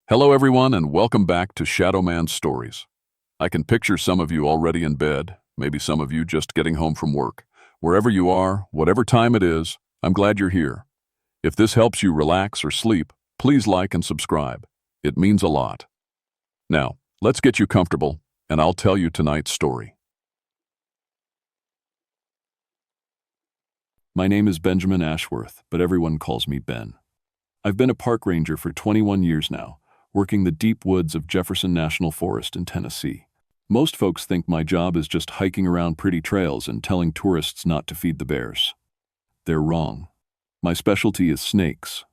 Hello everyone and welcome back to Shadow Man Stories. I can picture some of you already in bed, maybe some of you just getting home from work. Wherever you are, whatever time it is, I'm glad you're here. If this helps you relax or sleep, please like and subscribe. It means a lot. Now, let's get you comfortable, and I'll tell you tonight's story. My name is Benjamin Ashworth, but everyone calls me Ben. I've been a park ranger for 21 years now, working the deep woods of Jefferson National Forest in Tennessee. Most folks think my job is just hiking around pretty trails and telling tourists not to feed the bears. They're wrong. My specialty is snakes.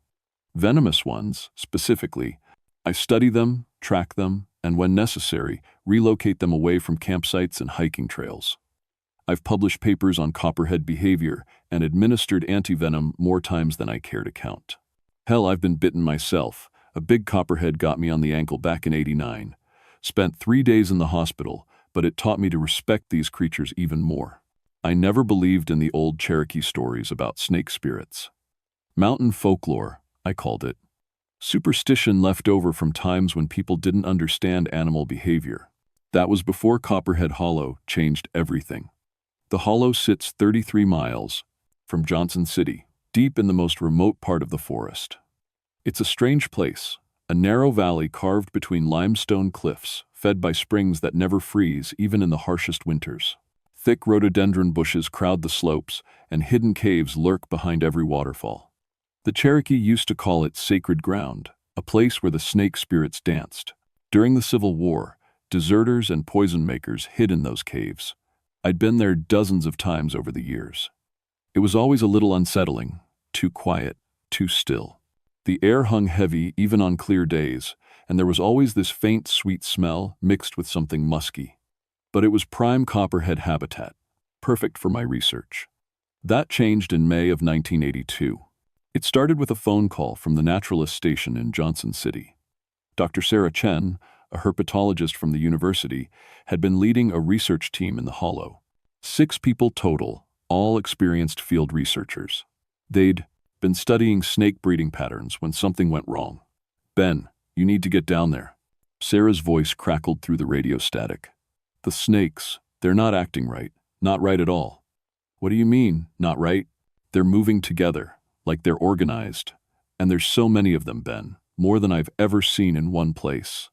Venomous ones, specifically. I study them, track them, and when necessary, relocate them away from campsites and hiking trails. I've published papers on copperhead behavior and administered antivenom more times than I care to count. Hell, I've been bitten myself. A big copperhead got me on the ankle back in '89. Spent 3 days in the hospital, but it taught me to respect these creatures even more. I never believed in the old Cherokee stories about snake spirits. Mountain folklore, I called it. Superstition left over from times when people didn't understand animal behavior. That was before Copperhead Hollow changed everything. The hollow sits 33 miles from Johnson City, deep in the most remote part of the forest. It's a strange place, a narrow valley carved between limestone cliffs, fed by springs that never freeze even in the harshest winters. Thick rhododendron bushes crowd the slopes, and hidden caves lurk behind every waterfall. The Cherokee used to call it sacred ground, a place where the snake spirits danced. During the Civil War, deserters and poison makers hid in those caves. I'd been there dozens of times over the years. It was always a little unsettling, too quiet, too still. The air hung heavy even on clear days, and there was always this faint, sweet smell mixed with something musky. But it was prime copperhead habitat, perfect for my research. That changed in May of 1982. It started with a phone call from the naturalist station in Johnson City. Dr. Sarah Chen, a herpetologist from the university, had been leading a research team in the hollow. 6 people total, all experienced field researchers. They'd been studying snake breeding patterns when something went wrong. "Ben, you need to get down there." Sarah's voice crackled through the radio static. "The snakes, they're not acting right. Not right at all." "What do you mean, not right?" "They're moving together, like they're organized. And there's so many of them, Ben, more than I've ever seen in one place."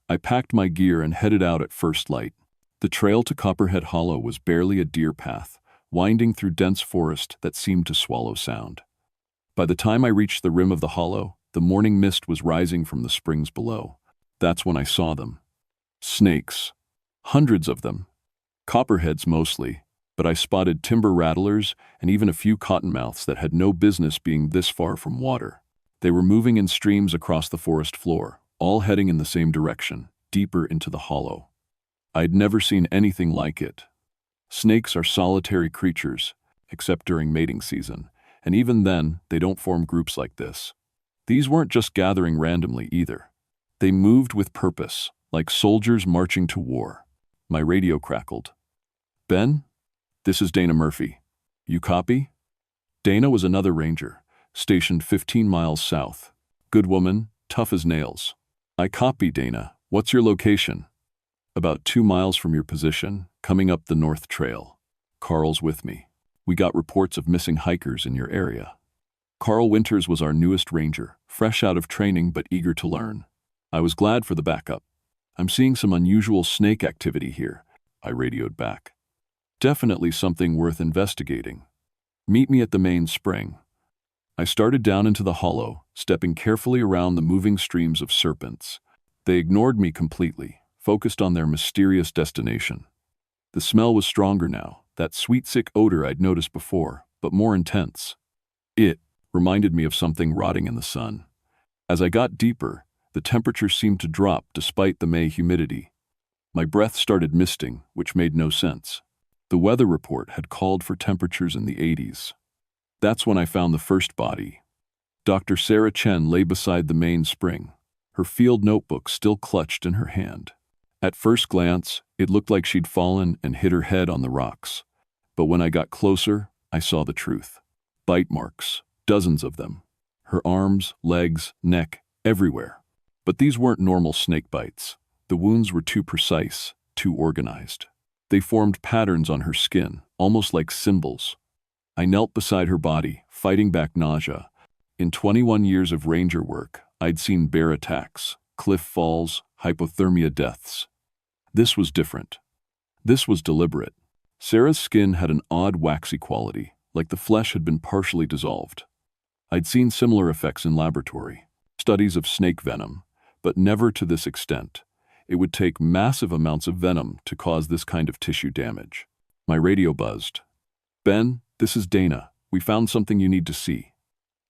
I packed my gear and headed out at first light. The trail to Copperhead Hollow was barely a deer path, winding through dense forest that seemed to swallow sound. By the time I reached the rim of the hollow, the morning mist was rising from the springs below. That's when I saw them. Snakes. Hundreds of them. Copperheads mostly, but I spotted timber rattlers and even a few cottonmouths that had no business being this far from water. They were moving in streams across the forest floor, all heading in the same direction, deeper into the hollow. I'd never seen anything like it. Snakes are solitary creatures, except during mating season. And even then, they don't form groups like this. These weren't just gathering randomly either. They moved with purpose, like soldiers marching to war. My radio crackled. "Ben, this is Dana Murphy. You copy?" Dana was another ranger, stationed 15 miles south. Good woman, tough as nails. "I copy, Dana. What's your location?" "About 2 miles from your position, coming up the North Trail. Carl's with me. We got reports of missing hikers in your area." Carl Winters was our newest ranger, fresh out of training but eager to learn. I was glad for the backup. "I'm seeing some unusual snake activity here," I radioed back. "Definitely something worth investigating. Meet me at the main spring." I started down into the hollow, stepping carefully around the moving streams of serpents. They ignored me completely, focused on their mysterious destination. The smell was stronger now. That sweet, sick odor I'd noticed before, but more intense. It reminded me of something rotting in the sun. As I got deeper, the temperature seemed to drop despite the May humidity. My breath started misting, which made no sense. The weather report had called for temperatures in the 80s. That's when I found the first body. Dr. Sarah Chen lay beside the main spring, her field notebook still clutched in her hand. At first glance, it looked like she'd fallen and hit her head on the rocks. But when I got closer, I saw the truth. Bite marks, dozens of them. Her arms, legs, neck, everywhere. But these weren't normal snake bites. The wounds were too precise, too organized. They formed patterns on her skin, almost like symbols. I knelt beside her body, fighting back nausea. In 21 years of ranger work, I'd seen bear attacks, cliff falls, hypothermia deaths. This was different. This was deliberate. Sarah's skin had an odd waxy quality, like the flesh had been partially dissolved. I'd seen similar effects in laboratory, studies of snake venom, but never to this extent. It would take massive amounts of venom to cause this kind of tissue damage. My radio buzzed. "Ben, this is Dana. We found something you need to see.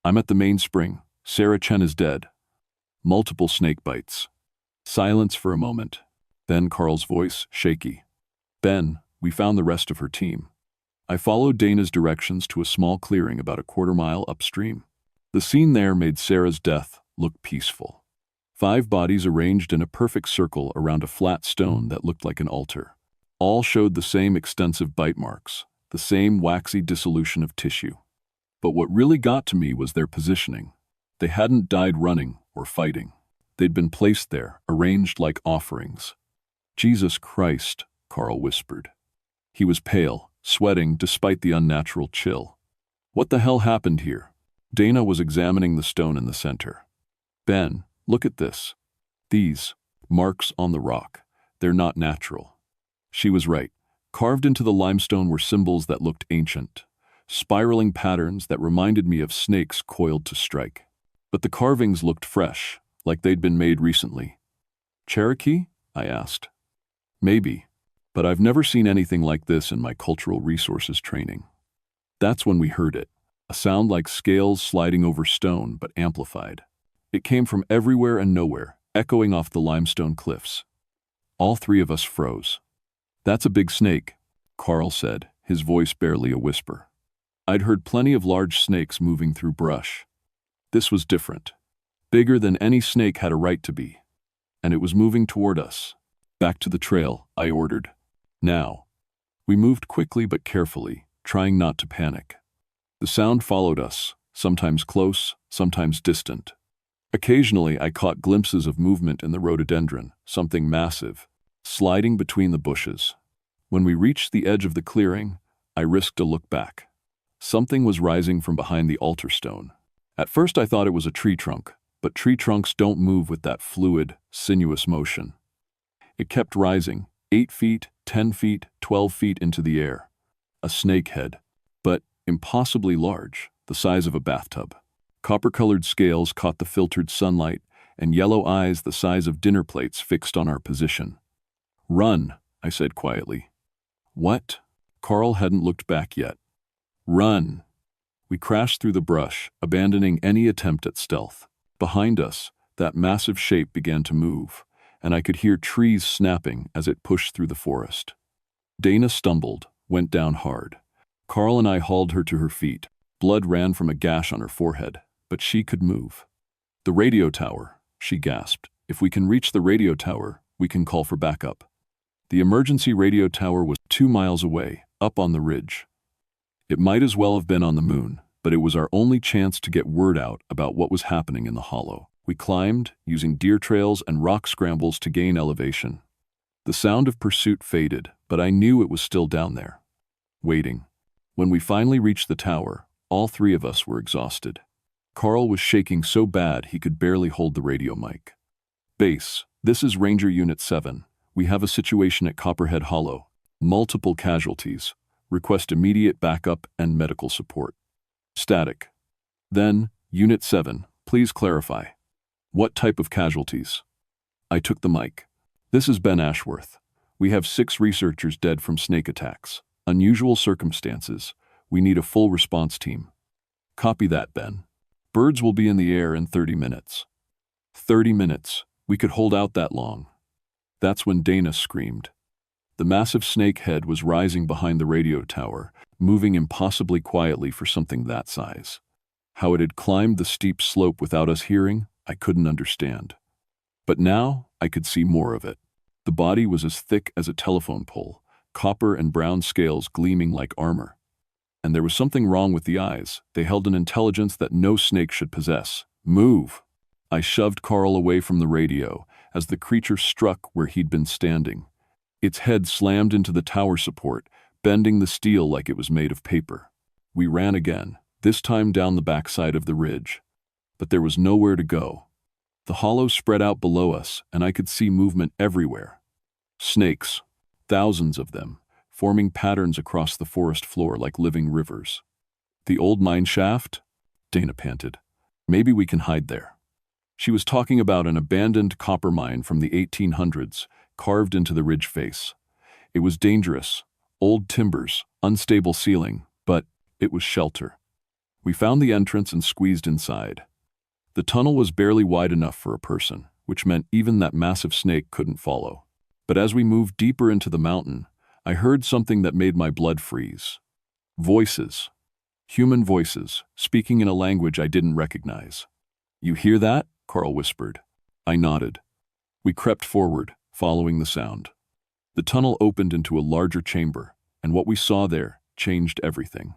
I'm at the main spring. Sarah Chen is dead." Multiple snake bites. Silence for a moment. Then Carl's voice, shaky. "Ben, we found the rest of her team." I followed Dana's directions to a small clearing about a quarter-mile upstream. The scene there made Sarah's death look peaceful. 5 bodies arranged in a perfect circle around a flat stone that looked like an altar. All showed the same extensive bite marks, the same waxy dissolution of tissue. But what really got to me was their positioning. They hadn't died running or fighting. They'd been placed there, arranged like offerings. "Jesus Christ," Carl whispered. He was pale, sweating despite the unnatural chill. "What the hell happened here?" Dana was examining the stone in the center. "Ben, look at this. These marks on the rock. They're not natural." She was right. Carved into the limestone were symbols that looked ancient, spiraling patterns that reminded me of snakes coiled to strike. But the carvings looked fresh, like they'd been made recently. "Cherokee?" I asked. "Maybe, but I've never seen anything like this in my cultural resources training." That's when we heard it, a sound like scales sliding over stone but amplified. It came from everywhere and nowhere, echoing off the limestone cliffs. All 3 of us froze. "That's a big snake," Carl said, his voice barely a whisper. I'd heard plenty of large snakes moving through brush. This was different. Bigger than any snake had a right to be. And it was moving toward us. "Back to the trail," I ordered. "Now." We moved quickly but carefully, trying not to panic. The sound followed us, sometimes close, sometimes distant. Occasionally, I caught glimpses of movement in the rhododendron, something massive, sliding between the bushes. When we reached the edge of the clearing, I risked a look back. Something was rising from behind the altar stone. At first I thought it was a tree trunk, but tree trunks don't move with that fluid, sinuous motion. It kept rising, 8 feet, 10 feet, 12 feet into the air. A snake head, but impossibly large, the size of a bathtub. Copper-colored scales caught the filtered sunlight, and yellow eyes the size of dinner plates fixed on our position. "Run," I said quietly. "What?" Carl hadn't looked back yet. "Run." We crashed through the brush, abandoning any attempt at stealth. Behind us, that massive shape began to move, and I could hear trees snapping as it pushed through the forest. Dana stumbled, went down hard. Carl and I hauled her to her feet. Blood ran from a gash on her forehead, but she could move. "The radio tower," she gasped. "If we can reach the radio tower, we can call for backup." The emergency radio tower was 2 miles away, up on the ridge. It might as well have been on the moon, but it was our only chance to get word out about what was happening in the hollow. We climbed, using deer trails and rock scrambles to gain elevation. The sound of pursuit faded, but I knew it was still down there, waiting. When we finally reached the tower, all 3 of us were exhausted. Carl was shaking so bad he could barely hold the radio mic. "Base, this is Ranger Unit 7. We have a situation at Copperhead Hollow. Multiple casualties. Request immediate backup and medical support." Static. Then, Unit 7, please clarify. "What type of casualties?" I took the mic. "This is Ben Ashworth. We have 6 researchers dead from snake attacks. Unusual circumstances. We need a full response team." "Copy that, Ben. Birds will be in the air in 30 minutes. 30 minutes. We could hold out that long." That's when Dana screamed. The massive snake head was rising behind the radio tower, moving impossibly quietly for something that size. How it had climbed the steep slope without us hearing, I couldn't understand. But now I could see more of it. The body was as thick as a telephone pole, copper and brown scales gleaming like armor. And there was something wrong with the eyes. They held an intelligence that no snake should possess. "Move!" I shoved Carl away from the radio as the creature struck where he'd been standing. Its head slammed into the tower support, bending the steel like it was made of paper. We ran again, this time down the backside of the ridge. But there was nowhere to go. The hollow spread out below us, and I could see movement everywhere. Snakes, thousands of them, forming patterns across the forest floor like living rivers. The old mine shaft? Dana panted. Maybe we can hide there. She was talking about an abandoned copper mine from the 1800s, carved into the ridge face. It was dangerous, old timbers, unstable ceiling, but it was shelter. We found the entrance and squeezed inside. The tunnel was barely wide enough for a person, which meant even that massive snake couldn't follow. But as we moved deeper into the mountain, I heard something that made my blood freeze. Voices. Human voices, speaking in a language I didn't recognize. "You hear that?" Carl whispered. I nodded. We crept forward, following the sound. The tunnel opened into a larger chamber, and what we saw there changed everything.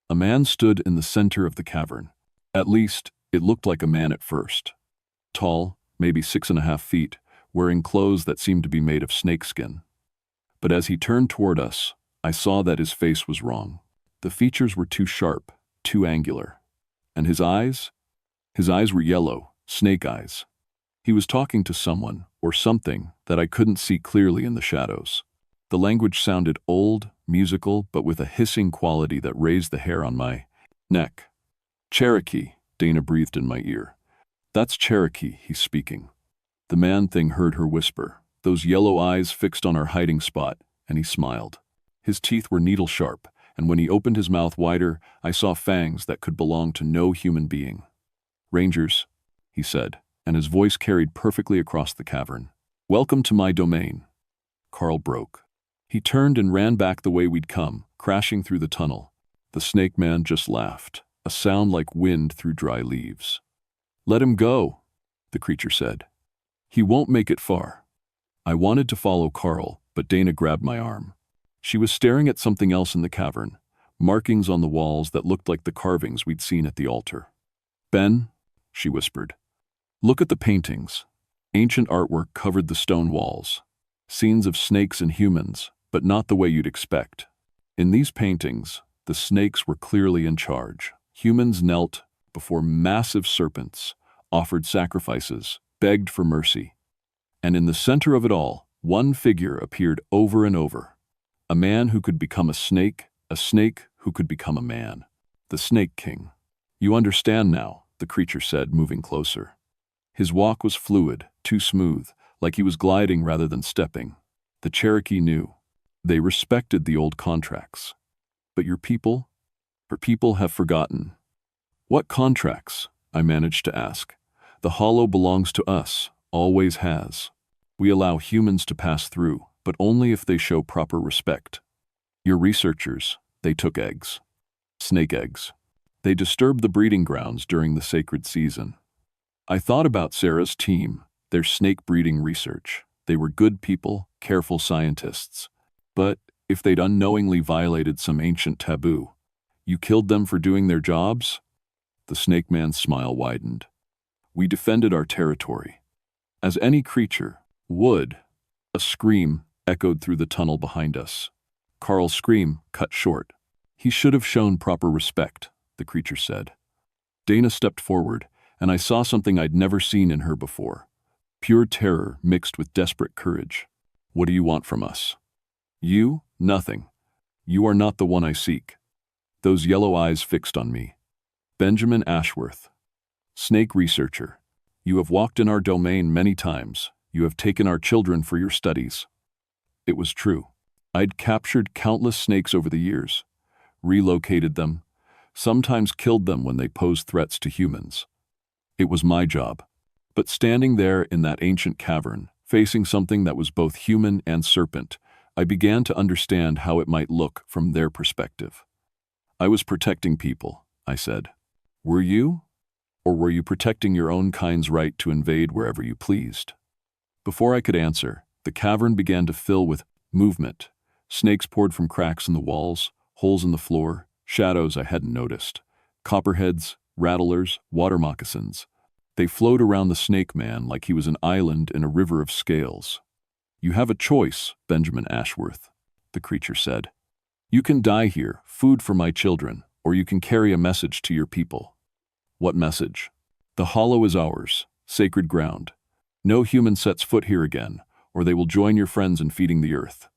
A man stood in the center of the cavern. At least, it looked like a man at first. Tall, maybe 6.5 feet, wearing clothes that seemed to be made of snakeskin. But as he turned toward us, I saw that his face was wrong. The features were too sharp, too angular. And his eyes? His eyes were yellow, snake eyes. He was talking to someone, or something, that I couldn't see clearly in the shadows. The language sounded old, musical, but with a hissing quality that raised the hair on my neck. "Cherokee," Dana breathed in my ear. "That's Cherokee," he's speaking. The man-thing heard her whisper, those yellow eyes fixed on our hiding spot, and he smiled. His teeth were needle-sharp, and when he opened his mouth wider, I saw fangs that could belong to no human being. "Rangers," he said, and his voice carried perfectly across the cavern. "Welcome to my domain." Carl broke. He turned and ran back the way we'd come, crashing through the tunnel. The snake man just laughed, a sound like wind through dry leaves. "Let him go," the creature said. "He won't make it far." I wanted to follow Carl, but Dana grabbed my arm. She was staring at something else in the cavern, markings on the walls that looked like the carvings we'd seen at the altar. "Ben," she whispered, "look at the paintings." Ancient artwork covered the stone walls. Scenes of snakes and humans, but not the way you'd expect. In these paintings, the snakes were clearly in charge. Humans knelt before massive serpents, offered sacrifices, begged for mercy. And in the center of it all, one figure appeared over and over. A man who could become a snake who could become a man. The Snake King. "You understand now," the creature said, moving closer. His walk was fluid, too smooth, like he was gliding rather than stepping. The Cherokee knew. They respected the old contracts. "But your people? Her people have forgotten." "What contracts?" I managed to ask. "The hollow belongs to us, always has. We allow humans to pass through, but only if they show proper respect. Your researchers, they took eggs. Snake eggs. They disturbed the breeding grounds during the sacred season. I thought about Sarah's team, their snake breeding research. They were good people, careful scientists. But if they'd unknowingly violated some ancient taboo, you killed them for doing their jobs?" The snake man's smile widened. "We defended our territory. As any creature would." A scream echoed through the tunnel behind us. Carl's scream cut short. "He should have shown proper respect," the creature said. Dana stepped forward, and I saw something I'd never seen in her before. Pure terror mixed with desperate courage. "What do you want from us?" "You? Nothing. You are not the one I seek." Those yellow eyes fixed on me. "Benjamin Ashworth, snake researcher. You have walked in our domain many times. You have taken our children for your studies." It was true. I'd captured countless snakes over the years, relocated them, sometimes killed them when they posed threats to humans. It was my job. But standing there in that ancient cavern, facing something that was both human and serpent, I began to understand how it might look from their perspective. "I was protecting people," I said. "Were you? Or were you protecting your own kind's right to invade wherever you pleased?" Before I could answer, the cavern began to fill with movement. Snakes poured from cracks in the walls, holes in the floor, shadows I hadn't noticed. Copperheads, rattlers, water moccasins. They flowed around the snake man like he was an island in a river of scales. "You have a choice, Benjamin Ashworth," the creature said. "You can die here, food for my children, or you can carry a message to your people." "What message?" "The hollow is ours, sacred ground. No human sets foot here again, or they will join your friends in feeding the earth."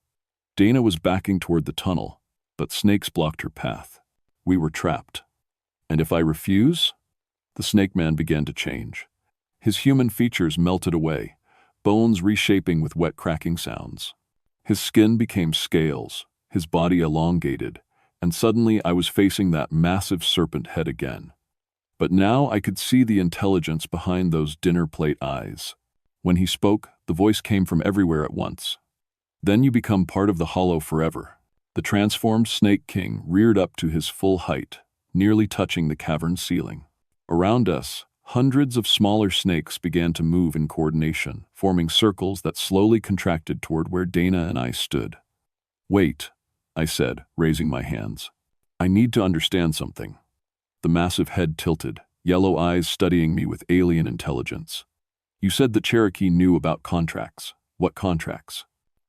Dana was backing toward the tunnel, but snakes blocked her path. We were trapped. "And if I refuse?" The snake man began to change. His human features melted away, bones reshaping with wet cracking sounds. His skin became scales, his body elongated, and suddenly I was facing that massive serpent head again. But now I could see the intelligence behind those dinner plate eyes. When he spoke, the voice came from everywhere at once. "Then you become part of the hollow forever." The transformed Snake King reared up to his full height, nearly touching the cavern ceiling. Around us, hundreds of smaller snakes began to move in coordination, forming circles that slowly contracted toward where Dana and I stood. "Wait," I said, raising my hands. "I need to understand something." The massive head tilted, yellow eyes studying me with alien intelligence. "You said the Cherokee knew about contracts. What contracts?"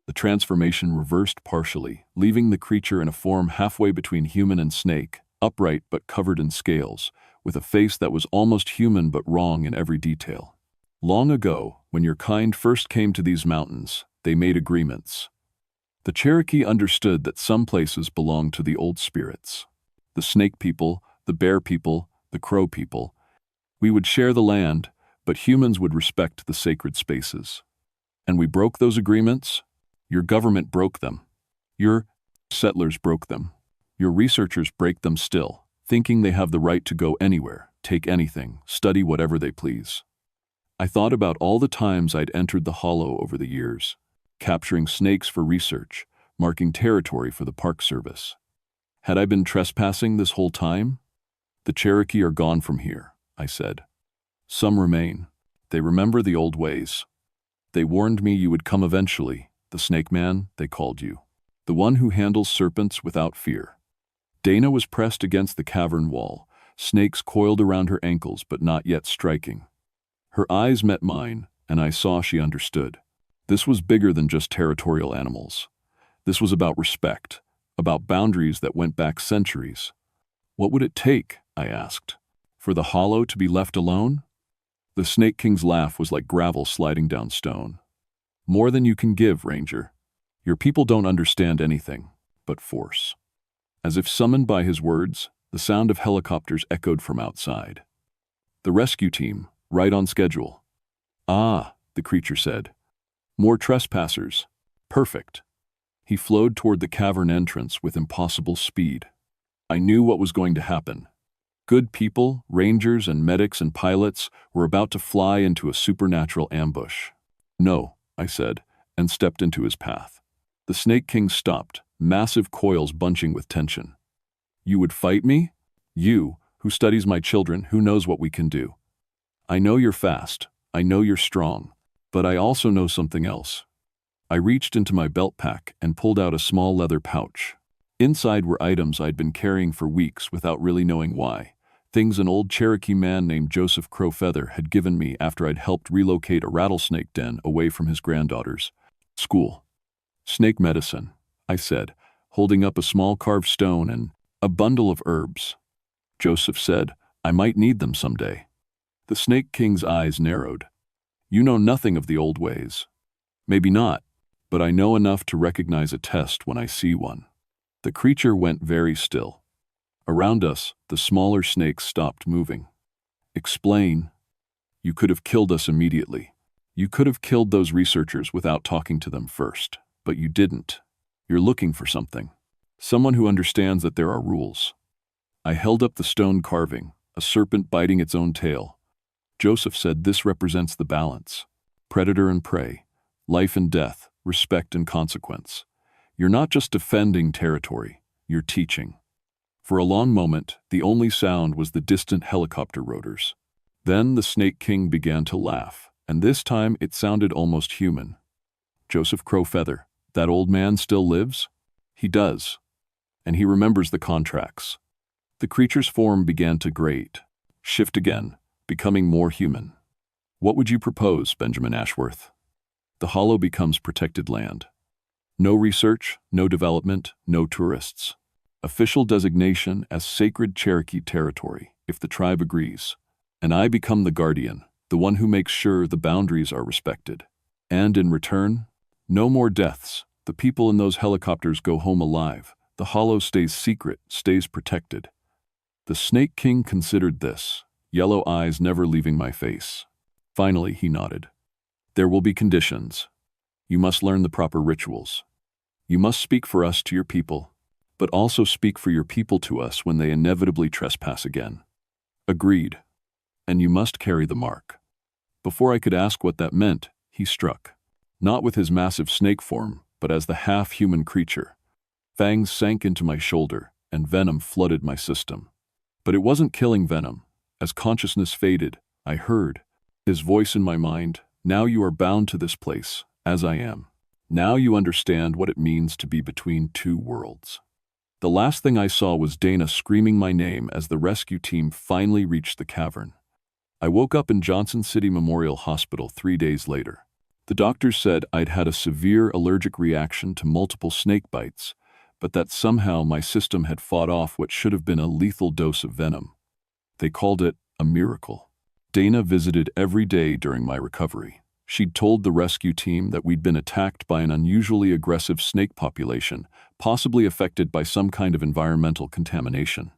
The transformation reversed partially, leaving the creature in a form halfway between human and snake, upright but covered in scales, with a face that was almost human but wrong in every detail. "Long ago, when your kind first came to these mountains, they made agreements. The Cherokee understood that some places belonged to the old spirits. The snake people, the bear people, the crow people. We would share the land, but humans would respect the sacred spaces. And we broke those agreements. Your government broke them. Your settlers broke them. Your researchers break them still, thinking they have the right to go anywhere, take anything, study whatever they please." I thought about all the times I'd entered the hollow over the years, capturing snakes for research, marking territory for the Park Service. Had I been trespassing this whole time? "The Cherokee are gone from here," I said. "Some remain. They remember the old ways. They warned me you would come eventually. The Snake Man, they called you. The one who handles serpents without fear." Dana was pressed against the cavern wall, snakes coiled around her ankles but not yet striking. Her eyes met mine, and I saw she understood. This was bigger than just territorial animals. This was about respect, about boundaries that went back centuries. "What would it take," I asked, "for the hollow to be left alone?" The Snake King's laugh was like gravel sliding down stone. "More than you can give, Ranger. Your people don't understand anything but force." As if summoned by his words, the sound of helicopters echoed from outside. "The rescue team, right on schedule." "Ah," the creature said. "More trespassers. Perfect." He flowed toward the cavern entrance with impossible speed. I knew what was going to happen. Good people, rangers and medics and pilots, were about to fly into a supernatural ambush. "No," I said, and stepped into his path. The Snake King stopped, massive coils bunching with tension. "You would fight me? You, who studies my children, who knows what we can do? I know you're fast, I know you're strong, but I also know something else." I reached into my belt pack and pulled out a small leather pouch. Inside were items I'd been carrying for weeks without really knowing why. Things an old Cherokee man named Joseph Crowfeather had given me after I'd helped relocate a rattlesnake den away from his granddaughter's school. "Snake medicine," I said, holding up a small carved stone and a bundle of herbs. Joseph said, "I might need them someday." The Snake King's eyes narrowed. "You know nothing of the old ways." "Maybe not, but I know enough to recognize a test when I see one." The creature went very still. Around us, the smaller snakes stopped moving. "Explain." "You could have killed us immediately. You could have killed those researchers without talking to them first, but you didn't. You're looking for something. Someone who understands that there are rules." I held up the stone carving, a serpent biting its own tail. Joseph said this represents the balance. Predator and prey, life and death, respect and consequence. You're not just defending territory, you're teaching. For a long moment, the only sound was the distant helicopter rotors. Then the Snake King began to laugh, and this time it sounded almost human. "Joseph Crowfeather, that old man still lives?" "He does. And he remembers the contracts." The creature's form began to grate, shift again, becoming more human. What would you propose, Benjamin Ashworth? The hollow becomes protected land. No research, no development, no tourists. Official designation as sacred Cherokee territory, if the tribe agrees. And I become the guardian, the one who makes sure the boundaries are respected. And in return, no more deaths. The people in those helicopters go home alive. The hollow stays secret, stays protected. The Snake King considered this, yellow eyes never leaving my face. Finally, he nodded. There will be conditions. You must learn the proper rituals. You must speak for us to your people, but also speak for your people to us when they inevitably trespass again. Agreed. And you must carry the mark. Before I could ask what that meant, he struck. Not with his massive snake form, but as the half-human creature. Fangs sank into my shoulder, and venom flooded my system. But it wasn't killing venom. As consciousness faded, I heard his voice in my mind. Now you are bound to this place, as I am. Now you understand what it means to be between two worlds. The last thing I saw was Dana screaming my name as the rescue team finally reached the cavern. I woke up in Johnson City Memorial Hospital 3 days later. The doctors said I'd had a severe allergic reaction to multiple snake bites, but that somehow my system had fought off what should have been a lethal dose of venom. They called it a miracle. Dana visited every day during my recovery. She'd told the rescue team that we'd been attacked by an unusually aggressive snake population, possibly affected by some kind of environmental contamination.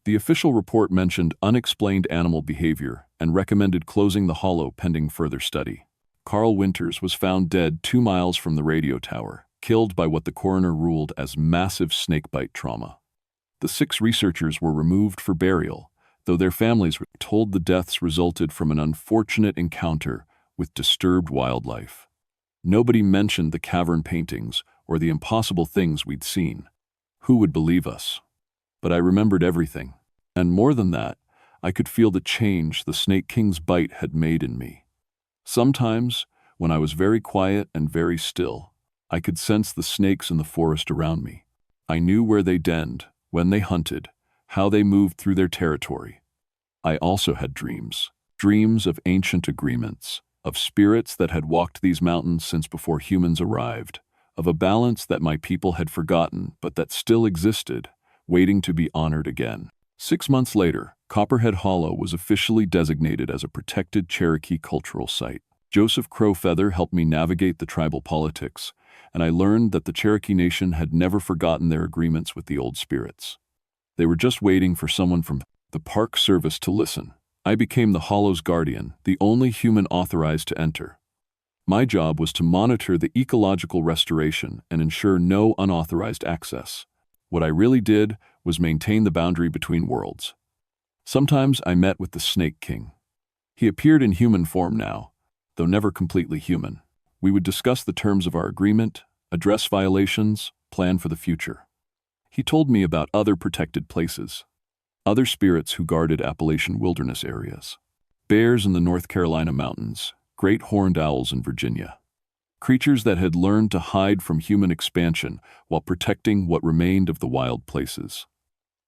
The official report mentioned unexplained animal behavior and recommended closing the hollow pending further study. Carl Winters was found dead 2 miles from the radio tower, killed by what the coroner ruled as massive snakebite trauma. The 6 researchers were removed for burial, though their families were told the deaths resulted from an unfortunate encounter with disturbed wildlife. Nobody mentioned the cavern paintings or the impossible things we'd seen. Who would believe us? But I remembered everything, and more than that, I could feel the change the Snake King's bite had made in me. Sometimes, when I was very quiet and very still, I could sense the snakes in the forest around me. I knew where they denned, when they hunted, how they moved through their territory. I also had dreams of ancient agreements, of spirits that had walked these mountains since before humans arrived, of a balance that my people had forgotten but that still existed, waiting to be honored again. 6 months later, Copperhead Hollow was officially designated as a protected Cherokee cultural site. Joseph Crowfeather helped me navigate the tribal politics, and I learned that the Cherokee Nation had never forgotten their agreements with the old spirits. They were just waiting for someone from the Park Service to listen. I became the Hollow's guardian, the only human authorized to enter. My job was to monitor the ecological restoration and ensure no unauthorized access. What I really did was maintain the boundary between worlds. Sometimes I met with the Snake King. He appeared in human form now, though never completely human. We would discuss the terms of our agreement, address violations, plan for the future. He told me about other protected places, other spirits who guarded Appalachian wilderness areas, bears in the North Carolina mountains, great horned owls in Virginia, creatures that had learned to hide from human expansion while protecting what remained of the wild places.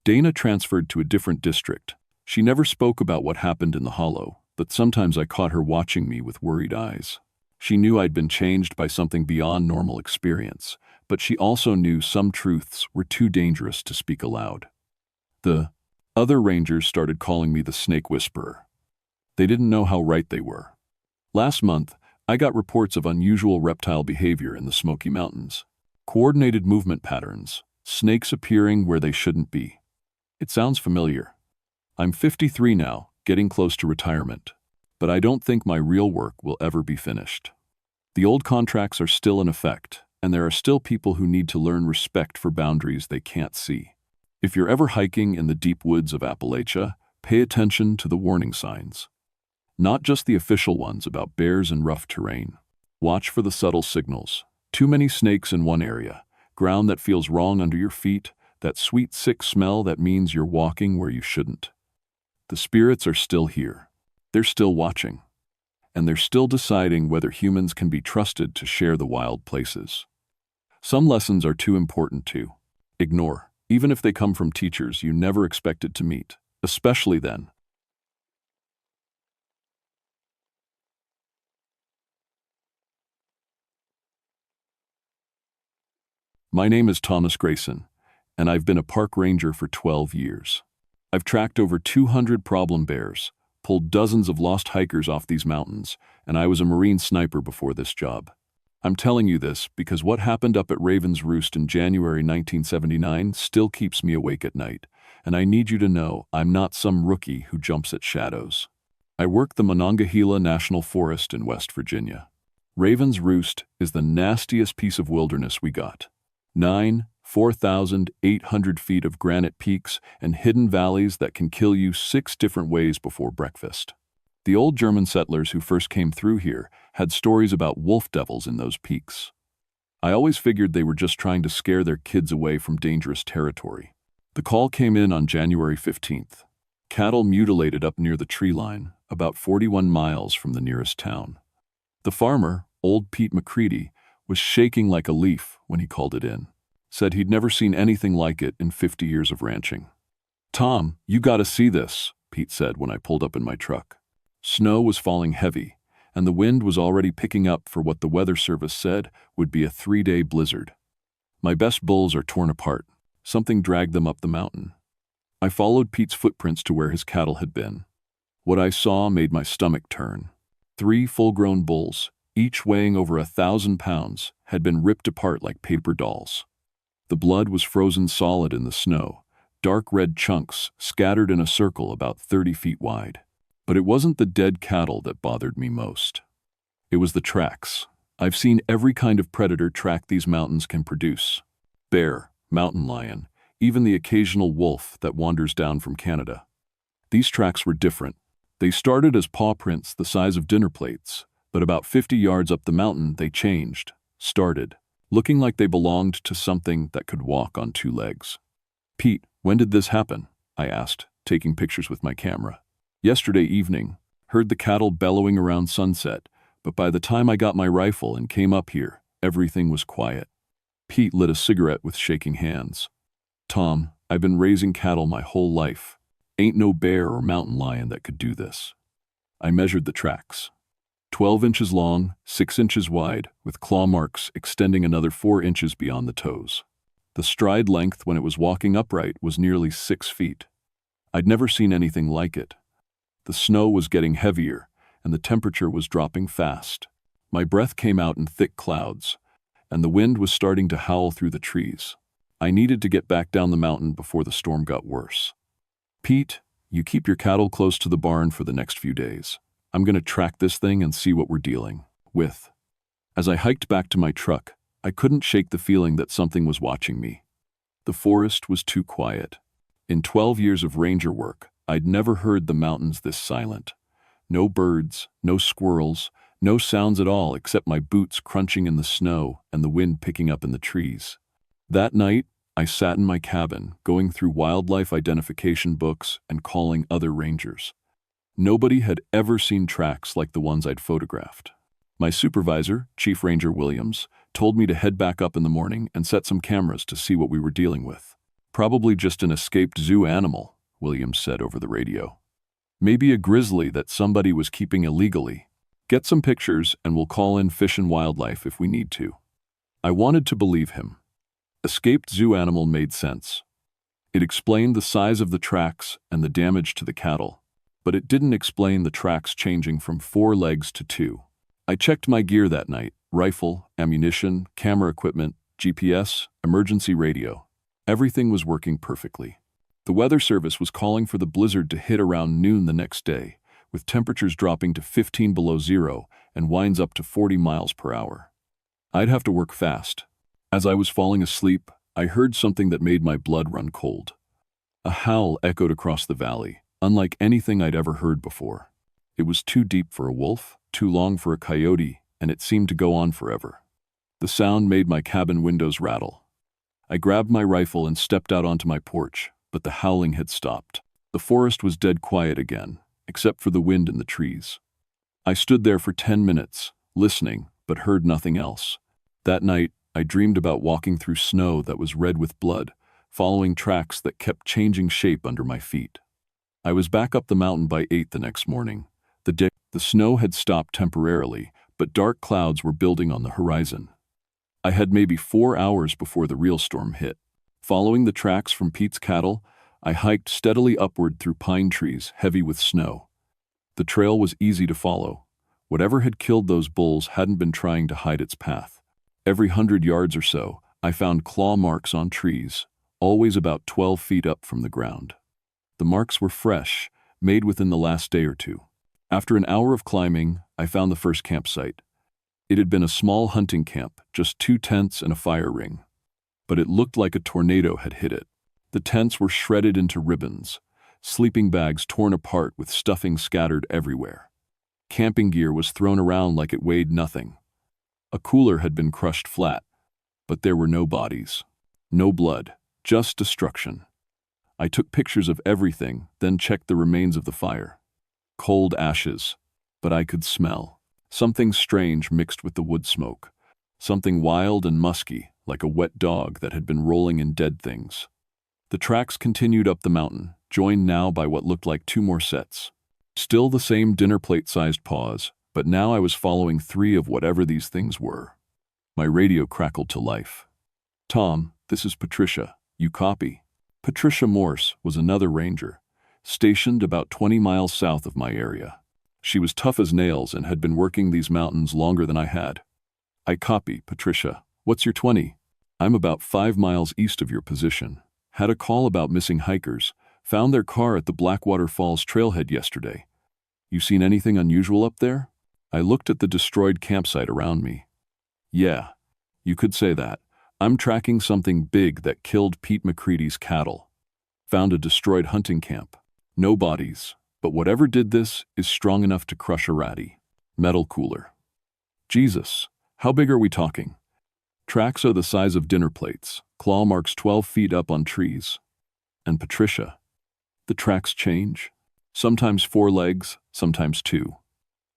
Dana transferred to a different district. She never spoke about what happened in the hollow, but sometimes I caught her watching me with worried eyes. She knew I'd been changed by something beyond normal experience, but she also knew some truths were too dangerous to speak aloud. The other rangers started calling me the Snake Whisperer. They didn't know how right they were. Last month, I got reports of unusual reptile behavior in the Smoky Mountains. Coordinated movement patterns, snakes appearing where they shouldn't be. It sounds familiar. I'm 53 now, getting close to retirement, but I don't think my real work will ever be finished. The old contracts are still in effect, and there are still people who need to learn respect for boundaries they can't see. If you're ever hiking in the deep woods of Appalachia, pay attention to the warning signs. Not just the official ones about bears and rough terrain. Watch for the subtle signals. Too many snakes in one area, ground that feels wrong under your feet, that sweet, sick smell that means you're walking where you shouldn't. The spirits are still here. They're still watching. And they're still deciding whether humans can be trusted to share the wild places. Some lessons are too important to ignore, even if they come from teachers you never expected to meet, especially then. My name is Thomas Grayson, and I've been a park ranger for 12 years. I've tracked over 200 problem bears, pulled dozens of lost hikers off these mountains, and I was a Marine sniper before this job. I'm telling you this because what happened up at Raven's Roost in January 1979 still keeps me awake at night, and I need you to know I'm not some rookie who jumps at shadows. I work the Monongahela National Forest in West Virginia. Raven's Roost is the nastiest piece of wilderness we got. 4,800 feet of granite peaks and hidden valleys that can kill you 6 different ways before breakfast. The old German settlers who first came through here had stories about wolf devils in those peaks. I always figured they were just trying to scare their kids away from dangerous territory. The call came in on January 15th. Cattle mutilated up near the tree line, about 41 miles from the nearest town. The farmer, old Pete McCready, was shaking like a leaf when he called it in. Said he'd never seen anything like it in 50 years of ranching. "Tom, you gotta see this," Pete said when I pulled up in my truck. Snow was falling heavy, and the wind was already picking up for what the Weather Service said would be a 3-day blizzard. My best bulls are torn apart. Something dragged them up the mountain. I followed Pete's footprints to where his cattle had been. What I saw made my stomach turn. 3 full-grown bulls, each weighing over 1,000 pounds, had been ripped apart like paper dolls. The blood was frozen solid in the snow, dark red chunks scattered in a circle about 30 feet wide. But it wasn't the dead cattle that bothered me most. It was the tracks. I've seen every kind of predator track these mountains can produce. Bear, mountain lion, even the occasional wolf that wanders down from Canada. These tracks were different. They started as paw prints the size of dinner plates, but about 50 yards up the mountain they changed, started, looking like they belonged to something that could walk on 2 legs. "Pete, when did this happen?" I asked, taking pictures with my camera. "Yesterday evening. Heard the cattle bellowing around sunset, but by the time I got my rifle and came up here, everything was quiet." Pete lit a cigarette with shaking hands. "Tom, I've been raising cattle my whole life. Ain't no bear or mountain lion that could do this." I measured the tracks. 12 inches long, 6 inches wide, with claw marks extending another 4 inches beyond the toes. The stride length when it was walking upright was nearly 6 feet. I'd never seen anything like it. The snow was getting heavier, and the temperature was dropping fast. My breath came out in thick clouds, and the wind was starting to howl through the trees. I needed to get back down the mountain before the storm got worse. "Pete, you keep your cattle close to the barn for the next few days. I'm going to track this thing and see what we're dealing with." As I hiked back to my truck, I couldn't shake the feeling that something was watching me. The forest was too quiet. In 12 years of ranger work, I'd never heard the mountains this silent. No birds, no squirrels, no sounds at all except my boots crunching in the snow and the wind picking up in the trees. That night, I sat in my cabin, going through wildlife identification books and calling other rangers. Nobody had ever seen tracks like the ones I'd photographed. My supervisor, Chief Ranger Williams, told me to head back up in the morning and set some cameras to see what we were dealing with. "Probably just an escaped zoo animal," Williams said over the radio. "Maybe a grizzly that somebody was keeping illegally. Get some pictures and we'll call in Fish and Wildlife if we need to." I wanted to believe him. Escaped zoo animal made sense. It explained the size of the tracks and the damage to the cattle, but it didn't explain the tracks changing from 4 legs to 2. I checked my gear that night: rifle, ammunition, camera equipment, GPS, emergency radio. Everything was working perfectly. The Weather Service was calling for the blizzard to hit around noon the next day, with temperatures dropping to 15 below zero and winds up to 40 miles per hour. I'd have to work fast. As I was falling asleep, I heard something that made my blood run cold. A howl echoed across the valley, unlike anything I'd ever heard before. It was too deep for a wolf, too long for a coyote, and it seemed to go on forever. The sound made my cabin windows rattle. I grabbed my rifle and stepped out onto my porch, but the howling had stopped. The forest was dead quiet again, except for the wind in the trees. I stood there for 10 minutes, listening, but heard nothing else. That night, I dreamed about walking through snow that was red with blood, following tracks that kept changing shape under my feet. I was back up the mountain by 8 the next morning. The snow had stopped temporarily, but dark clouds were building on the horizon. I had maybe 4 hours before the real storm hit. Following the tracks from Pete's cattle, I hiked steadily upward through pine trees heavy with snow. The trail was easy to follow. Whatever had killed those bulls hadn't been trying to hide its path. Every 100 yards or so, I found claw marks on trees, always about 12 feet up from the ground. The marks were fresh, made within the last day or two. After an hour of climbing, I found the first campsite. It had been a small hunting camp, just 2 tents and a fire ring. But it looked like a tornado had hit it. The tents were shredded into ribbons, sleeping bags torn apart with stuffing scattered everywhere. Camping gear was thrown around like it weighed nothing. A cooler had been crushed flat, but there were no bodies, no blood, just destruction. I took pictures of everything, then checked the remains of the fire. Cold ashes, but I could smell. Something strange mixed with the wood smoke. Something wild and musky, like a wet dog that had been rolling in dead things. The tracks continued up the mountain, joined now by what looked like 2 more sets. Still the same dinner plate-sized paws, but now I was following 3 of whatever these things were. My radio crackled to life. "Tom, this is Patricia. You copy?" Patricia Morse was another ranger, stationed about 20 miles south of my area. She was tough as nails and had been working these mountains longer than I had. "I copy, Patricia. What's your 20? I'm about 5 miles east of your position. Had a call about missing hikers. Found their car at the Blackwater Falls trailhead yesterday. You seen anything unusual up there?" I looked at the destroyed campsite around me. "Yeah, you could say that. I'm tracking something big that killed Pete McCready's cattle. Found a destroyed hunting camp. No bodies, but whatever did this is strong enough to crush a ratty. Metal cooler. Jesus, how big are we talking?" "Tracks are the size of dinner plates, claw marks 12 feet up on trees." "And Patricia, the tracks change? Sometimes 4 legs, sometimes 2.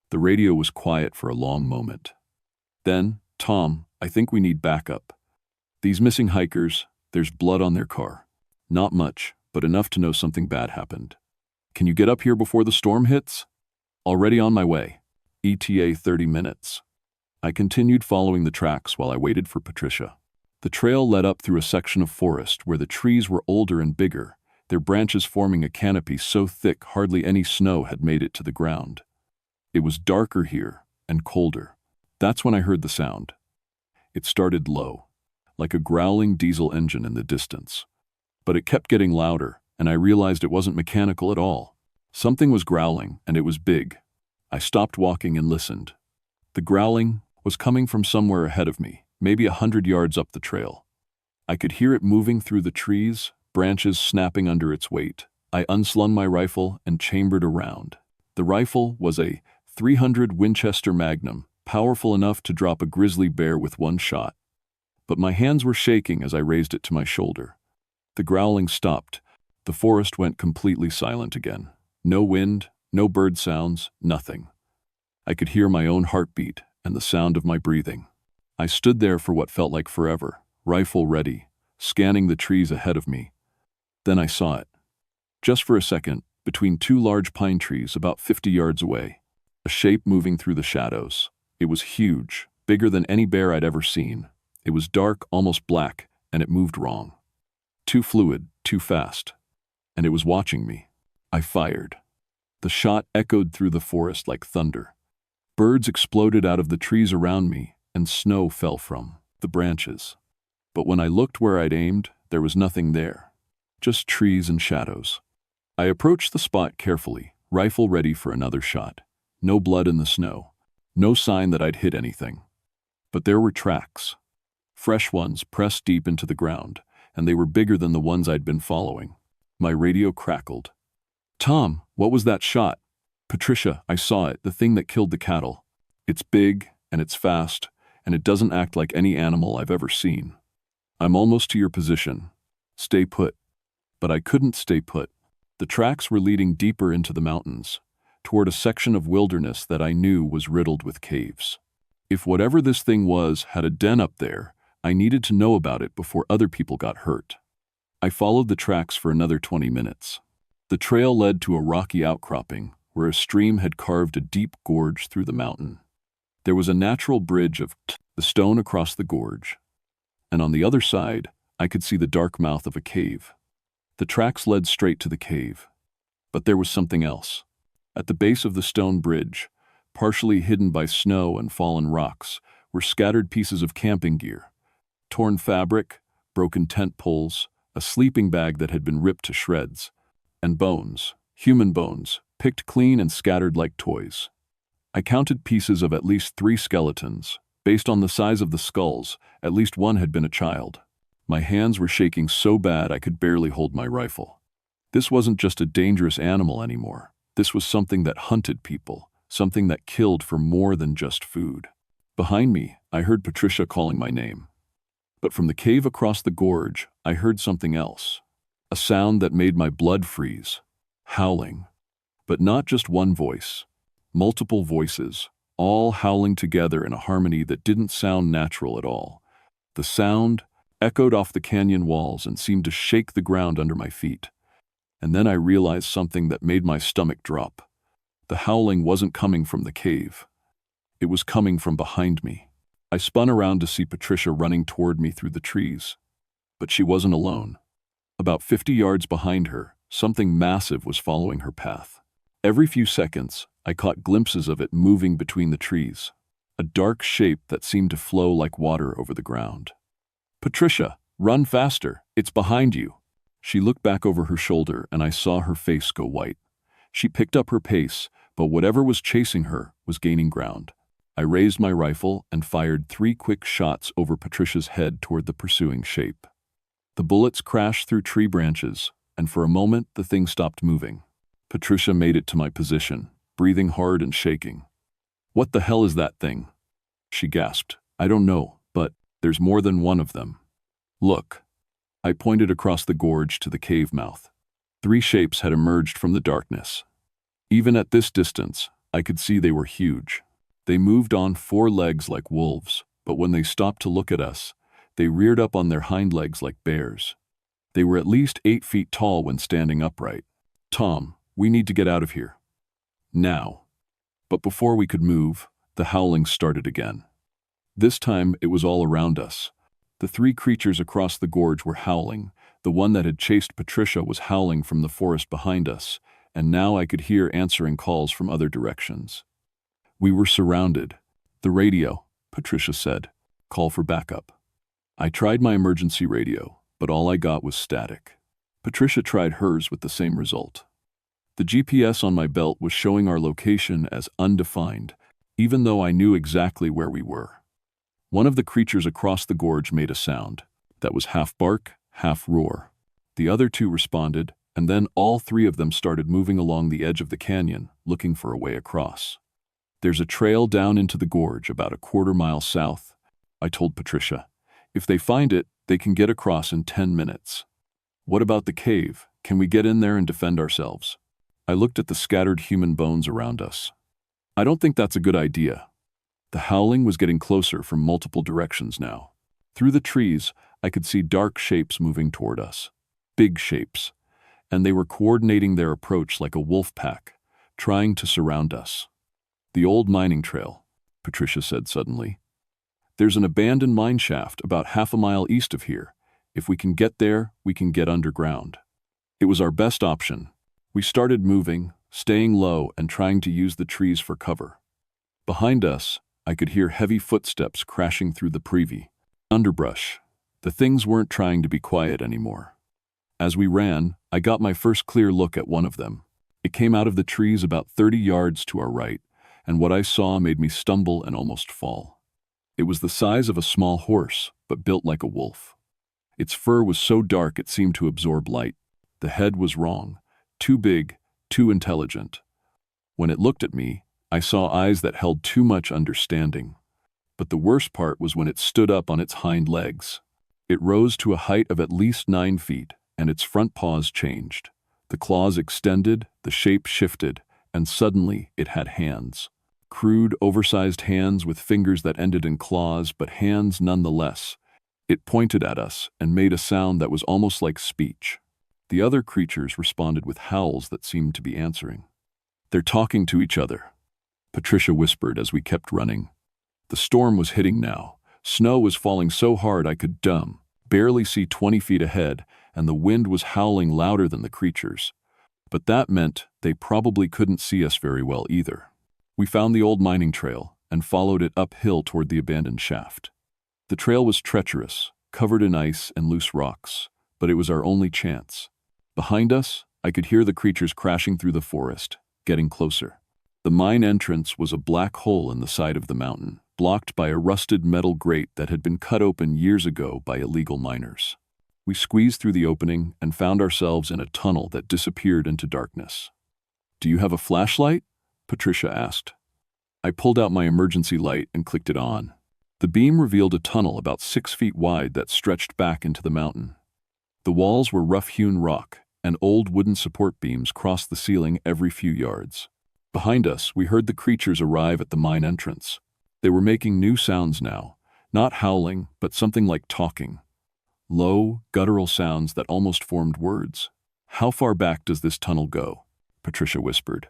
The radio was quiet for a long moment. Then, "Tom, I think we need backup. These missing hikers, there's blood on their car. Not much, but enough to know something bad happened. Can you get up here before the storm hits?" "Already on my way. ETA 30 minutes. I continued following the tracks while I waited for Patricia. The trail led up through a section of forest where the trees were older and bigger, their branches forming a canopy so thick hardly any snow had made it to the ground. It was darker here and colder. That's when I heard the sound. It started low, like a growling diesel engine in the distance. But it kept getting louder, and I realized it wasn't mechanical at all. Something was growling, and it was big. I stopped walking and listened. The growling was coming from somewhere ahead of me, maybe 100 yards up the trail. I could hear it moving through the trees, branches snapping under its weight. I unslung my rifle and chambered around. The rifle was a .300 Winchester Magnum, powerful enough to drop a grizzly bear with 1 shot. But my hands were shaking as I raised it to my shoulder. The growling stopped. The forest went completely silent again. No wind, no bird sounds, nothing. I could hear my own heartbeat and the sound of my breathing. I stood there for what felt like forever, rifle ready, scanning the trees ahead of me. Then I saw it. Just for a second, between 2 large pine trees about 50 yards away. A shape moving through the shadows. It was huge, bigger than any bear I'd ever seen. It was dark, almost black, and it moved wrong. Too fluid, too fast. And it was watching me. I fired. The shot echoed through the forest like thunder. Birds exploded out of the trees around me, and snow fell from the branches. But when I looked where I'd aimed, there was nothing there. Just trees and shadows. I approached the spot carefully, rifle ready for another shot. No blood in the snow. No sign that I'd hit anything. But there were tracks. Fresh ones pressed deep into the ground, and they were bigger than the ones I'd been following. My radio crackled. "Tom, what was that shot?" "Patricia, I saw it, the thing that killed the cattle. It's big, and it's fast, and it doesn't act like any animal I've ever seen. I'm almost to your position. Stay put." But I couldn't stay put. The tracks were leading deeper into the mountains, toward a section of wilderness that I knew was riddled with caves. If whatever this thing was had a den up there, I needed to know about it before other people got hurt. I followed the tracks for another 20 minutes. The trail led to a rocky outcropping where a stream had carved a deep gorge through the mountain. There was a natural bridge of the stone across the gorge. And on the other side, I could see the dark mouth of a cave. The tracks led straight to the cave. But there was something else. At the base of the stone bridge, partially hidden by snow and fallen rocks, were scattered pieces of camping gear. Torn fabric, broken tent poles, a sleeping bag that had been ripped to shreds, and bones, human bones, picked clean and scattered like toys. I counted pieces of at least 3 skeletons. Based on the size of the skulls, at least one had been a child. My hands were shaking so bad I could barely hold my rifle. This wasn't just a dangerous animal anymore. This was something that hunted people, something that killed for more than just food. Behind me, I heard Patricia calling my name. But from the cave across the gorge, I heard something else. A sound that made my blood freeze. Howling. But not just one voice. Multiple voices, all howling together in a harmony that didn't sound natural at all. The sound echoed off the canyon walls and seemed to shake the ground under my feet. And then I realized something that made my stomach drop. The howling wasn't coming from the cave. It was coming from behind me. I spun around to see Patricia running toward me through the trees. But she wasn't alone. About 50 yards behind her, something massive was following her path. Every few seconds, I caught glimpses of it moving between the trees, a dark shape that seemed to flow like water over the ground. "Patricia, run faster, it's behind you." She looked back over her shoulder and I saw her face go white. She picked up her pace, but whatever was chasing her was gaining ground. I raised my rifle and fired 3 quick shots over Patricia's head toward the pursuing shape. The bullets crashed through tree branches, and for a moment the thing stopped moving. Patricia made it to my position, breathing hard and shaking. "What the hell is that thing?" she gasped. "I don't know, but there's more than one of them. Look." I pointed across the gorge to the cave mouth. 3 shapes had emerged from the darkness. Even at this distance, I could see they were huge. They moved on 4 legs like wolves, but when they stopped to look at us, they reared up on their hind legs like bears. They were at least 8 feet tall when standing upright. "Tom, we need to get out of here. Now." But before we could move, the howling started again. This time it was all around us. The 3 creatures across the gorge were howling. The one that had chased Patricia was howling from the forest behind us, and now I could hear answering calls from other directions. We were surrounded. "The radio," Patricia said. "Call for backup." I tried my emergency radio, but all I got was static. Patricia tried hers with the same result. The GPS on my belt was showing our location as undefined, even though I knew exactly where we were. One of the creatures across the gorge made a sound that was half bark, half roar. The other 2 responded, and then all 3 of them started moving along the edge of the canyon, looking for a way across. "There's a trail down into the gorge about a 1/4 mile south," I told Patricia. "If they find it, they can get across in 10 minutes. What about the cave? Can we get in there and defend ourselves?" I looked at the scattered human bones around us. "I don't think that's a good idea." The howling was getting closer from multiple directions now. Through the trees, I could see dark shapes moving toward us. Big shapes. And they were coordinating their approach like a wolf pack, trying to surround us. "The old mining trail," Patricia said suddenly. "There's an abandoned mine shaft about half a mile east of here. If we can get there, we can get underground." It was our best option. We started moving, staying low and trying to use the trees for cover. Behind us, I could hear heavy footsteps crashing through the privy. Underbrush. The things weren't trying to be quiet anymore. As we ran, I got my first clear look at one of them. It came out of the trees about 30 yards to our right, and what I saw made me stumble and almost fall. It was the size of a small horse, but built like a wolf. Its fur was so dark it seemed to absorb light. The head was wrong, too big, too intelligent. When it looked at me, I saw eyes that held too much understanding. But the worst part was when it stood up on its hind legs. It rose to a height of at least 9 feet, and its front paws changed. The claws extended, the shape shifted, and suddenly it had hands. Crude, oversized hands with fingers that ended in claws, but hands nonetheless. It pointed at us and made a sound that was almost like speech. The other creatures responded with howls that seemed to be answering. "They're talking to each other," Patricia whispered as we kept running. The storm was hitting now, Snow was falling so hard I could barely see 20 feet ahead, and the wind was howling louder than the creatures. But that meant they probably couldn't see us very well either. We found the old mining trail and followed it uphill toward the abandoned shaft. The trail was treacherous, covered in ice and loose rocks, but it was our only chance. Behind us, I could hear the creatures crashing through the forest, getting closer. The mine entrance was a black hole in the side of the mountain, blocked by a rusted metal grate that had been cut open years ago by illegal miners. We squeezed through the opening and found ourselves in a tunnel that disappeared into darkness. "Do you have a flashlight?" Patricia asked. I pulled out my emergency light and clicked it on. The beam revealed a tunnel about 6 feet wide that stretched back into the mountain. The walls were rough-hewn rock, and old wooden support beams crossed the ceiling every few yards. Behind us, we heard the creatures arrive at the mine entrance. They were making new sounds now, not howling, but something like talking. Low, guttural sounds that almost formed words. "How far back does this tunnel go?" Patricia whispered.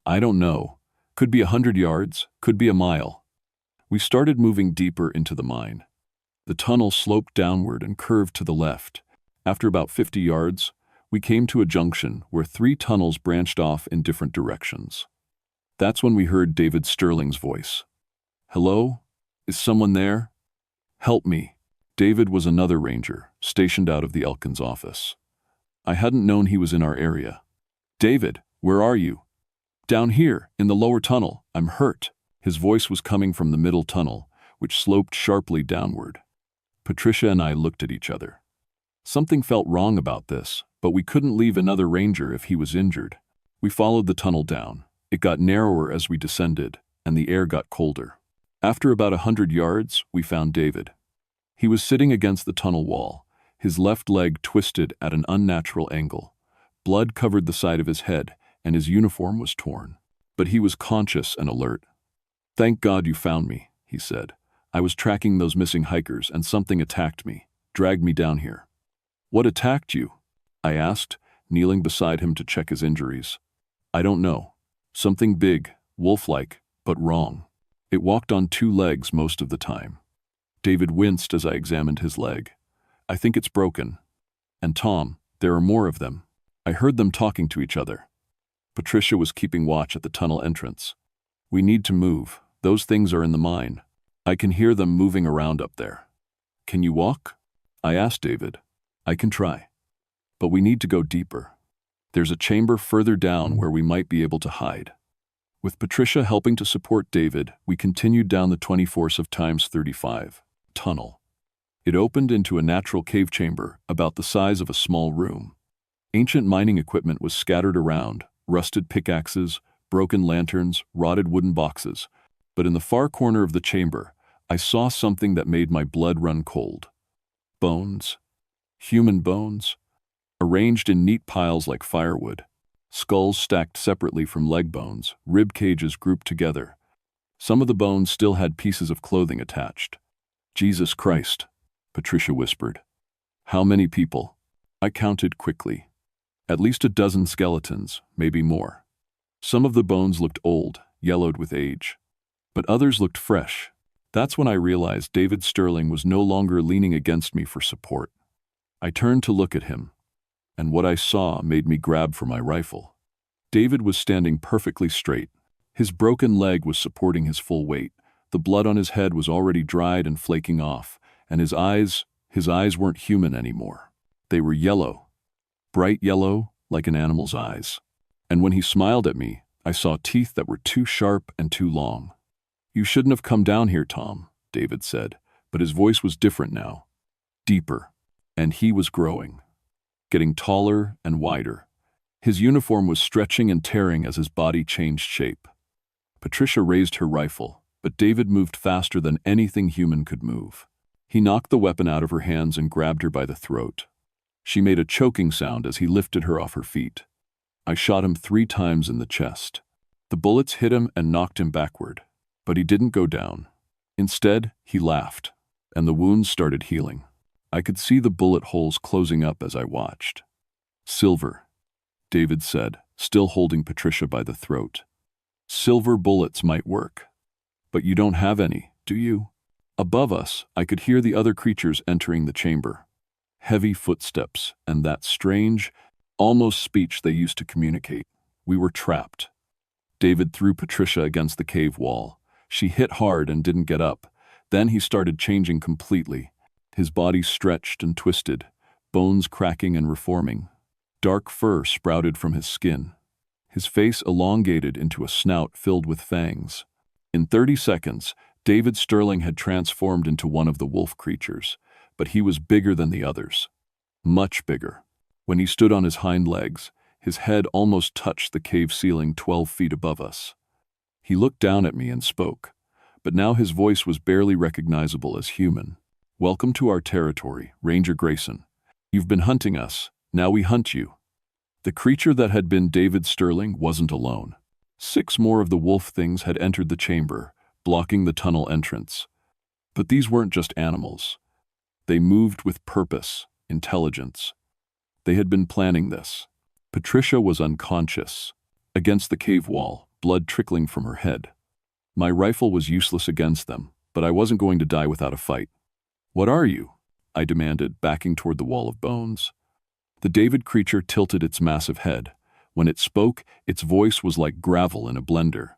"I don't know. Could be 100 yards, could be a mile." We started moving deeper into the mine. The tunnel sloped downward and curved to the left. After about 50 yards, we came to a junction where 3 tunnels branched off in different directions. That's when we heard David Sterling's voice. "Hello? Is someone there? Help me." David was another ranger, stationed out of the Elkins office. I hadn't known he was in our area. "David, where are you?" "Down here, in the lower tunnel. I'm hurt." His voice was coming from the middle tunnel, which sloped sharply downward. Patricia and I looked at each other. Something felt wrong about this, but we couldn't leave another ranger if he was injured. We followed the tunnel down. It got narrower as we descended, and the air got colder. After about 100 yards, we found David. He was sitting against the tunnel wall, his left leg twisted at an unnatural angle. Blood covered the side of his head, and his uniform was torn. But he was conscious and alert. "Thank God you found me," he said. "I was tracking those missing hikers, and something attacked me, dragged me down here." "What attacked you?" I asked, kneeling beside him to check his injuries. "I don't know. Something big, wolf-like, but wrong. It walked on 2 legs most of the time." David winced as I examined his leg. "I think it's broken. And Tom, there are more of them. I heard them talking to each other." Patricia was keeping watch at the tunnel entrance. "We need to move. Those things are in the mine. I can hear them moving around up there." "Can you walk?" I asked David. "I can try. But we need to go deeper. There's a chamber further down where we might be able to hide." With Patricia helping to support David, we continued down the 24/35 tunnel. It opened into a natural cave chamber about the size of a small room. Ancient mining equipment was scattered around, rusted pickaxes, broken lanterns, rotted wooden boxes. But in the far corner of the chamber, I saw something that made my blood run cold. Bones. Human bones. Arranged in neat piles like firewood. Skulls stacked separately from leg bones, rib cages grouped together. Some of the bones still had pieces of clothing attached. "Jesus Christ," Patricia whispered. "How many people?" I counted quickly. At least a dozen skeletons, maybe more. Some of the bones looked old, yellowed with age. But others looked fresh. That's when I realized David Sterling was no longer leaning against me for support. I turned to look at him, and what I saw made me grab for my rifle. David was standing perfectly straight. His broken leg was supporting his full weight. The blood on his head was already dried and flaking off, and his eyes weren't human anymore. They were yellow, bright yellow, like an animal's eyes. And when he smiled at me, I saw teeth that were too sharp and too long. "You shouldn't have come down here, Tom," David said, but his voice was different now, deeper, and he was growing, getting taller and wider. His uniform was stretching and tearing as his body changed shape. Patricia raised her rifle, but David moved faster than anything human could move. He knocked the weapon out of her hands and grabbed her by the throat. She made a choking sound as he lifted her off her feet. I shot him 3 times in the chest. The bullets hit him and knocked him backward, but he didn't go down. Instead, he laughed, and the wounds started healing. I could see the bullet holes closing up as I watched. "Silver," David said, still holding Patricia by the throat. "Silver bullets might work. But you don't have any, do you?" Above us, I could hear the other creatures entering the chamber. Heavy footsteps, and that strange, almost speech they used to communicate. We were trapped. David threw Patricia against the cave wall. She hit hard and didn't get up. Then he started changing completely. His body stretched and twisted, bones cracking and reforming. Dark fur sprouted from his skin. His face elongated into a snout filled with fangs. In 30 seconds, David Sterling had transformed into one of the wolf creatures, but he was bigger than the others. Much bigger. When he stood on his hind legs, his head almost touched the cave ceiling 12 feet above us. He looked down at me and spoke, but now his voice was barely recognizable as human. "Welcome to our territory, Ranger Grayson. You've been hunting us, now we hunt you." The creature that had been David Sterling wasn't alone. 6 more of the wolf things had entered the chamber, blocking the tunnel entrance. But these weren't just animals. They moved with purpose, intelligence. They had been planning this. Patricia was unconscious, against the cave wall, blood trickling from her head. My rifle was useless against them, but I wasn't going to die without a fight. "What are you?" I demanded, backing toward the wall of bones. The David creature tilted its massive head. When it spoke, its voice was like gravel in a blender.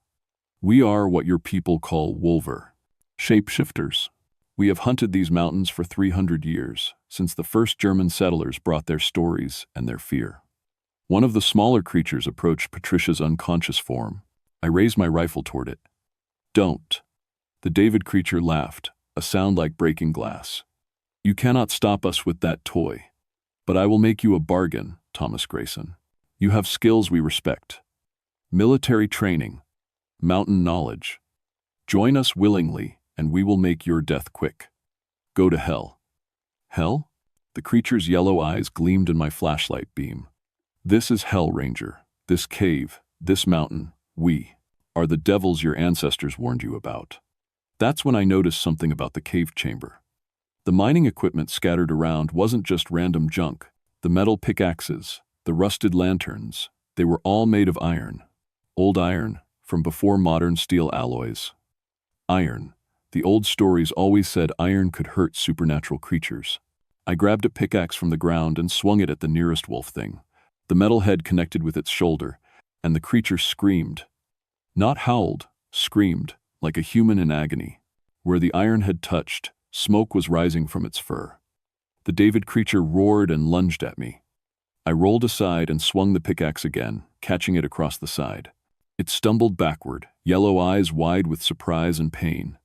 "We are what your people call wolver, shapeshifters. We have hunted these mountains for 300 years, since the first German settlers brought their stories and their fear." One of the smaller creatures approached Patricia's unconscious form. I raised my rifle toward it. "Don't." The David creature laughed, a sound like breaking glass. "You cannot stop us with that toy. But I will make you a bargain, Thomas Grayson. You have skills we respect. Military training, mountain knowledge. Join us willingly, and we will make your death quick. Go to hell." "Hell?" The creature's yellow eyes gleamed in my flashlight beam. "This is Hell, Ranger. This cave, this mountain, we are the devils your ancestors warned you about." That's when I noticed something about the cave chamber. The mining equipment scattered around wasn't just random junk. The metal pickaxes, the rusted lanterns, they were all made of iron. Old iron, from before modern steel alloys. Iron. The old stories always said iron could hurt supernatural creatures. I grabbed a pickaxe from the ground and swung it at the nearest wolf thing. The metal head connected with its shoulder, and the creature screamed. Not howled, screamed, like a human in agony. Where the iron had touched, smoke was rising from its fur. The David creature roared and lunged at me. I rolled aside and swung the pickaxe again, catching it across the side. It stumbled backward, yellow eyes wide with surprise and pain.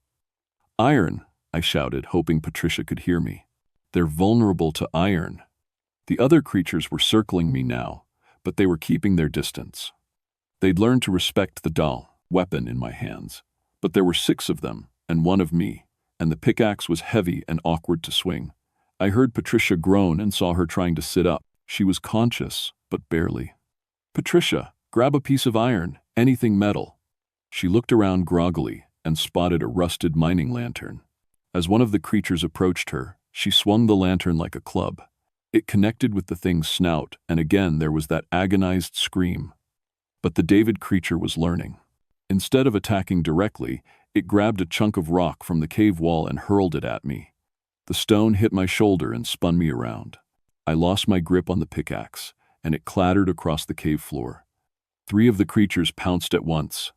"Iron," I shouted, hoping Patricia could hear me. "They're vulnerable to iron." The other creatures were circling me now, but they were keeping their distance. They'd learned to respect the doll, weapon in my hands. But there were 6 of them, and 1 of me, and the pickaxe was heavy and awkward to swing. I heard Patricia groan and saw her trying to sit up. She was conscious, but barely. "Patricia, grab a piece of iron, anything metal." She looked around groggily and spotted a rusted mining lantern. As one of the creatures approached her, she swung the lantern like a club. It connected with the thing's snout, and again there was that agonized scream. But the David creature was learning. Instead of attacking directly, it grabbed a chunk of rock from the cave wall and hurled it at me. The stone hit my shoulder and spun me around. I lost my grip on the pickaxe, and it clattered across the cave floor. 3 of the creatures pounced at once.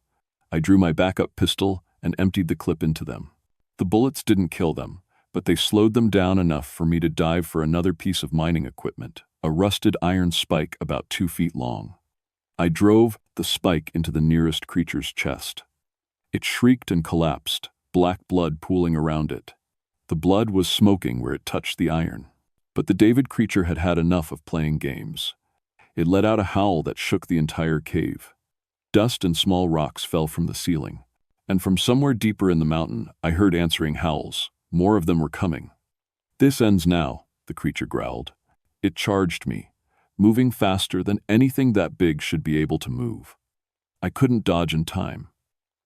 I drew my backup pistol and emptied the clip into them. The bullets didn't kill them, but they slowed them down enough for me to dive for another piece of mining equipment, a rusted iron spike about 2 feet long. I drove the spike into the nearest creature's chest. It shrieked and collapsed, black blood pooling around it. The blood was smoking where it touched the iron. But the David creature had had enough of playing games. It let out a howl that shook the entire cave. Dust and small rocks fell from the ceiling. And from somewhere deeper in the mountain, I heard answering howls. More of them were coming. "This ends now," the creature growled. It charged me, moving faster than anything that big should be able to move. I couldn't dodge in time.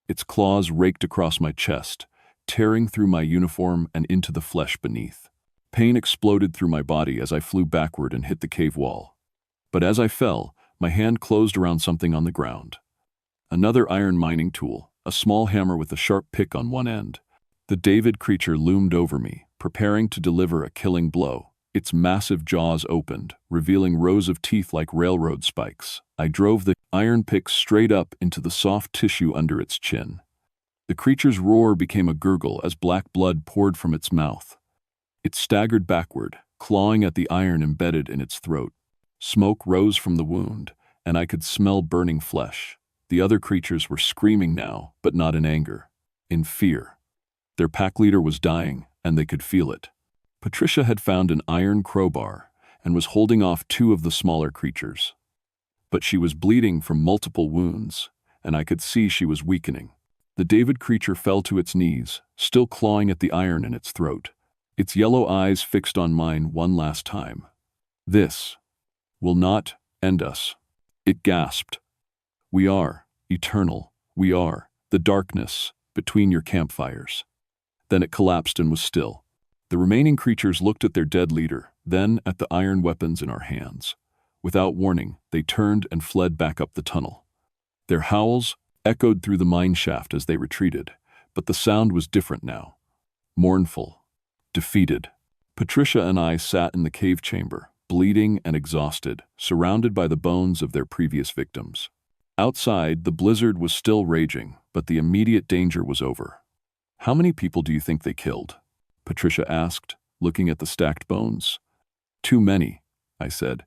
Its claws raked across my chest, tearing through my uniform and into the flesh beneath. Pain exploded through my body as I flew backward and hit the cave wall. But as I fell, my hand closed around something on the ground. Another iron mining tool, a small hammer with a sharp pick on one end. The David creature loomed over me, preparing to deliver a killing blow. Its massive jaws opened, revealing rows of teeth like railroad spikes. I drove the iron pick straight up into the soft tissue under its chin. The creature's roar became a gurgle as black blood poured from its mouth. It staggered backward, clawing at the iron embedded in its throat. Smoke rose from the wound, and I could smell burning flesh. The other creatures were screaming now, but not in anger, in fear. Their pack leader was dying, and they could feel it. Patricia had found an iron crowbar and was holding off two of the smaller creatures. But she was bleeding from multiple wounds, and I could see she was weakening. The David creature fell to its knees, still clawing at the iron in its throat, its yellow eyes fixed on mine one last time. "This will not end us," it gasped. "We are eternal. We are the darkness between your campfires." Then it collapsed and was still. The remaining creatures looked at their dead leader, then at the iron weapons in our hands. Without warning, they turned and fled back up the tunnel. Their howls echoed through the mine shaft as they retreated, but the sound was different now. Mournful, defeated. Patricia and I sat in the cave chamber, bleeding and exhausted, surrounded by the bones of their previous victims. Outside, the blizzard was still raging, but the immediate danger was over. "How many people do you think they killed?" Patricia asked, looking at the stacked bones. "Too many," I said,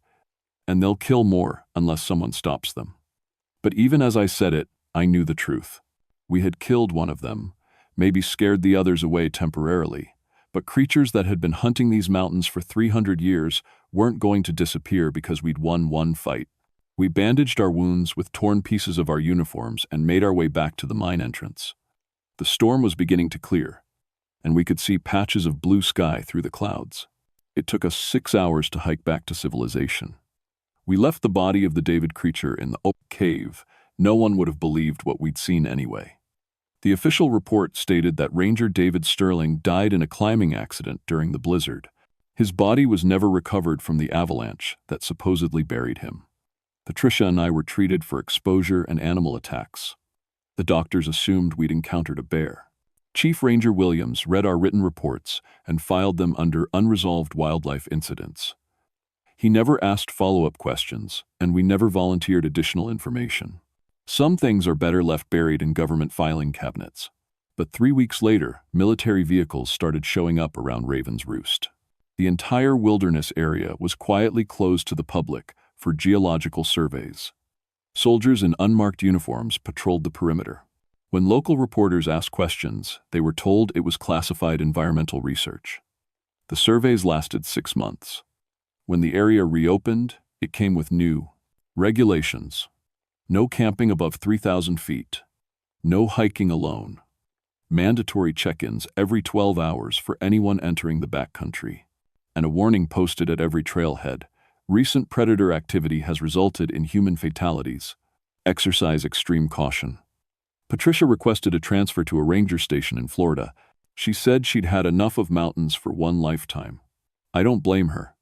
"and they'll kill more unless someone stops them." But even as I said it, I knew the truth. We had killed one of them, maybe scared the others away temporarily, but creatures that had been hunting these mountains for 300 years weren't going to disappear because we'd won one fight. We bandaged our wounds with torn pieces of our uniforms and made our way back to the mine entrance. The storm was beginning to clear, and we could see patches of blue sky through the clouds. It took us 6 hours to hike back to civilization. We left the body of the David creature in the oak cave. No one would have believed what we'd seen anyway. The official report stated that Ranger David Sterling died in a climbing accident during the blizzard. His body was never recovered from the avalanche that supposedly buried him. Patricia and I were treated for exposure and animal attacks. The doctors assumed we'd encountered a bear. Chief Ranger Williams read our written reports and filed them under unresolved wildlife incidents. He never asked follow-up questions, and we never volunteered additional information. Some things are better left buried in government filing cabinets. But 3 weeks later, military vehicles started showing up around Raven's Roost. The entire wilderness area was quietly closed to the public for geological surveys. Soldiers in unmarked uniforms patrolled the perimeter. When local reporters asked questions, they were told it was classified environmental research. The surveys lasted 6 months. When the area reopened, it came with new regulations. No camping above 3,000 feet. No hiking alone. Mandatory check-ins every 12 hours for anyone entering the backcountry. And a warning posted at every trailhead. Recent predator activity has resulted in human fatalities. Exercise extreme caution. Patricia requested a transfer to a ranger station in Florida. She said she'd had enough of mountains for one lifetime. I don't blame her.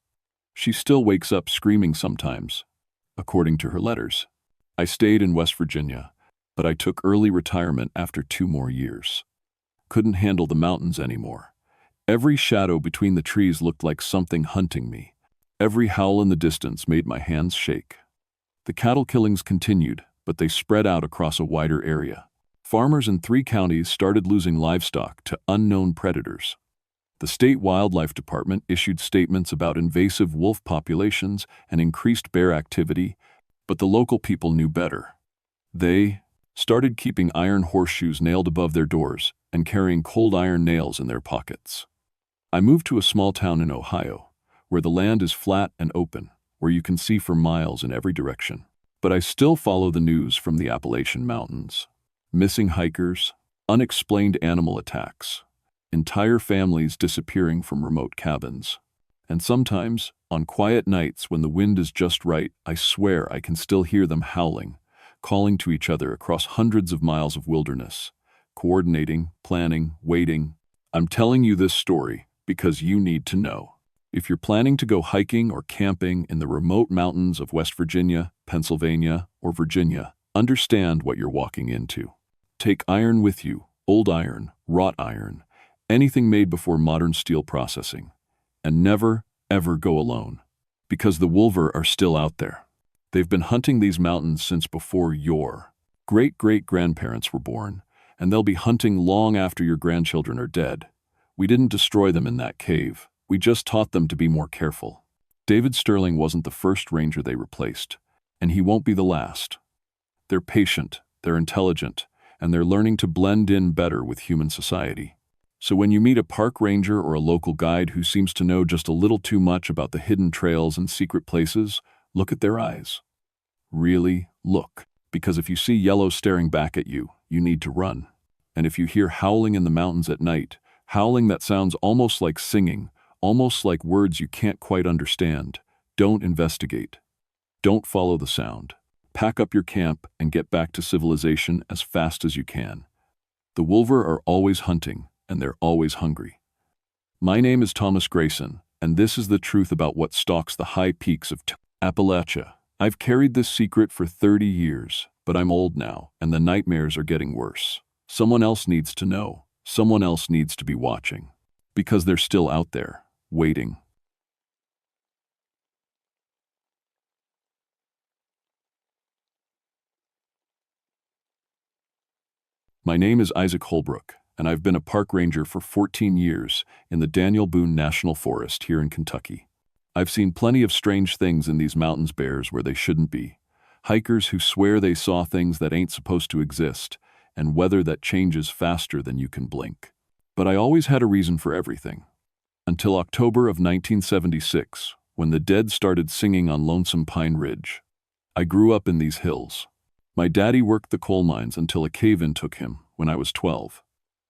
She still wakes up screaming sometimes, according to her letters. I stayed in West Virginia, but I took early retirement after 2 more years. Couldn't handle the mountains anymore. Every shadow between the trees looked like something hunting me. Every howl in the distance made my hands shake. The cattle killings continued, but they spread out across a wider area. Farmers in 3 counties started losing livestock to unknown predators. The state wildlife department issued statements about invasive wolf populations and increased bear activity, but the local people knew better. They started keeping iron horseshoes nailed above their doors and carrying cold iron nails in their pockets. I moved to a small town in Ohio, where the land is flat and open, where you can see for miles in every direction. But I still follow the news from the Appalachian Mountains. Missing hikers, unexplained animal attacks, entire families disappearing from remote cabins. And sometimes, on quiet nights when the wind is just right, I swear I can still hear them howling, calling to each other across hundreds of miles of wilderness, coordinating, planning, waiting. I'm telling you this story because you need to know. If you're planning to go hiking or camping in the remote mountains of West Virginia, Pennsylvania, or Virginia, understand what you're walking into. Take iron with you, old iron, wrought iron, anything made before modern steel processing. And never, ever go alone. Because the wolver are still out there. They've been hunting these mountains since before your great-great-grandparents were born, and they'll be hunting long after your grandchildren are dead. We didn't destroy them in that cave. We just taught them to be more careful. David Sterling wasn't the first ranger they replaced, and he won't be the last. They're patient, they're intelligent, and they're learning to blend in better with human society. So when you meet a park ranger or a local guide who seems to know just a little too much about the hidden trails and secret places, look at their eyes. Really look, because if you see yellow staring back at you, you need to run. And if you hear howling in the mountains at night, howling that sounds almost like singing, almost like words you can't quite understand, don't investigate. Don't follow the sound. Pack up your camp and get back to civilization as fast as you can. The wolver are always hunting, and they're always hungry. My name is Thomas Grayson, and this is the truth about what stalks the high peaks of Appalachia. I've carried this secret for 30 years, but I'm old now, and the nightmares are getting worse. Someone else needs to know. Someone else needs to be watching. Because they're still out there, waiting. My name is Isaac Holbrook, and I've been a park ranger for 14 years in the Daniel Boone National Forest here in Kentucky. I've seen plenty of strange things in these mountains bears where they shouldn't be. Hikers who swear they saw things that ain't supposed to exist, and weather that changes faster than you can blink. But I always had a reason for everything. Until October of 1976, when the dead started singing on Lonesome Pine Ridge. I grew up in these hills. My daddy worked the coal mines until a cave-in took him when I was 12.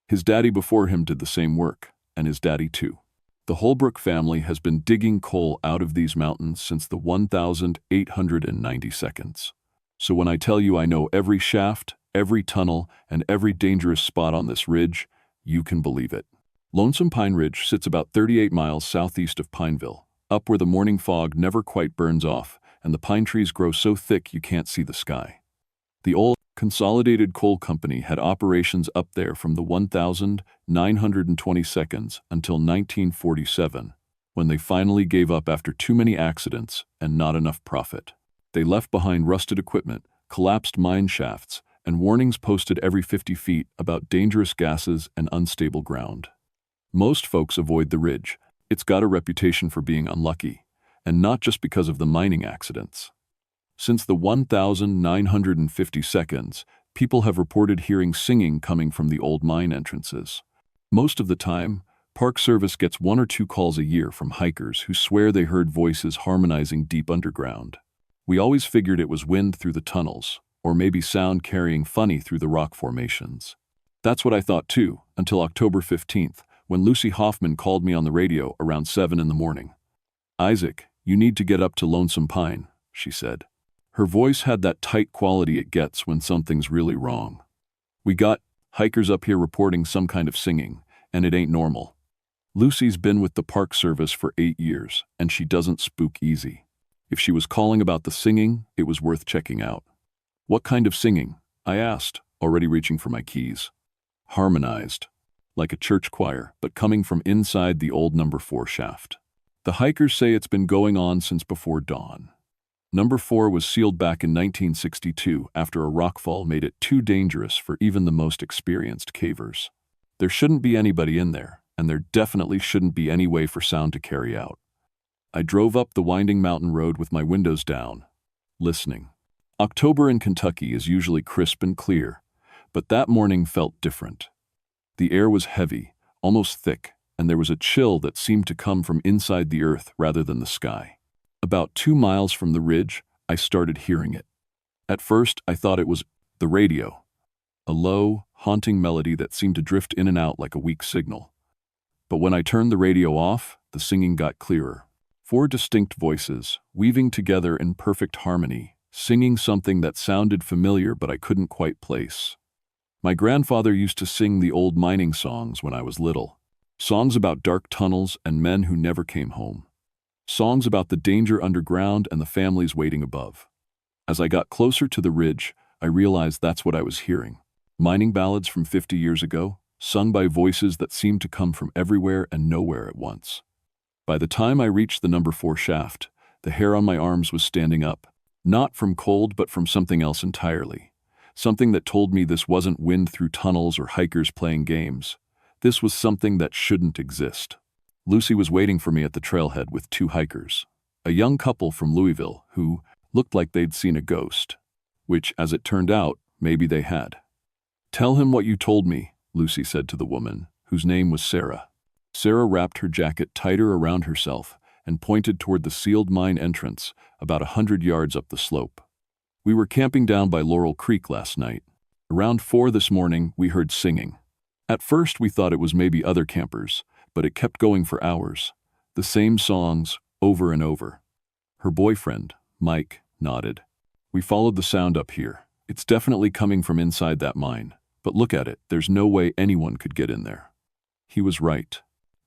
His daddy before him did the same work, and his daddy too. The Holbrook family has been digging coal out of these mountains since the 1890 seconds. So when I tell you I know every shaft, every tunnel, and every dangerous spot on this ridge, you can believe it. Lonesome Pine Ridge sits about 38 miles southeast of Pineville, up where the morning fog never quite burns off, and the pine trees grow so thick you can't see the sky. The old Consolidated Coal Company had operations up there from the 1922 until 1947, when they finally gave up after too many accidents and not enough profit. They left behind rusted equipment, collapsed mine shafts, and warnings posted every 50 feet about dangerous gases and unstable ground. Most folks avoid the ridge. It's got a reputation for being unlucky, and not just because of the mining accidents. Since the 1950 seconds, people have reported hearing singing coming from the old mine entrances. Most of the time, Park Service gets 1 or 2 calls a year from hikers who swear they heard voices harmonizing deep underground. We always figured it was wind through the tunnels, or maybe sound carrying funny through the rock formations. That's what I thought too, until October 15th, when Lucy Hoffman called me on the radio around 7 in the morning. "Isaac, you need to get up to Lonesome Pine," she said. Her voice had that tight quality it gets when something's really wrong. "We got hikers up here reporting some kind of singing, and it ain't normal." Lucy's been with the Park Service for 8 years, and she doesn't spook easy. If she was calling about the singing, it was worth checking out. "What kind of singing?" I asked, already reaching for my keys. "Harmonized, like a church choir, but coming from inside the old number 4 shaft. The hikers say it's been going on since before dawn. Number 4 was sealed back in 1962 after a rockfall made it too dangerous for even the most experienced cavers. There shouldn't be anybody in there, and there definitely shouldn't be any way for sound to carry out. I drove up the winding mountain road with my windows down, listening. October in Kentucky is usually crisp and clear, but that morning felt different. The air was heavy, almost thick, and there was a chill that seemed to come from inside the earth rather than the sky. About 2 miles from the ridge, I started hearing it. At first, I thought it was the radio, a low, haunting melody that seemed to drift in and out like a weak signal. But when I turned the radio off, the singing got clearer. 4 distinct voices, weaving together in perfect harmony, singing something that sounded familiar but I couldn't quite place. My grandfather used to sing the old mining songs when I was little. Songs about dark tunnels and men who never came home. Songs about the danger underground and the families waiting above. As I got closer to the ridge, I realized that's what I was hearing. Mining ballads from 50 years ago, sung by voices that seemed to come from everywhere and nowhere at once. By the time I reached the number 4 shaft, the hair on my arms was standing up, not from cold but from something else entirely. Something that told me this wasn't wind through tunnels or hikers playing games. This was something that shouldn't exist. Lucy was waiting for me at the trailhead with 2 hikers, a young couple from Louisville who looked like they'd seen a ghost, which, as it turned out, maybe they had. "Tell him what you told me," Lucy said to the woman, whose name was Sarah. Sarah wrapped her jacket tighter around herself and pointed toward the sealed mine entrance about 100 yards up the slope. "We were camping down by Laurel Creek last night. Around 4 this morning, we heard singing. At first, we thought it was maybe other campers, but it kept going for hours. The same songs, over and over." Her boyfriend, Mike, nodded. "We followed the sound up here. It's definitely coming from inside that mine. But look at it, there's no way anyone could get in there." He was right.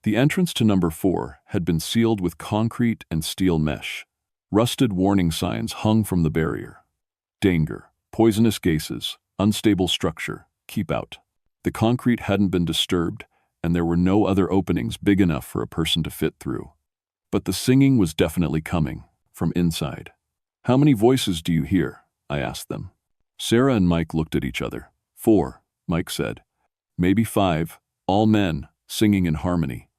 The entrance to number 4 had been sealed with concrete and steel mesh. Rusted warning signs hung from the barrier. "Danger, poisonous gases, unstable structure, keep out." The concrete hadn't been disturbed, and there were no other openings big enough for a person to fit through. But the singing was definitely coming, from inside. "How many voices do you hear?" I asked them. Sarah and Mike looked at each other. 4, Mike said. "Maybe 5, all men, singing in harmony."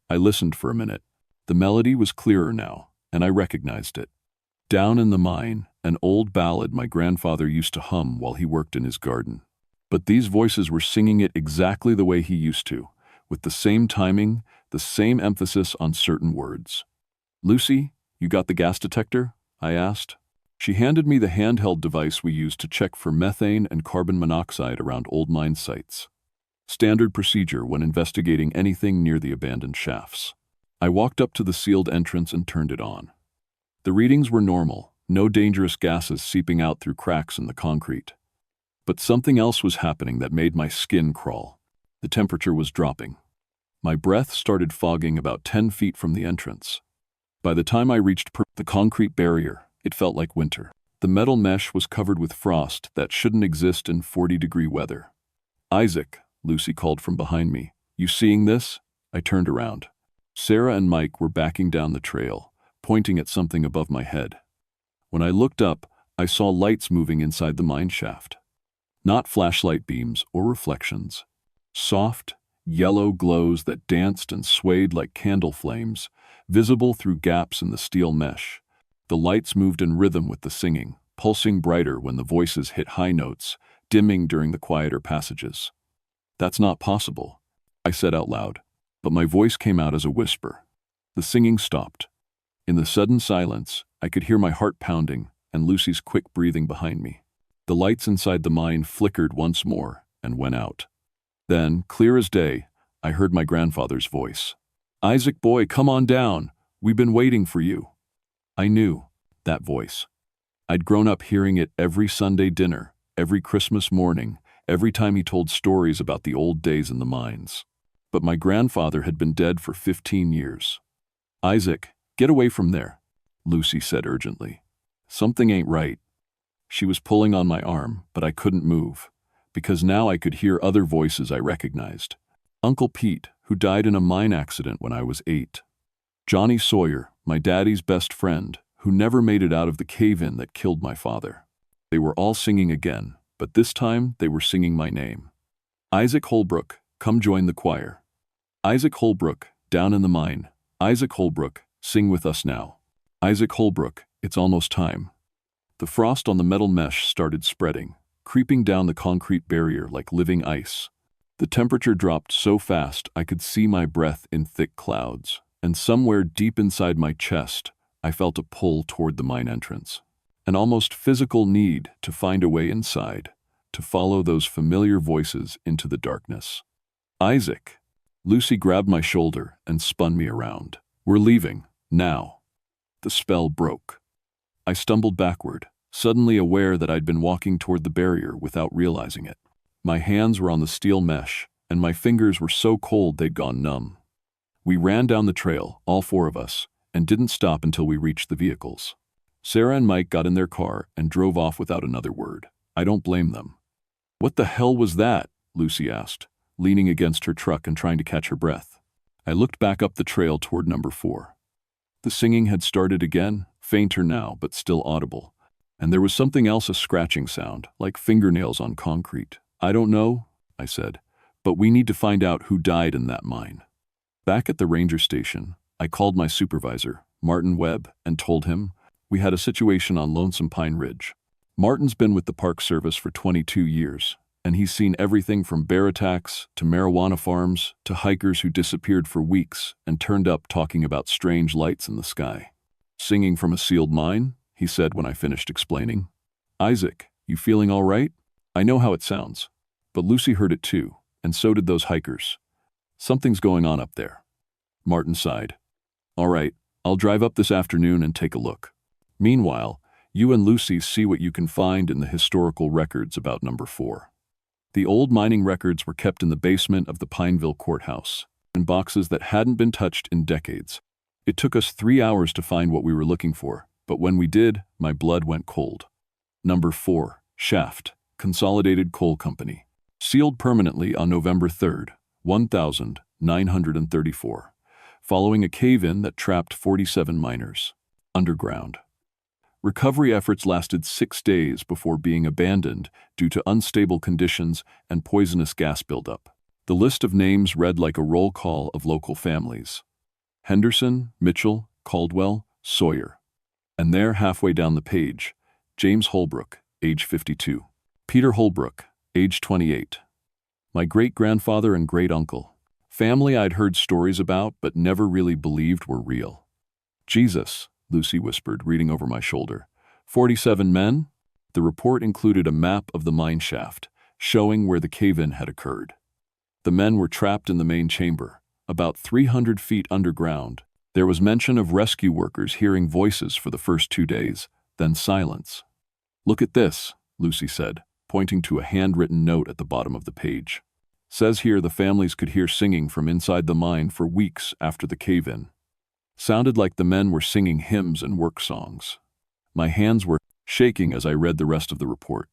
I listened for a minute. The melody was clearer now, and I recognized it. "Down in the Mine," an old ballad my grandfather used to hum while he worked in his garden. But these voices were singing it exactly the way he used to, with the same timing, the same emphasis on certain words. "Lucy, you got the gas detector?" I asked. She handed me the handheld device we use to check for methane and carbon monoxide around old mine sites. Standard procedure when investigating anything near the abandoned shafts. I walked up to the sealed entrance and turned it on. The readings were normal, no dangerous gases seeping out through cracks in the concrete. But something else was happening that made my skin crawl. The temperature was dropping. My breath started fogging about 10 feet from the entrance. By the time I reached the concrete barrier, it felt like winter. The metal mesh was covered with frost that shouldn't exist in 40-degree weather. "Isaac," Lucy called from behind me. "You seeing this?" I turned around. Sarah and Mike were backing down the trail, pointing at something above my head. When I looked up, I saw lights moving inside the mine shaft. Not flashlight beams or reflections. Soft, yellow glows that danced and swayed like candle flames, visible through gaps in the steel mesh. The lights moved in rhythm with the singing, pulsing brighter when the voices hit high notes, dimming during the quieter passages. "That's not possible," I said out loud, but my voice came out as a whisper. The singing stopped. In the sudden silence, I could hear my heart pounding and Lucy's quick breathing behind me. The lights inside the mine flickered once more and went out. Then, clear as day, I heard my grandfather's voice. "Isaac boy, come on down. We've been waiting for you." I knew that voice. I'd grown up hearing it every Sunday dinner, every Christmas morning, every time he told stories about the old days in the mines. But my grandfather had been dead for 15 years. "Isaac, get away from there," Lucy said urgently. "Something ain't right." She was pulling on my arm, but I couldn't move, because now I could hear other voices I recognized. Uncle Pete, who died in a mine accident when I was 8. Johnny Sawyer, my daddy's best friend, who never made it out of the cave-in that killed my father. They were all singing again, but this time they were singing my name. "Isaac Holbrook, come join the choir." "Isaac Holbrook, down in the mine. Isaac Holbrook, sing with us now. Isaac Holbrook, it's almost time." The frost on the metal mesh started spreading, creeping down the concrete barrier like living ice. The temperature dropped so fast I could see my breath in thick clouds, and somewhere deep inside my chest, I felt a pull toward the mine entrance. An almost physical need to find a way inside, to follow those familiar voices into the darkness. "Isaac." Lucy grabbed my shoulder and spun me around. "We're leaving, now." The spell broke. I stumbled backward, suddenly aware that I'd been walking toward the barrier without realizing it. My hands were on the steel mesh, and my fingers were so cold they'd gone numb. We ran down the trail, all 4 of us, and didn't stop until we reached the vehicles. Sarah and Mike got in their car and drove off without another word. I don't blame them. "What the hell was that?" Lucy asked. leaning against her truck and trying to catch her breath. I looked back up the trail toward number 4. The singing had started again, fainter now, but still audible. And there was something else, a scratching sound, like fingernails on concrete. "I don't know," I said, "but we need to find out who died in that mine." Back at the ranger station, I called my supervisor, Martin Webb, and told him we had a situation on Lonesome Pine Ridge. Martin's been with the Park Service for 22 years, and he's seen everything from bear attacks to marijuana farms to hikers who disappeared for weeks and turned up talking about strange lights in the sky. "Singing from a sealed mine?" he said when I finished explaining. "Isaac, you feeling all right? I know how it sounds." But Lucy heard it too, and so did those hikers. "Something's going on up there." Martin sighed. "All right, I'll drive up this afternoon and take a look. Meanwhile, you and Lucy see what you can find in the historical records about number 4. The old mining records were kept in the basement of the Pineville courthouse, in boxes that hadn't been touched in decades. It took us 3 hours to find what we were looking for, but when we did, my blood went cold. Number 4, Shaft, Consolidated Coal Company. Sealed permanently on November 3rd, 1934, following a cave-in that trapped 47 miners. Underground. Recovery efforts lasted 6 days before being abandoned due to unstable conditions and poisonous gas buildup. The list of names read like a roll call of local families. Henderson, Mitchell, Caldwell, Sawyer. And there, halfway down the page, James Holbrook, age 52. Peter Holbrook, age 28. My great-grandfather and great-uncle. Family I'd heard stories about but never really believed were real. "Jesus," Lucy whispered, reading over my shoulder. 47 men? The report included a map of the mine shaft, showing where the cave-in had occurred. The men were trapped in the main chamber, about 300 feet underground. There was mention of rescue workers hearing voices for the first 2 days, then silence. "Look at this," Lucy said, pointing to a handwritten note at the bottom of the page. "Says here the families could hear singing from inside the mine for weeks after the cave-in. Sounded like the men were singing hymns and work songs." My hands were shaking as I read the rest of the report.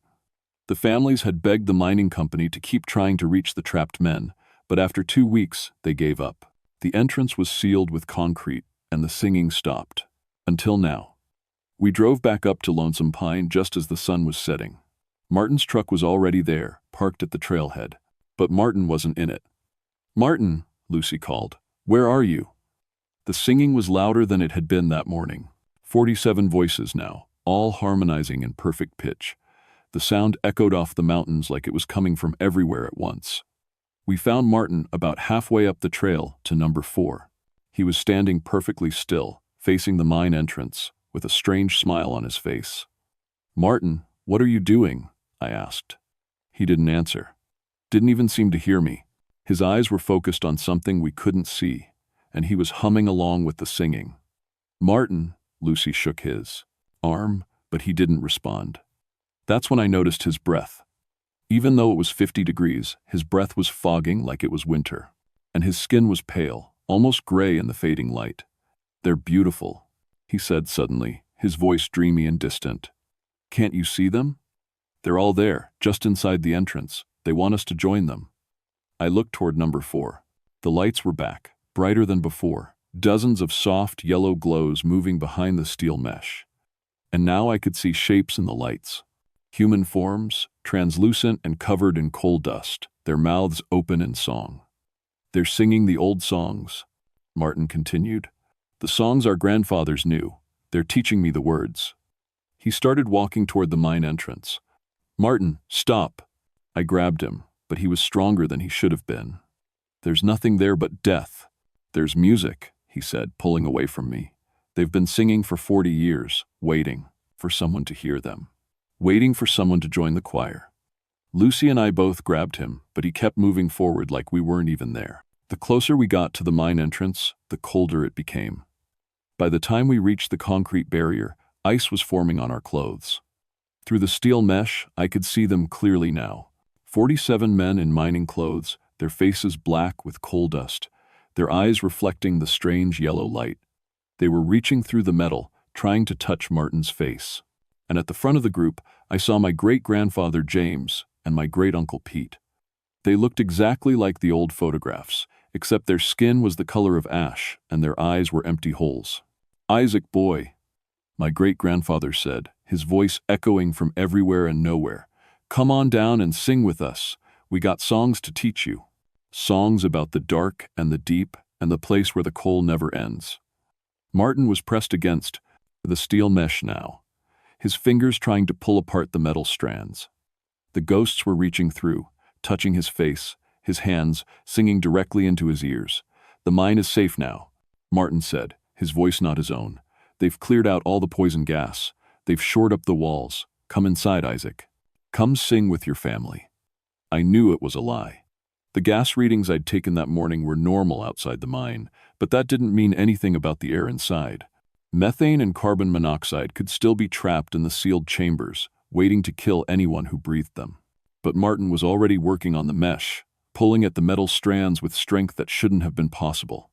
The families had begged the mining company to keep trying to reach the trapped men, but after 2 weeks, they gave up. The entrance was sealed with concrete, and the singing stopped. Until now. We drove back up to Lonesome Pine just as the sun was setting. Martin's truck was already there, parked at the trailhead, but Martin wasn't in it. "Martin," Lucy called, "where are you?" The singing was louder than it had been that morning. 47 voices now, all harmonizing in perfect pitch. The sound echoed off the mountains like it was coming from everywhere at once. We found Martin about halfway up the trail to number 4. He was standing perfectly still, facing the mine entrance, with a strange smile on his face. "Martin, what are you doing?" I asked. He didn't answer. Didn't even seem to hear me. His eyes were focused on something we couldn't see, and he was humming along with the singing. "Martin," Lucy shook his arm, but he didn't respond. That's when I noticed his breath. Even though it was 50 degrees, his breath was fogging like it was winter, and his skin was pale, almost gray in the fading light. "They're beautiful," he said suddenly, his voice dreamy and distant. "Can't you see them? They're all there, just inside the entrance. They want us to join them." I looked toward number 4. The lights were back, brighter than before, dozens of soft yellow glows moving behind the steel mesh. And now I could see shapes in the lights. Human forms, translucent and covered in coal dust, their mouths open in song. "They're singing the old songs," Martin continued. "The songs our grandfathers knew. They're teaching me the words." He started walking toward the mine entrance. "Martin, stop!" I grabbed him, but he was stronger than he should have been. "There's nothing there but death. There's music," he said, pulling away from me. "They've been singing for 40 years, waiting for someone to hear them. Waiting for someone to join the choir." Lucy and I both grabbed him, but he kept moving forward like we weren't even there. The closer we got to the mine entrance, the colder it became. By the time we reached the concrete barrier, ice was forming on our clothes. Through the steel mesh, I could see them clearly now. 47 men in mining clothes, their faces black with coal dust, their eyes reflecting the strange yellow light. They were reaching through the metal, trying to touch Martin's face. And at the front of the group, I saw my great-grandfather James and my great-uncle Pete. They looked exactly like the old photographs, except their skin was the color of ash and their eyes were empty holes. "Isaac, boy," my great-grandfather said, his voice echoing from everywhere and nowhere. "Come on down and sing with us. We got songs to teach you. Songs about the dark and the deep and the place where the coal never ends." Martin was pressed against the steel mesh now, his fingers trying to pull apart the metal strands. The ghosts were reaching through, touching his face, his hands, singing directly into his ears. "The mine is safe now," Martin said, his voice not his own. "They've cleared out all the poison gas. They've shored up the walls. Come inside, Isaac. Come sing with your family." I knew it was a lie. The gas readings I'd taken that morning were normal outside the mine, but that didn't mean anything about the air inside. Methane and carbon monoxide could still be trapped in the sealed chambers, waiting to kill anyone who breathed them. But Martin was already working on the mesh, pulling at the metal strands with strength that shouldn't have been possible.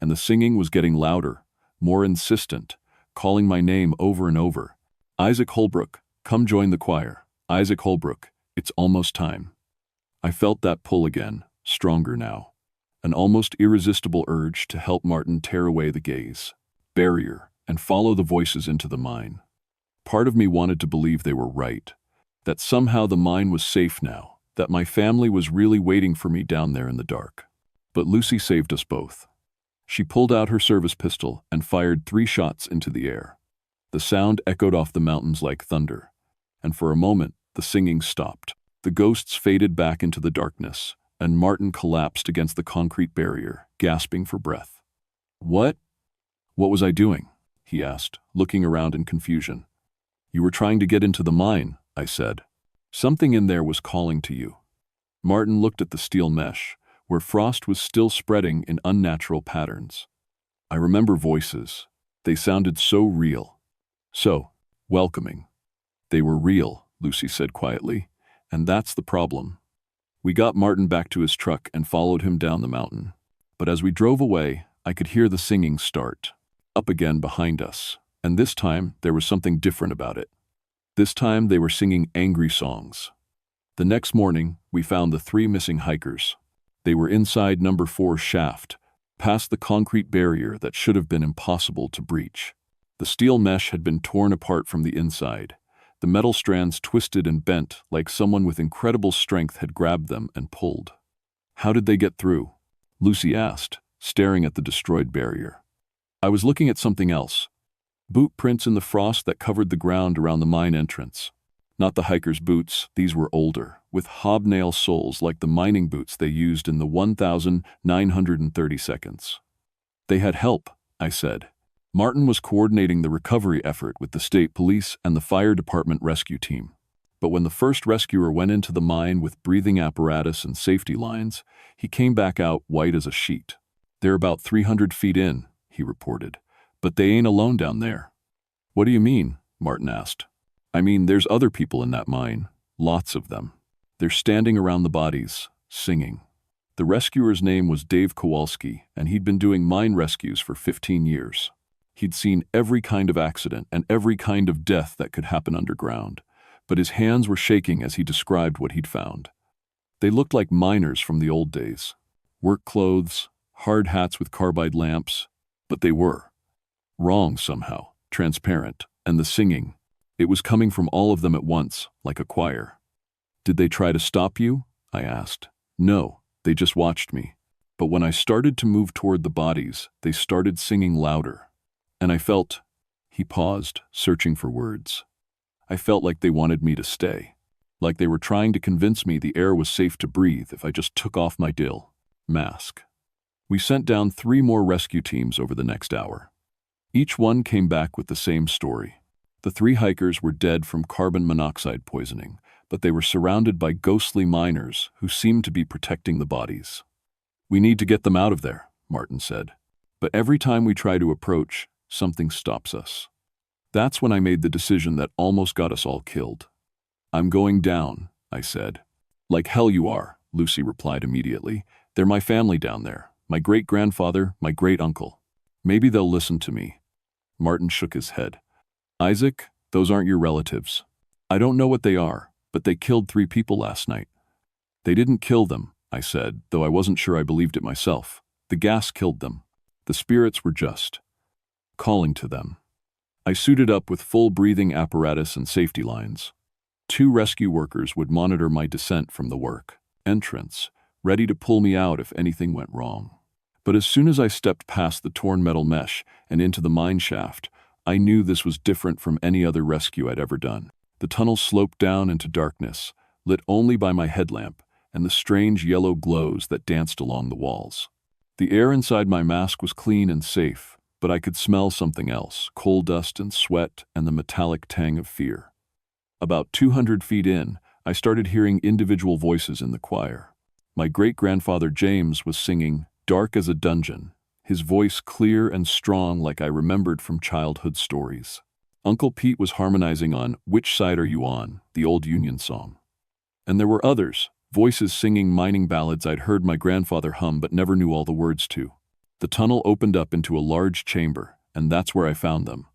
And the singing was getting louder, more insistent, calling my name over and over. "Isaac Holbrook, come join the choir. Isaac Holbrook, it's almost time." I felt that pull again, stronger now. An almost irresistible urge to help Martin tear away the gaze, barrier, and follow the voices into the mine. Part of me wanted to believe they were right, that somehow the mine was safe now, that my family was really waiting for me down there in the dark. But Lucy saved us both. She pulled out her service pistol and fired 3 shots into the air. The sound echoed off the mountains like thunder, and for a moment the singing stopped. The ghosts faded back into the darkness, and Martin collapsed against the concrete barrier, gasping for breath. What was I doing?" he asked, looking around in confusion. "You were trying to get into the mine," I said. "Something in there was calling to you." Martin looked at the steel mesh, where frost was still spreading in unnatural patterns. "I remember voices. They sounded so real. So welcoming." "They were real," Lucy said quietly. "And that's the problem." We got Martin back to his truck and followed him down the mountain. But as we drove away, I could hear the singing start, up again behind us. And this time, there was something different about it. This time, they were singing angry songs. The next morning, we found the 3 missing hikers. They were inside number 4 shaft, past the concrete barrier that should have been impossible to breach. The steel mesh had been torn apart from the inside. The metal strands twisted and bent like someone with incredible strength had grabbed them and pulled. "How did they get through?" Lucy asked, staring at the destroyed barrier. I was looking at something else. Boot prints in the frost that covered the ground around the mine entrance. Not the hikers' boots, these were older, with hobnail soles like the mining boots they used in the 1930 seconds. "They had help," I said. Martin was coordinating the recovery effort with the state police and the fire department rescue team. But when the first rescuer went into the mine with breathing apparatus and safety lines, he came back out white as a sheet. "They're about 300 feet in," he reported. "But they ain't alone down there." "What do you mean?" Martin asked. "I mean, there's other people in that mine. Lots of them. They're standing around the bodies, singing." The rescuer's name was Dave Kowalski, and he'd been doing mine rescues for 15 years. He'd seen every kind of accident and every kind of death that could happen underground, but his hands were shaking as he described what he'd found. They looked like miners from the old days. Work clothes, hard hats with carbide lamps, but they were wrong somehow, transparent, and the singing, it was coming from all of them at once, like a choir. "Did they try to stop you?" I asked. "No, they just watched me. But when I started to move toward the bodies, they started singing louder. And I felt," he paused, searching for words. "I felt like they wanted me to stay. Like they were trying to convince me the air was safe to breathe if I just took off my mask." We sent down 3 more rescue teams over the next hour. Each one came back with the same story. The 3 hikers were dead from carbon monoxide poisoning, but they were surrounded by ghostly miners who seemed to be protecting the bodies. "We need to get them out of there," Martin said. "But every time we try to approach, something stops us." That's when I made the decision that almost got us all killed. "I'm going down," I said. "Like hell you are," Lucy replied immediately. "They're my family down there. My great-grandfather, my great-uncle. Maybe they'll listen to me." Martin shook his head. "Isaac, those aren't your relatives. I don't know what they are, but they killed 3 people last night." They didn't kill them, I said, though I wasn't sure I believed it myself. The gas killed them. The spirits were just calling to them. I suited up with full breathing apparatus and safety lines. 2 rescue workers would monitor my descent from the work entrance, ready to pull me out if anything went wrong. But as soon as I stepped past the torn metal mesh and into the mine shaft, I knew this was different from any other rescue I'd ever done. The tunnel sloped down into darkness, lit only by my headlamp and the strange yellow glows that danced along the walls. The air inside my mask was clean and safe, but I could smell something else: coal dust and sweat and the metallic tang of fear. About 200 feet in, I started hearing individual voices in the choir. My great-grandfather James was singing "Dark as a Dungeon," his voice clear and strong like I remembered from childhood stories. Uncle Pete was harmonizing on "Which Side Are You On?", the old Union song. And there were others, voices singing mining ballads I'd heard my grandfather hum but never knew all the words to. The tunnel opened up into a large chamber, and that's where I found them.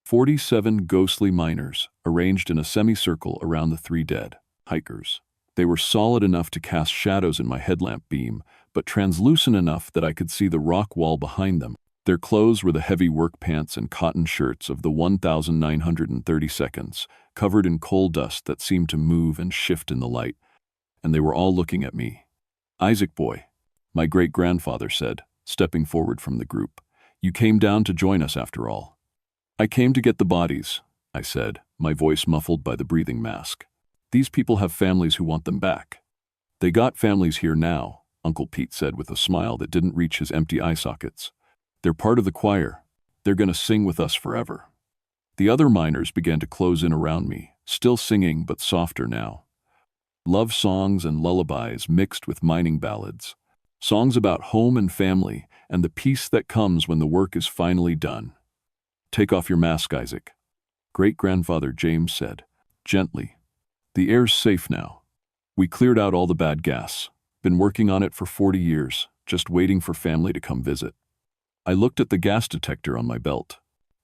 47 ghostly miners, arranged in a semicircle around the 3 dead hikers. They were solid enough to cast shadows in my headlamp beam, but translucent enough that I could see the rock wall behind them. Their clothes were the heavy work pants and cotton shirts of the 1932nd, covered in coal dust that seemed to move and shift in the light. And they were all looking at me. "Isaac boy," my great-grandfather said, stepping forward from the group. "You came down to join us after all." "I came to get the bodies," I said, my voice muffled by the breathing mask. "These people have families who want them back." "They got families here now," Uncle Pete said with a smile that didn't reach his empty eye sockets. "They're part of the choir. They're going to sing with us forever." The other miners began to close in around me, still singing but softer now. Love songs and lullabies mixed with mining ballads. Songs about home and family and the peace that comes when the work is finally done. "Take off your mask, Isaac," great-grandfather James said, gently. "The air's safe now. We cleared out all the bad gas. Been working on it for 40 years, just waiting for family to come visit." I looked at the gas detector on my belt.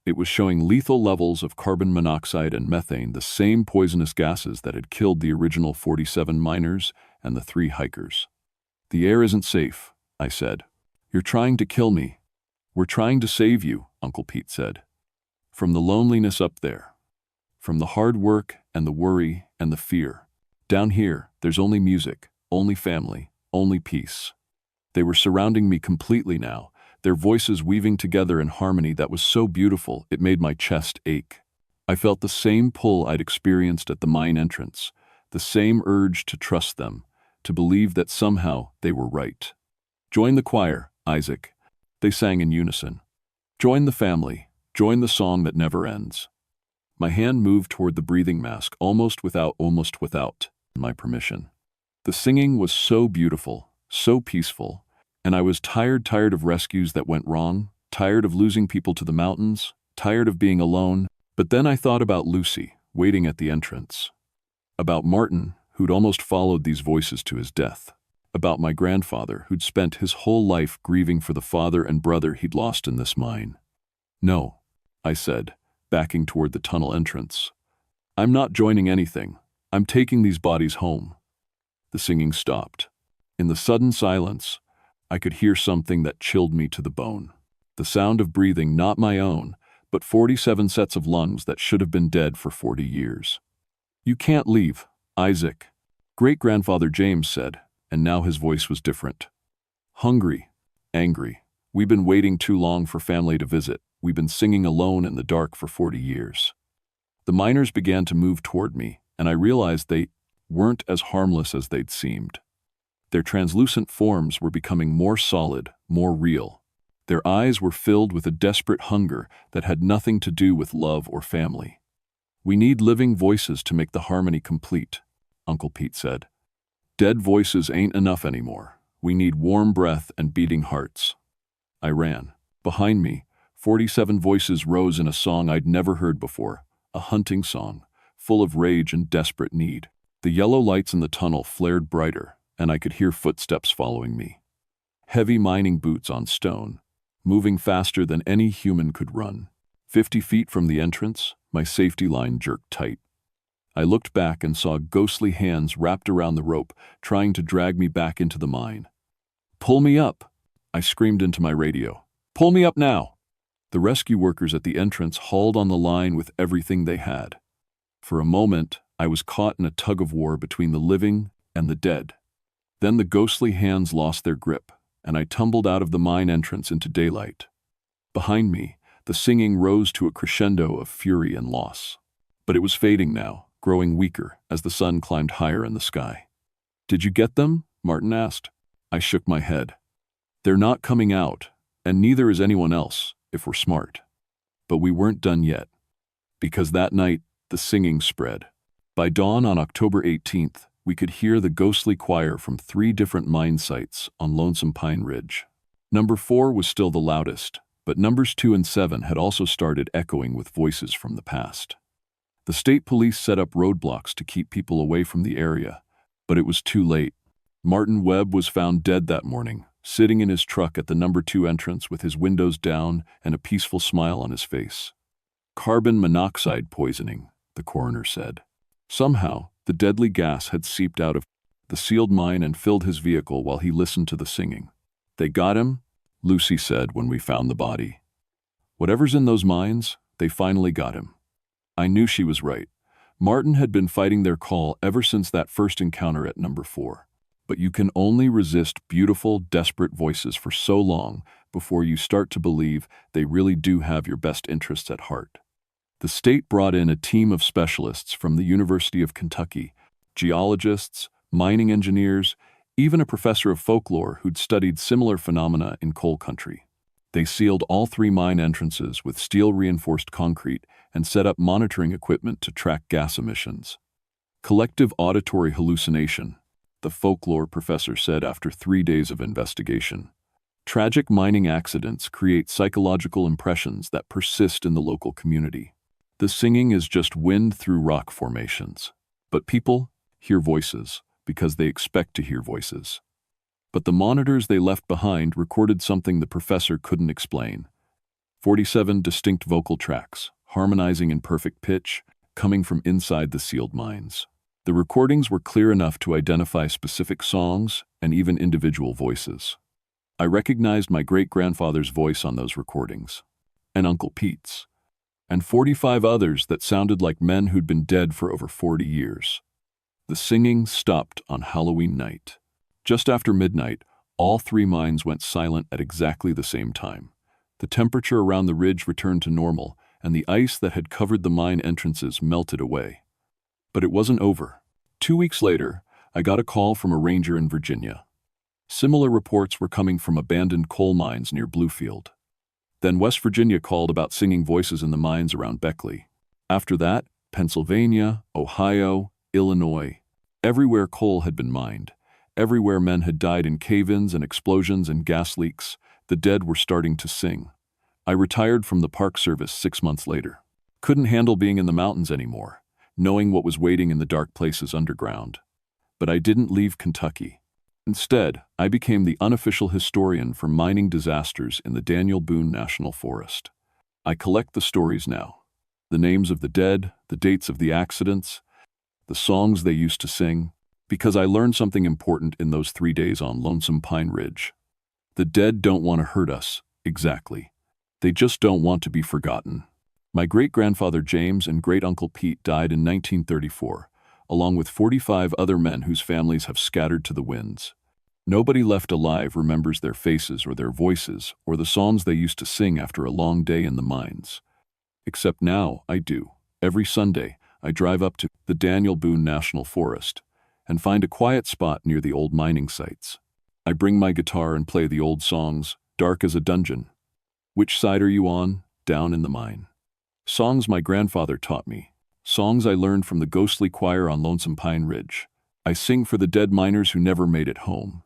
It was showing lethal levels of carbon monoxide and methane, the same poisonous gases that had killed the original 47 miners and the 3 hikers. "The air isn't safe," I said. "You're trying to kill me." "We're trying to save you," Uncle Pete said. "From the loneliness up there. From the hard work and the worry and the fear. Down here, there's only music, only family, only peace." They were surrounding me completely now, their voices weaving together in harmony that was so beautiful it made my chest ache. I felt the same pull I'd experienced at the mine entrance, the same urge to trust them, to believe that somehow they were right. "Join the choir, Isaac," they sang in unison. "Join the family, join the song that never ends." My hand moved toward the breathing mask, almost without my permission. The singing was so beautiful, so peaceful, and I was tired of rescues that went wrong, tired of losing people to the mountains, tired of being alone. But then I thought about Lucy, waiting at the entrance. About Martin, who'd almost followed these voices to his death. About my grandfather, who'd spent his whole life grieving for the father and brother he'd lost in this mine. "No," I said, backing toward the tunnel entrance. "I'm not joining anything. I'm taking these bodies home." The singing stopped. In the sudden silence, I could hear something that chilled me to the bone. The sound of breathing, not my own, but 47 sets of lungs that should have been dead for 40 years. "You can't leave, Isaac," great-grandfather James said, and now his voice was different. "Hungry, angry. We've been waiting too long for family to visit. We've been singing alone in the dark for 40 years. The miners began to move toward me, and I realized they weren't as harmless as they'd seemed. Their translucent forms were becoming more solid, more real. Their eyes were filled with a desperate hunger that had nothing to do with love or family. "We need living voices to make the harmony complete," Uncle Pete said. "Dead voices ain't enough anymore. We need warm breath and beating hearts." I ran. Behind me, 47 voices rose in a song I'd never heard before, a hunting song, full of rage and desperate need. The yellow lights in the tunnel flared brighter, and I could hear footsteps following me. Heavy mining boots on stone, moving faster than any human could run. 50 feet from the entrance, my safety line jerked tight. I looked back and saw ghostly hands wrapped around the rope, trying to drag me back into the mine. "Pull me up!" I screamed into my radio. "Pull me up now!" The rescue workers at the entrance hauled on the line with everything they had. For a moment, I was caught in a tug-of-war between the living and the dead. Then the ghostly hands lost their grip, and I tumbled out of the mine entrance into daylight. Behind me, the singing rose to a crescendo of fury and loss. But it was fading now, growing weaker as the sun climbed higher in the sky. "Did you get them?" Martin asked. I shook my head. "They're not coming out, and neither is anyone else, if we're smart." But we weren't done yet, because that night, the singing spread. By dawn on October 18th, we could hear the ghostly choir from 3 different mine sites on Lonesome Pine Ridge. Number 4 was still the loudest, but numbers 2 and 7 had also started echoing with voices from the past. The state police set up roadblocks to keep people away from the area, but it was too late. Martin Webb was found dead that morning, sitting in his truck at the number 2 entrance with his windows down and a peaceful smile on his face. "Carbon monoxide poisoning," the coroner said. Somehow, the deadly gas had seeped out of the sealed mine and filled his vehicle while he listened to the singing. "They got him," Lucy said when we found the body. "Whatever's in those mines, they finally got him." I knew she was right. Martin had been fighting their call ever since that first encounter at number 4. But you can only resist beautiful, desperate voices for so long before you start to believe they really do have your best interests at heart. The state brought in a team of specialists from the University of Kentucky, geologists, mining engineers, even a professor of folklore who'd studied similar phenomena in coal country. They sealed all 3 mine entrances with steel-reinforced concrete and set up monitoring equipment to track gas emissions. "Collective auditory hallucination," the folklore professor said after 3 days of investigation. "Tragic mining accidents create psychological impressions that persist in the local community. The singing is just wind through rock formations. But people hear voices because they expect to hear voices." But the monitors they left behind recorded something the professor couldn't explain. 47 distinct vocal tracks, harmonizing in perfect pitch, coming from inside the sealed mines. The recordings were clear enough to identify specific songs and even individual voices. I recognized my great-grandfather's voice on those recordings, and Uncle Pete's, and 45 others that sounded like men who'd been dead for over 40 years. The singing stopped on Halloween night. Just after midnight, all 3 mines went silent at exactly the same time. The temperature around the ridge returned to normal, and the ice that had covered the mine entrances melted away. But it wasn't over. 2 weeks later, I got a call from a ranger in Virginia. Similar reports were coming from abandoned coal mines near Bluefield. Then West Virginia called about singing voices in the mines around Beckley. After that, Pennsylvania, Ohio, Illinois. Everywhere coal had been mined. Everywhere men had died in cave-ins and explosions and gas leaks, the dead were starting to sing. I retired from the Park Service 6 months later. Couldn't handle being in the mountains anymore, knowing what was waiting in the dark places underground. But I didn't leave Kentucky. Instead, I became the unofficial historian for mining disasters in the Daniel Boone National Forest. I collect the stories now. The names of the dead, the dates of the accidents, the songs they used to sing, because I learned something important in those 3 days on Lonesome Pine Ridge. The dead don't want to hurt us, exactly. They just don't want to be forgotten. My great-grandfather James and great-uncle Pete died in 1934, along with 45 other men whose families have scattered to the winds. Nobody left alive remembers their faces or their voices or the songs they used to sing after a long day in the mines. Except now I do. Every Sunday, I drive up to the Daniel Boone National Forest and find a quiet spot near the old mining sites. I bring my guitar and play the old songs, dark as a dungeon. Which side are you on? Down in the mine. Songs my grandfather taught me. Songs I learned from the ghostly choir on Lonesome Pine Ridge. I sing for the dead miners who never made it home.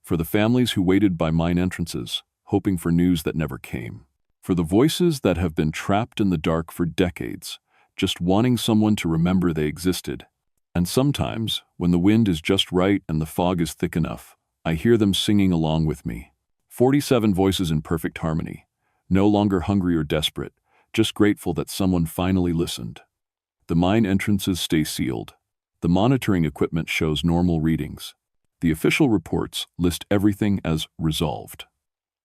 For the families who waited by mine entrances, hoping for news that never came. For the voices that have been trapped in the dark for decades, just wanting someone to remember they existed. And sometimes, when the wind is just right and the fog is thick enough, I hear them singing along with me. 47 voices in perfect harmony. No longer hungry or desperate, just grateful that someone finally listened. The mine entrances stay sealed. The monitoring equipment shows normal readings. The official reports list everything as resolved.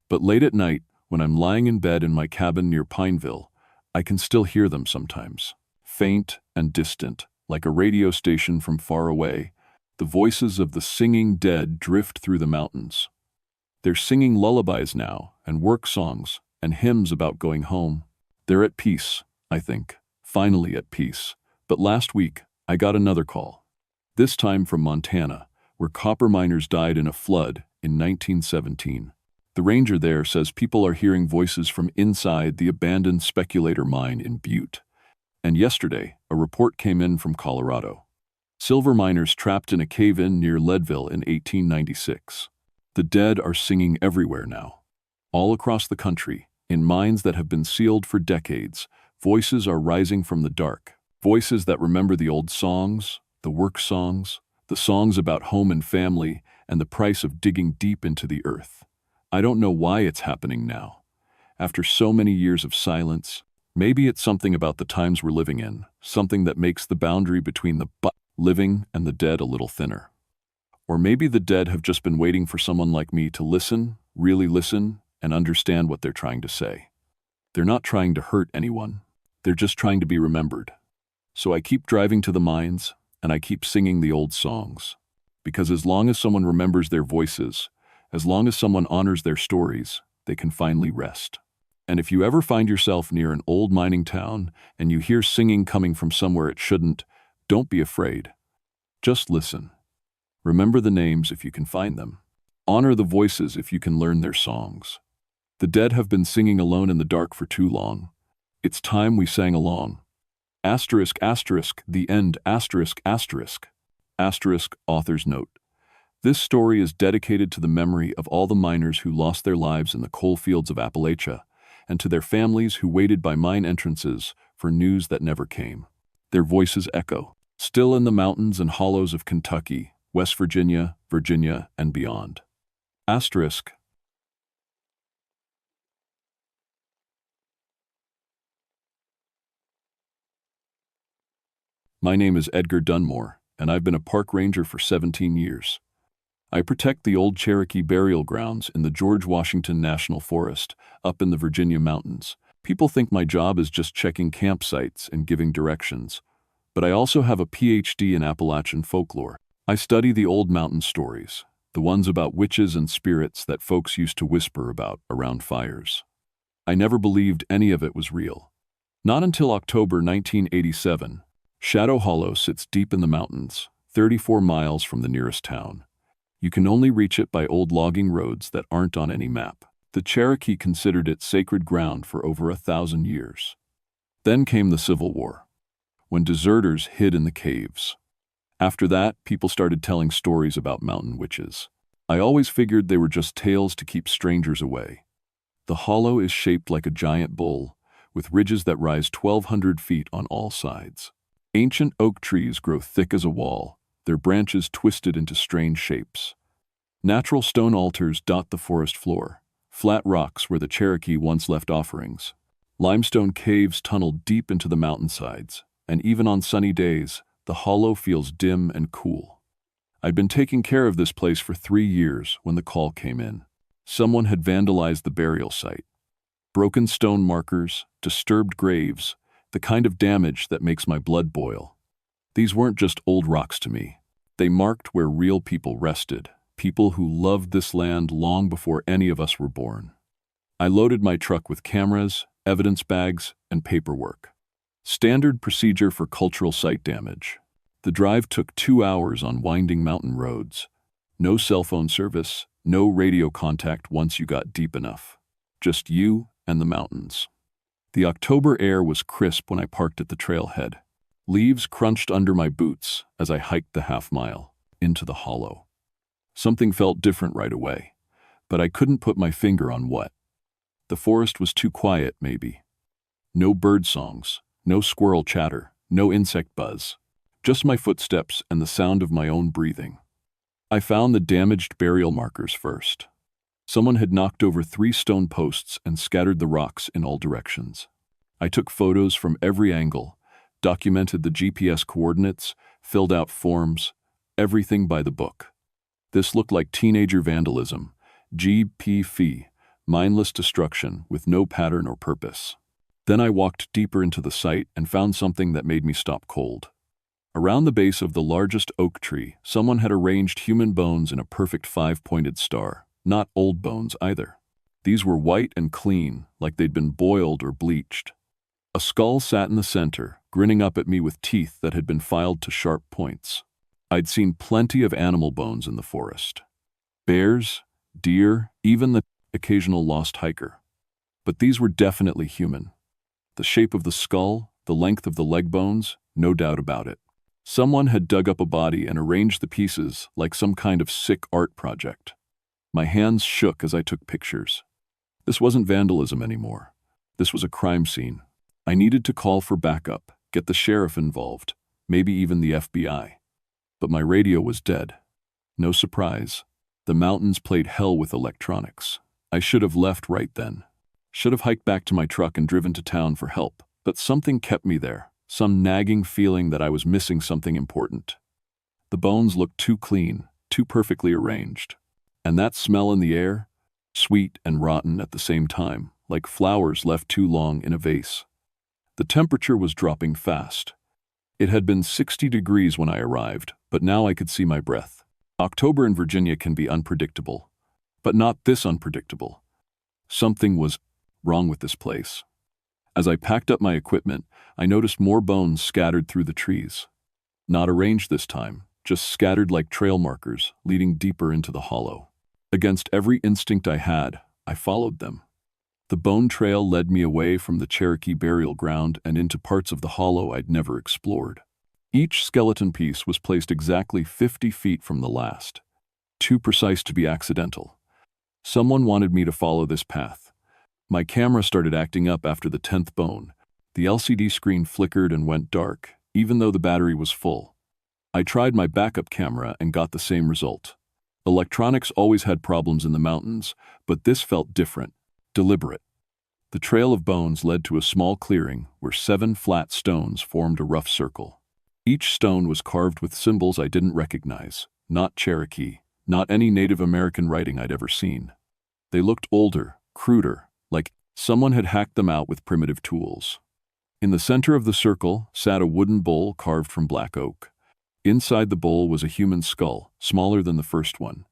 But late at night, when I'm lying in bed in my cabin near Pineville, I can still hear them sometimes. Faint and distant, like a radio station from far away, the voices of the singing dead drift through the mountains. They're singing lullabies now, and work songs, and hymns about going home. They're at peace, I think, finally at peace. But last week, I got another call. This time from Montana, where copper miners died in a flood in 1917. The ranger there says people are hearing voices from inside the abandoned speculator mine in Butte. And yesterday, a report came in from Colorado. Silver miners trapped in a cave-in near Leadville in 1896. The dead are singing everywhere now. All across the country, in mines that have been sealed for decades, voices are rising from the dark. Voices that remember the old songs, the work songs, the songs about home and family, and the price of digging deep into the earth. I don't know why it's happening now. After so many years of silence, maybe it's something about the times we're living in, something that makes the boundary between the living and the dead a little thinner. Or maybe the dead have just been waiting for someone like me to listen, really listen, and understand what they're trying to say. They're not trying to hurt anyone. They're just trying to be remembered. So I keep driving to the mines, and I keep singing the old songs. Because as long as someone remembers their voices, as long as someone honors their stories, they can finally rest. And if you ever find yourself near an old mining town and you hear singing coming from somewhere it shouldn't, don't be afraid. Just listen. Remember the names if you can find them. Honor the voices if you can learn their songs. The dead have been singing alone in the dark for too long. It's time we sang along. Asterisk, asterisk, the end, asterisk, asterisk. Asterisk, author's note. This story is dedicated to the memory of all the miners who lost their lives in the coal fields of Appalachia, and to their families who waited by mine entrances for news that never came. Their voices echo, still in the mountains and hollows of Kentucky, West Virginia, Virginia, and beyond. Asterisk. My name is Edgar Dunmore, and I've been a park ranger for 17 years. I protect the old Cherokee burial grounds in the George Washington National Forest, up in the Virginia mountains. People think my job is just checking campsites and giving directions, but I also have a PhD in Appalachian folklore. I study the old mountain stories, the ones about witches and spirits that folks used to whisper about around fires. I never believed any of it was real. Not until October 1987. Shadow Hollow sits deep in the mountains, 34 miles from the nearest town. You can only reach it by old logging roads that aren't on any map. The Cherokee considered it sacred ground for over 1,000 years. Then came the Civil War, when deserters hid in the caves. After that, people started telling stories about mountain witches. I always figured they were just tales to keep strangers away. The hollow is shaped like a giant bull, with ridges that rise 1,200 feet on all sides. Ancient oak trees grow thick as a wall, their branches twisted into strange shapes. Natural stone altars dot the forest floor, flat rocks where the Cherokee once left offerings. Limestone caves tunnel deep into the mountainsides, and even on sunny days, the hollow feels dim and cool. I'd been taking care of this place for 3 years when the call came in. Someone had vandalized the burial site. Broken stone markers, disturbed graves, the kind of damage that makes my blood boil. These weren't just old rocks to me. They marked where real people rested, people who loved this land long before any of us were born. I loaded my truck with cameras, evidence bags, and paperwork. Standard procedure for cultural site damage. The drive took 2 hours on winding mountain roads. No cell phone service, no radio contact once you got deep enough. Just you and the mountains. The October air was crisp when I parked at the trailhead. Leaves crunched under my boots as I hiked the half-mile into the hollow. Something felt different right away, but I couldn't put my finger on what. The forest was too quiet, maybe. No bird songs, no squirrel chatter, no insect buzz. Just my footsteps and the sound of my own breathing. I found the damaged burial markers first. Someone had knocked over 3 stone posts and scattered the rocks in all directions. I took photos from every angle, documented the GPS coordinates, filled out forms, everything by the book. This looked like teenager vandalism, GPF, mindless destruction with no pattern or purpose. Then I walked deeper into the site and found something that made me stop cold. Around the base of the largest oak tree, someone had arranged human bones in a perfect five-pointed star, not old bones either. These were white and clean, like they'd been boiled or bleached. A skull sat in the center, grinning up at me with teeth that had been filed to sharp points. I'd seen plenty of animal bones in the forest. Bears, deer, even the occasional lost hiker. But these were definitely human. The shape of the skull, the length of the leg bones, no doubt about it. Someone had dug up a body and arranged the pieces like some kind of sick art project. My hands shook as I took pictures. This wasn't vandalism anymore. This was a crime scene. I needed to call for backup, get the sheriff involved, maybe even the FBI. But my radio was dead. No surprise. The mountains played hell with electronics. I should have left right then. Should have hiked back to my truck and driven to town for help. But something kept me there, some nagging feeling that I was missing something important. The bones looked too clean, too perfectly arranged. And that smell in the air, sweet and rotten at the same time, like flowers left too long in a vase. The temperature was dropping fast. It had been 60 degrees when I arrived, but now I could see my breath. October in Virginia can be unpredictable, but not this unpredictable. Something was wrong with this place. As I packed up my equipment, I noticed more bones scattered through the trees. Not arranged this time, just scattered like trail markers, leading deeper into the hollow. Against every instinct I had, I followed them. The bone trail led me away from the Cherokee burial ground and into parts of the hollow I'd never explored. Each skeleton piece was placed exactly 50 feet from the last, too precise to be accidental. Someone wanted me to follow this path. My camera started acting up after the 10th bone. The LCD screen flickered and went dark, even though the battery was full. I tried my backup camera and got the same result. Electronics always had problems in the mountains, but this felt different. Deliberate. The trail of bones led to a small clearing where 7 flat stones formed a rough circle. Each stone was carved with symbols I didn't recognize, not Cherokee, not any Native American writing I'd ever seen. They looked older, cruder, like someone had hacked them out with primitive tools. In the center of the circle sat a wooden bowl carved from black oak. Inside the bowl was a human skull, smaller than the first one.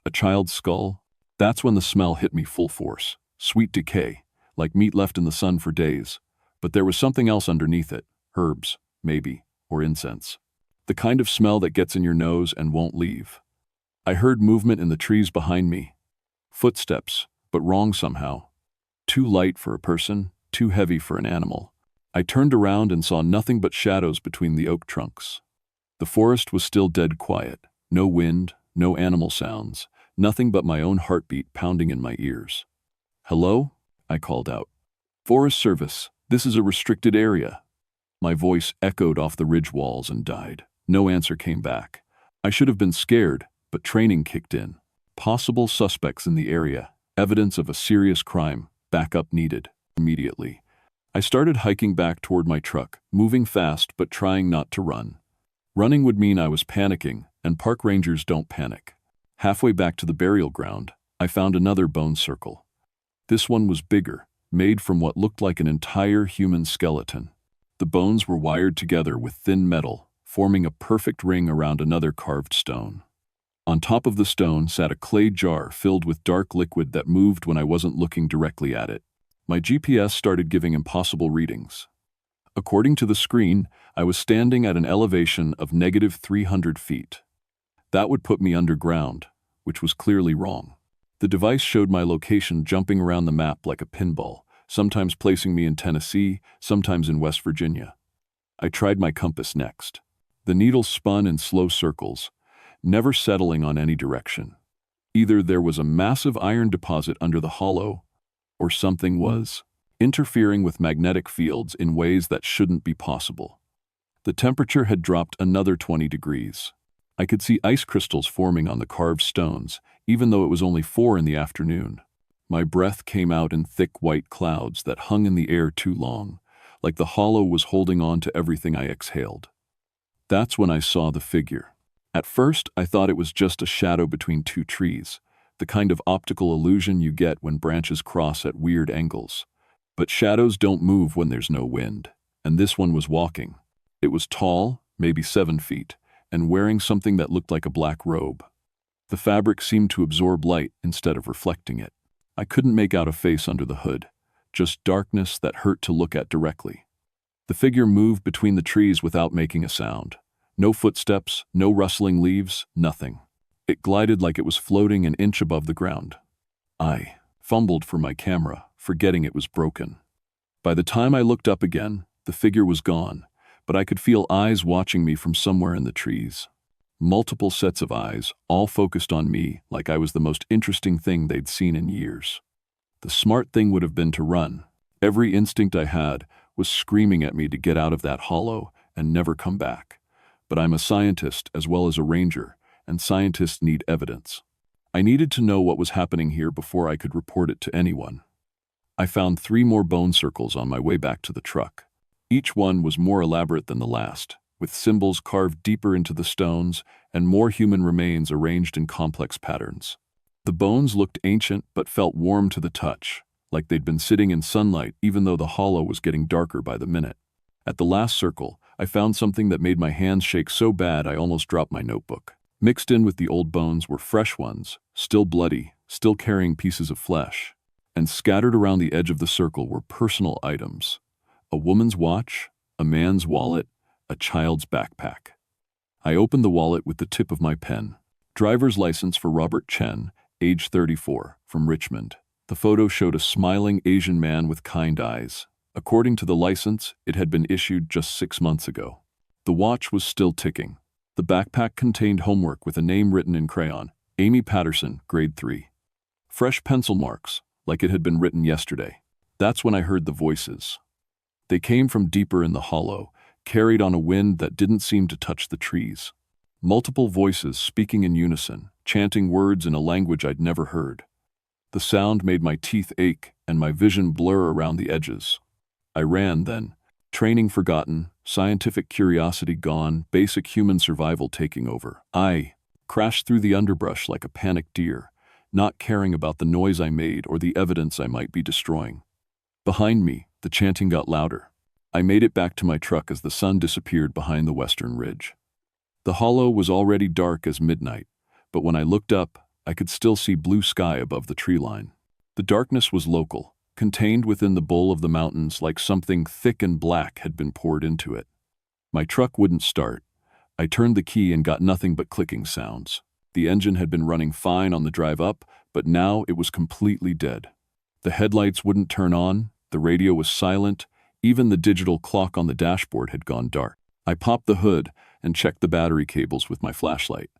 A child's skull? That's when the smell hit me full force. Sweet decay, like meat left in the sun for days. But there was something else underneath it. Herbs, maybe, or incense. The kind of smell that gets in your nose and won't leave. I heard movement in the trees behind me. Footsteps, but wrong somehow. Too light for a person, too heavy for an animal. I turned around and saw nothing but shadows between the oak trunks. The forest was still dead quiet. No wind, no animal sounds, nothing but my own heartbeat pounding in my ears. "Hello?" I called out. "Forest Service, this is a restricted area." My voice echoed off the ridge walls and died. No answer came back. I should have been scared, but training kicked in. Possible suspects in the area, evidence of a serious crime, backup needed, immediately. I started hiking back toward my truck, moving fast but trying not to run. Running would mean I was panicking, and park rangers don't panic. Halfway back to the burial ground, I found another bone circle. This one was bigger, made from what looked like an entire human skeleton. The bones were wired together with thin metal, forming a perfect ring around another carved stone. On top of the stone sat a clay jar filled with dark liquid that moved when I wasn't looking directly at it. My GPS started giving impossible readings. According to the screen, I was standing at an elevation of -300 feet. That would put me underground, which was clearly wrong. The device showed my location jumping around the map like a pinball, sometimes placing me in Tennessee, sometimes in West Virginia. I tried my compass next. The needle spun in slow circles, never settling on any direction. Either there was a massive iron deposit under the hollow, or something was interfering with magnetic fields in ways that shouldn't be possible. The temperature had dropped another 20 degrees. I could see ice crystals forming on the carved stones, even though it was only 4 in the afternoon. My breath came out in thick white clouds that hung in the air too long, like the hollow was holding on to everything I exhaled. That's when I saw the figure. At first, I thought it was just a shadow between two trees, the kind of optical illusion you get when branches cross at weird angles. But shadows don't move when there's no wind, and this one was walking. It was tall, maybe 7 feet, and wearing something that looked like a black robe. The fabric seemed to absorb light instead of reflecting it. I couldn't make out a face under the hood, just darkness that hurt to look at directly. The figure moved between the trees without making a sound. No footsteps, no rustling leaves, nothing. It glided like it was floating an inch above the ground. I fumbled for my camera, forgetting it was broken. By the time I looked up again, the figure was gone, but I could feel eyes watching me from somewhere in the trees. Multiple sets of eyes, all focused on me like I was the most interesting thing they'd seen in years. The smart thing would have been to run. Every instinct I had was screaming at me to get out of that hollow and never come back. But I'm a scientist as well as a ranger, and scientists need evidence. I needed to know what was happening here before I could report it to anyone. I found 3 more bone circles on my way back to the truck. Each one was more elaborate than the last, with symbols carved deeper into the stones and more human remains arranged in complex patterns. The bones looked ancient but felt warm to the touch, like they'd been sitting in sunlight even though the hollow was getting darker by the minute. At the last circle, I found something that made my hands shake so bad I almost dropped my notebook. Mixed in with the old bones were fresh ones, still bloody, still carrying pieces of flesh. And scattered around the edge of the circle were personal items. A woman's watch, a man's wallet, a child's backpack. I opened the wallet with the tip of my pen. Driver's license for Robert Chen, age 34, from Richmond. The photo showed a smiling Asian man with kind eyes. According to the license, it had been issued just 6 months ago. The watch was still ticking. The backpack contained homework with a name written in crayon, Amy Patterson, grade 3. Fresh pencil marks, like it had been written yesterday. That's when I heard the voices. They came from deeper in the hollow, carried on a wind that didn't seem to touch the trees. Multiple voices speaking in unison, chanting words in a language I'd never heard. The sound made my teeth ache and my vision blur around the edges. I ran then, training forgotten, scientific curiosity gone, basic human survival taking over. I crashed through the underbrush like a panicked deer, not caring about the noise I made or the evidence I might be destroying. Behind me, the chanting got louder. I made it back to my truck as the sun disappeared behind the western ridge. The hollow was already dark as midnight, but when I looked up, I could still see blue sky above the tree line. The darkness was local, contained within the bowl of the mountains like something thick and black had been poured into it. My truck wouldn't start. I turned the key and got nothing but clicking sounds. The engine had been running fine on the drive up, but now it was completely dead. The headlights wouldn't turn on, the radio was silent, even the digital clock on the dashboard had gone dark. I popped the hood and checked the battery cables with my flashlight.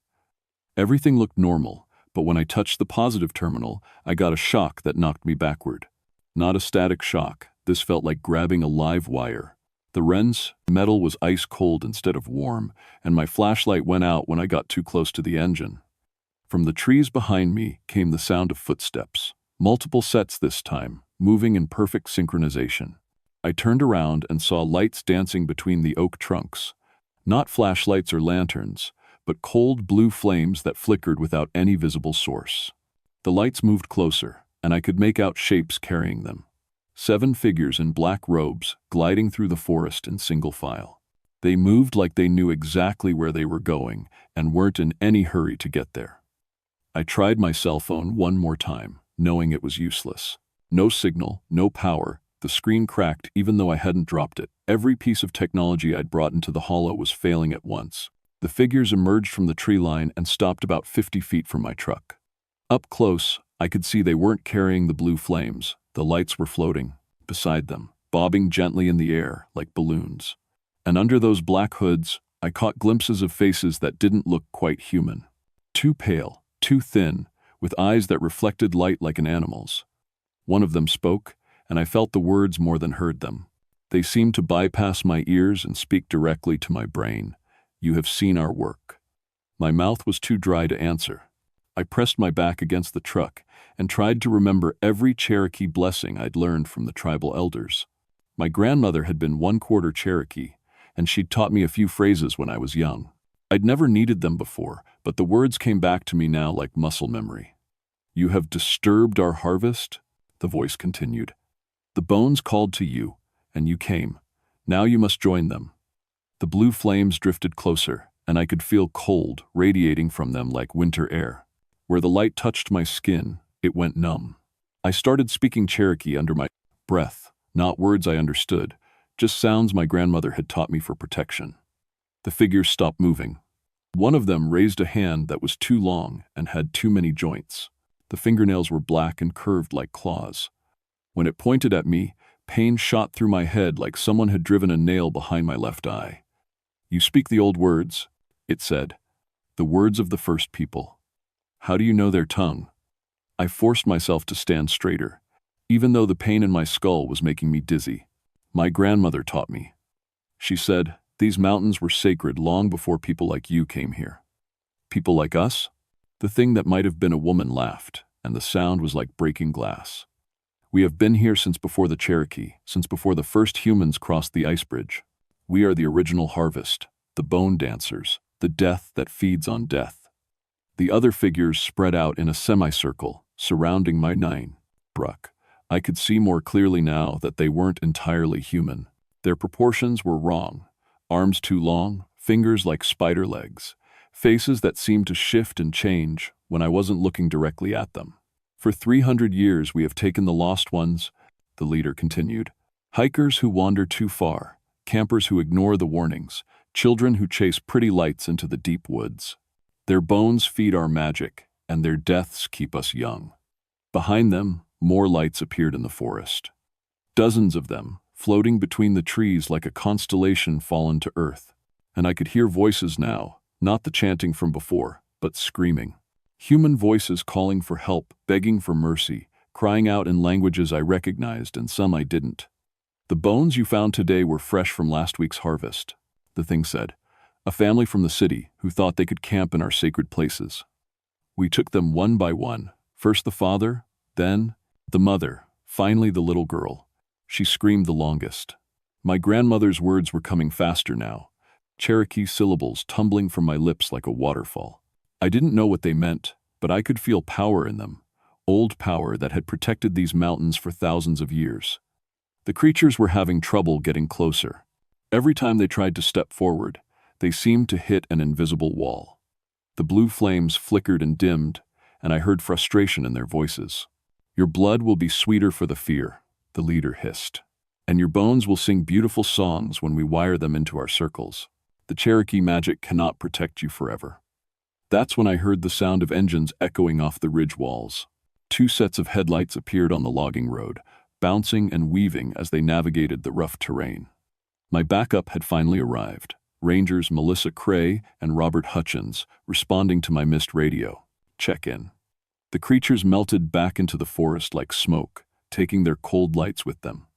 Everything looked normal, but when I touched the positive terminal, I got a shock that knocked me backward. Not a static shock, this felt like grabbing a live wire. The wren's metal was ice cold instead of warm, and my flashlight went out when I got too close to the engine. From the trees behind me came the sound of footsteps, multiple sets this time, moving in perfect synchronization. I turned around and saw lights dancing between the oak trunks. Not flashlights or lanterns, but cold blue flames that flickered without any visible source. The lights moved closer, and I could make out shapes carrying them. 7 figures in black robes gliding through the forest in single file. They moved like they knew exactly where they were going and weren't in any hurry to get there. I tried my cell phone one more time, knowing it was useless. No signal, no power. The screen cracked even though I hadn't dropped it. Every piece of technology I'd brought into the hollow was failing at once. The figures emerged from the tree line and stopped about 50 feet from my truck. Up close, I could see they weren't carrying the blue flames. The lights were floating beside them, bobbing gently in the air like balloons. And under those black hoods, I caught glimpses of faces that didn't look quite human. Too pale, too thin, with eyes that reflected light like an animal's. One of them spoke, and I felt the words more than heard them. They seemed to bypass my ears and speak directly to my brain. "You have seen our work." My mouth was too dry to answer. I pressed my back against the truck and tried to remember every Cherokee blessing I'd learned from the tribal elders. My grandmother had been one-quarter Cherokee, and she'd taught me a few phrases when I was young. I'd never needed them before, but the words came back to me now like muscle memory. "You have disturbed our harvest," the voice continued. "The bones called to you, and you came. Now you must join them." The blue flames drifted closer, and I could feel cold radiating from them like winter air. Where the light touched my skin, it went numb. I started speaking Cherokee under my breath, not words I understood, just sounds my grandmother had taught me for protection. The figures stopped moving. One of them raised a hand that was too long and had too many joints. The fingernails were black and curved like claws. When it pointed at me, pain shot through my head like someone had driven a nail behind my left eye. "You speak the old words," it said, "the words of the first people. How do you know their tongue?" I forced myself to stand straighter, even though the pain in my skull was making me dizzy. My grandmother taught me. She said, "These mountains were sacred long before people like you came here." "People like us?" The thing that might have been a woman laughed, and the sound was like breaking glass. "We have been here since before the Cherokee, since before the first humans crossed the ice bridge. We are the original harvest, the bone dancers, the death that feeds on death." The other figures spread out in a semicircle, surrounding my bruck. I could see more clearly now that they weren't entirely human. Their proportions were wrong. Arms too long, fingers like spider legs, faces that seemed to shift and change when I wasn't looking directly at them. "For 300 years we have taken the lost ones," the leader continued. "Hikers who wander too far, campers who ignore the warnings, children who chase pretty lights into the deep woods. Their bones feed our magic, and their deaths keep us young." Behind them, more lights appeared in the forest. Dozens of them, floating between the trees like a constellation fallen to earth. And I could hear voices now, not the chanting from before, but screaming. Human voices calling for help, begging for mercy, crying out in languages I recognized and some I didn't. "The bones you found today were fresh from last week's harvest," the thing said. "A family from the city who thought they could camp in our sacred places. We took them one by one, first the father, then the mother, finally the little girl. She screamed the longest." My grandmother's words were coming faster now, Cherokee syllables tumbling from my lips like a waterfall. I didn't know what they meant, but I could feel power in them, old power that had protected these mountains for thousands of years. The creatures were having trouble getting closer. Every time they tried to step forward, they seemed to hit an invisible wall. The blue flames flickered and dimmed, and I heard frustration in their voices. "Your blood will be sweeter for the fear," the leader hissed. "And your bones will sing beautiful songs when we wire them into our circles. The Cherokee magic cannot protect you forever." That's when I heard the sound of engines echoing off the ridge walls. 2 sets of headlights appeared on the logging road, bouncing and weaving as they navigated the rough terrain. My backup had finally arrived. Rangers Melissa Cray and Robert Hutchins, responding to my missed radio. "Check in." The creatures melted back into the forest like smoke, taking their cold lights with them.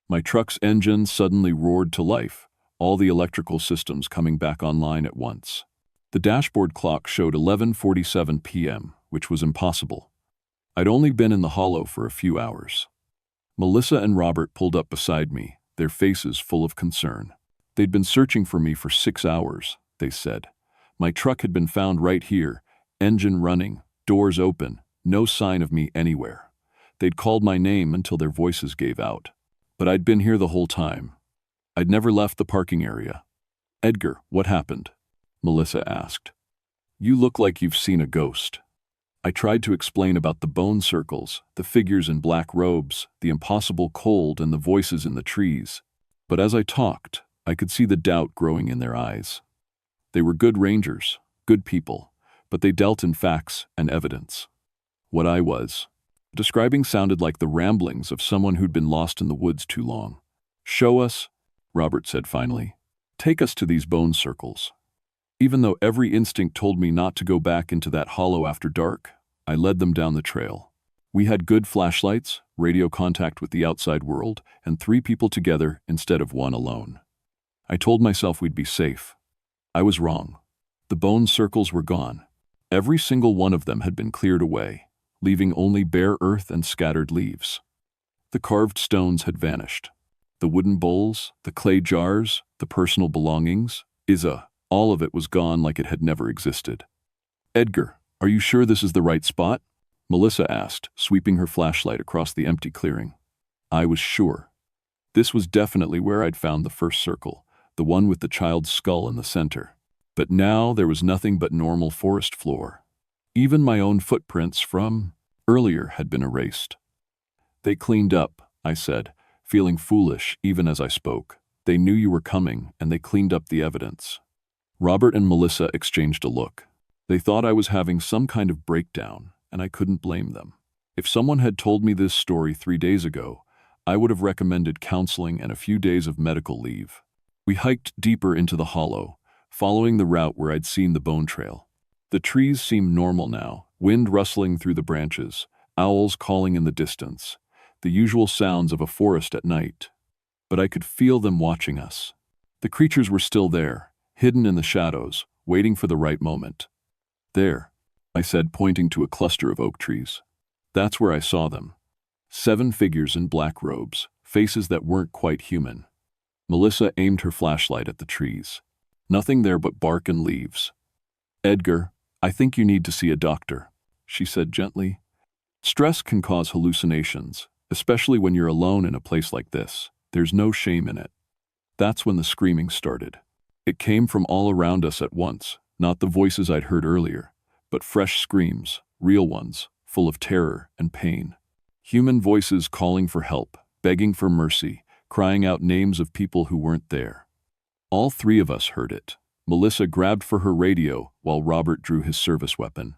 My truck's engine suddenly roared to life, all the electrical systems coming back online at once. The dashboard clock showed 11:47 p.m., which was impossible. I'd only been in the hollow for a few hours. Melissa and Robert pulled up beside me, their faces full of concern. They'd been searching for me for 6 hours, they said. My truck had been found right here, engine running, doors open, no sign of me anywhere. They'd called my name until their voices gave out. But I'd been here the whole time. I'd never left the parking area. "Edgar, what happened?" Melissa asked. "You look like you've seen a ghost." I tried to explain about the bone circles, the figures in black robes, the impossible cold, and the voices in the trees. But as I talked, I could see the doubt growing in their eyes. They were good rangers, good people, but they dealt in facts and evidence. What I was describing sounded like the ramblings of someone who'd been lost in the woods too long. "Show us," Robert said finally. "Take us to these bone circles." Even though every instinct told me not to go back into that hollow after dark, I led them down the trail. We had good flashlights, radio contact with the outside world, and 3 people together instead of 1 alone. I told myself we'd be safe. I was wrong. The bone circles were gone. Every single one of them had been cleared away, leaving only bare earth and scattered leaves. The carved stones had vanished. The wooden bowls, the clay jars, the personal belongings. All of it was gone like it had never existed. "Edgar, are you sure this is the right spot?" Melissa asked, sweeping her flashlight across the empty clearing. I was sure. This was definitely where I'd found the first circle, the one with the child's skull in the center. But now there was nothing but normal forest floor. Even my own footprints from earlier had been erased. "They cleaned up," I said, feeling foolish even as I spoke. "They knew you were coming, and they cleaned up the evidence." Robert and Melissa exchanged a look. They thought I was having some kind of breakdown, and I couldn't blame them. If someone had told me this story 3 days ago, I would have recommended counseling and a few days of medical leave. We hiked deeper into the hollow, following the route where I'd seen the bone trail. The trees seemed normal now, wind rustling through the branches, owls calling in the distance, the usual sounds of a forest at night. But I could feel them watching us. The creatures were still there, hidden in the shadows, waiting for the right moment. "There," I said, pointing to a cluster of oak trees. "That's where I saw them. 7 figures in black robes, faces that weren't quite human." Melissa aimed her flashlight at the trees. Nothing there but bark and leaves. "Edgar, I think you need to see a doctor," she said gently. "Stress can cause hallucinations, especially when you're alone in a place like this. There's no shame in it." That's when the screaming started. It came from all around us at once, not the voices I'd heard earlier, but fresh screams, real ones, full of terror and pain. Human voices calling for help, begging for mercy, crying out names of people who weren't there. All 3 of us heard it. Melissa grabbed for her radio while Robert drew his service weapon.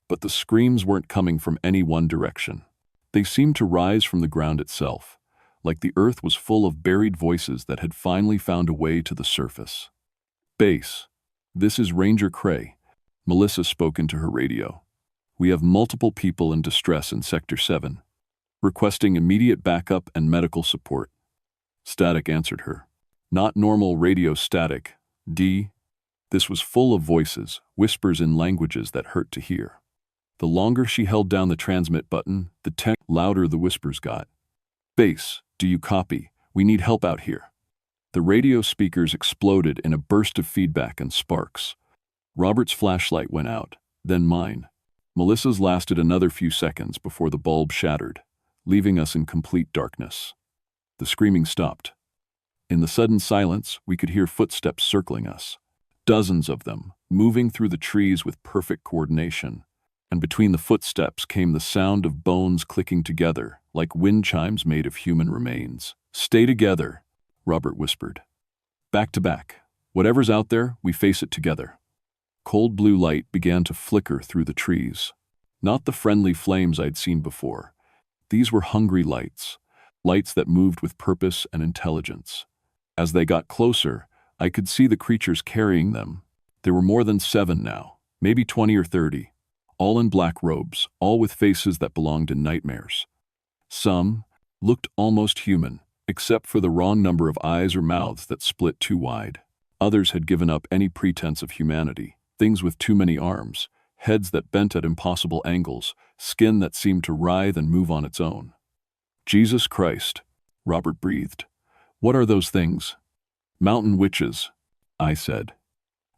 But the screams weren't coming from any one direction. They seemed to rise from the ground itself, like the earth was full of buried voices that had finally found a way to the surface. "Base, this is Ranger Cray," Melissa spoke into her radio. "We have multiple people in distress in Sector 7, requesting immediate backup and medical support." Static answered her. Not normal radio static, D. This was full of voices, whispers in languages that hurt to hear. The longer she held down the transmit button, the louder the whispers got. "Base, do you copy? We need help out here." The radio speakers exploded in a burst of feedback and sparks. Robert's flashlight went out, then mine. Melissa's lasted another few seconds before the bulb shattered, leaving us in complete darkness. The screaming stopped. In the sudden silence, we could hear footsteps circling us. Dozens of them, moving through the trees with perfect coordination. And between the footsteps came the sound of bones clicking together, like wind chimes made of human remains. "Stay together," Robert whispered. "Back to back. Whatever's out there, we face it together." Cold blue light began to flicker through the trees. Not the friendly flames I'd seen before. These were hungry lights, lights that moved with purpose and intelligence. As they got closer, I could see the creatures carrying them. There were more than 7 now, maybe 20 or 30, all in black robes, all with faces that belonged in nightmares. Some looked almost human, except for the wrong number of eyes or mouths that split too wide. Others had given up any pretense of humanity, things with too many arms, heads that bent at impossible angles, skin that seemed to writhe and move on its own. "Jesus Christ," Robert breathed. "What are those things?" "Mountain witches," I said.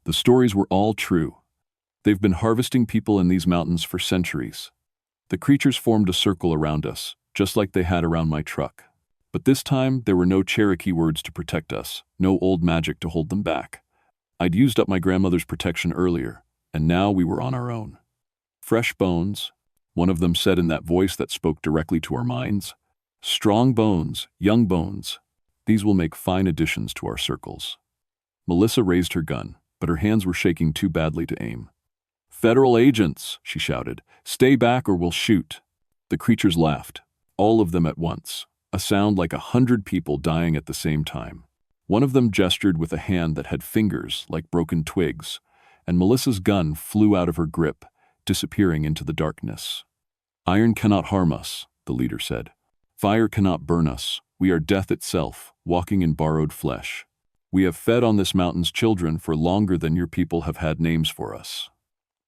The stories were all true. They've been harvesting people in these mountains for centuries. The creatures formed a circle around us, just like they had around my truck. But this time, there were no Cherokee words to protect us, no old magic to hold them back. I'd used up my grandmother's protection earlier, and now we were on our own. "Fresh bones," one of them said in that voice that spoke directly to our minds. "Strong bones, young bones. These will make fine additions to our circles." Melissa raised her gun, but her hands were shaking too badly to aim. "Federal agents," she shouted. "Stay back or we'll shoot." The creatures laughed, all of them at once, a sound like 100 people dying at the same time. One of them gestured with a hand that had fingers like broken twigs, and Melissa's gun flew out of her grip, disappearing into the darkness. "Iron cannot harm us," the leader said. "Fire cannot burn us. We are death itself, walking in borrowed flesh. We have fed on this mountain's children for longer than your people have had names for us."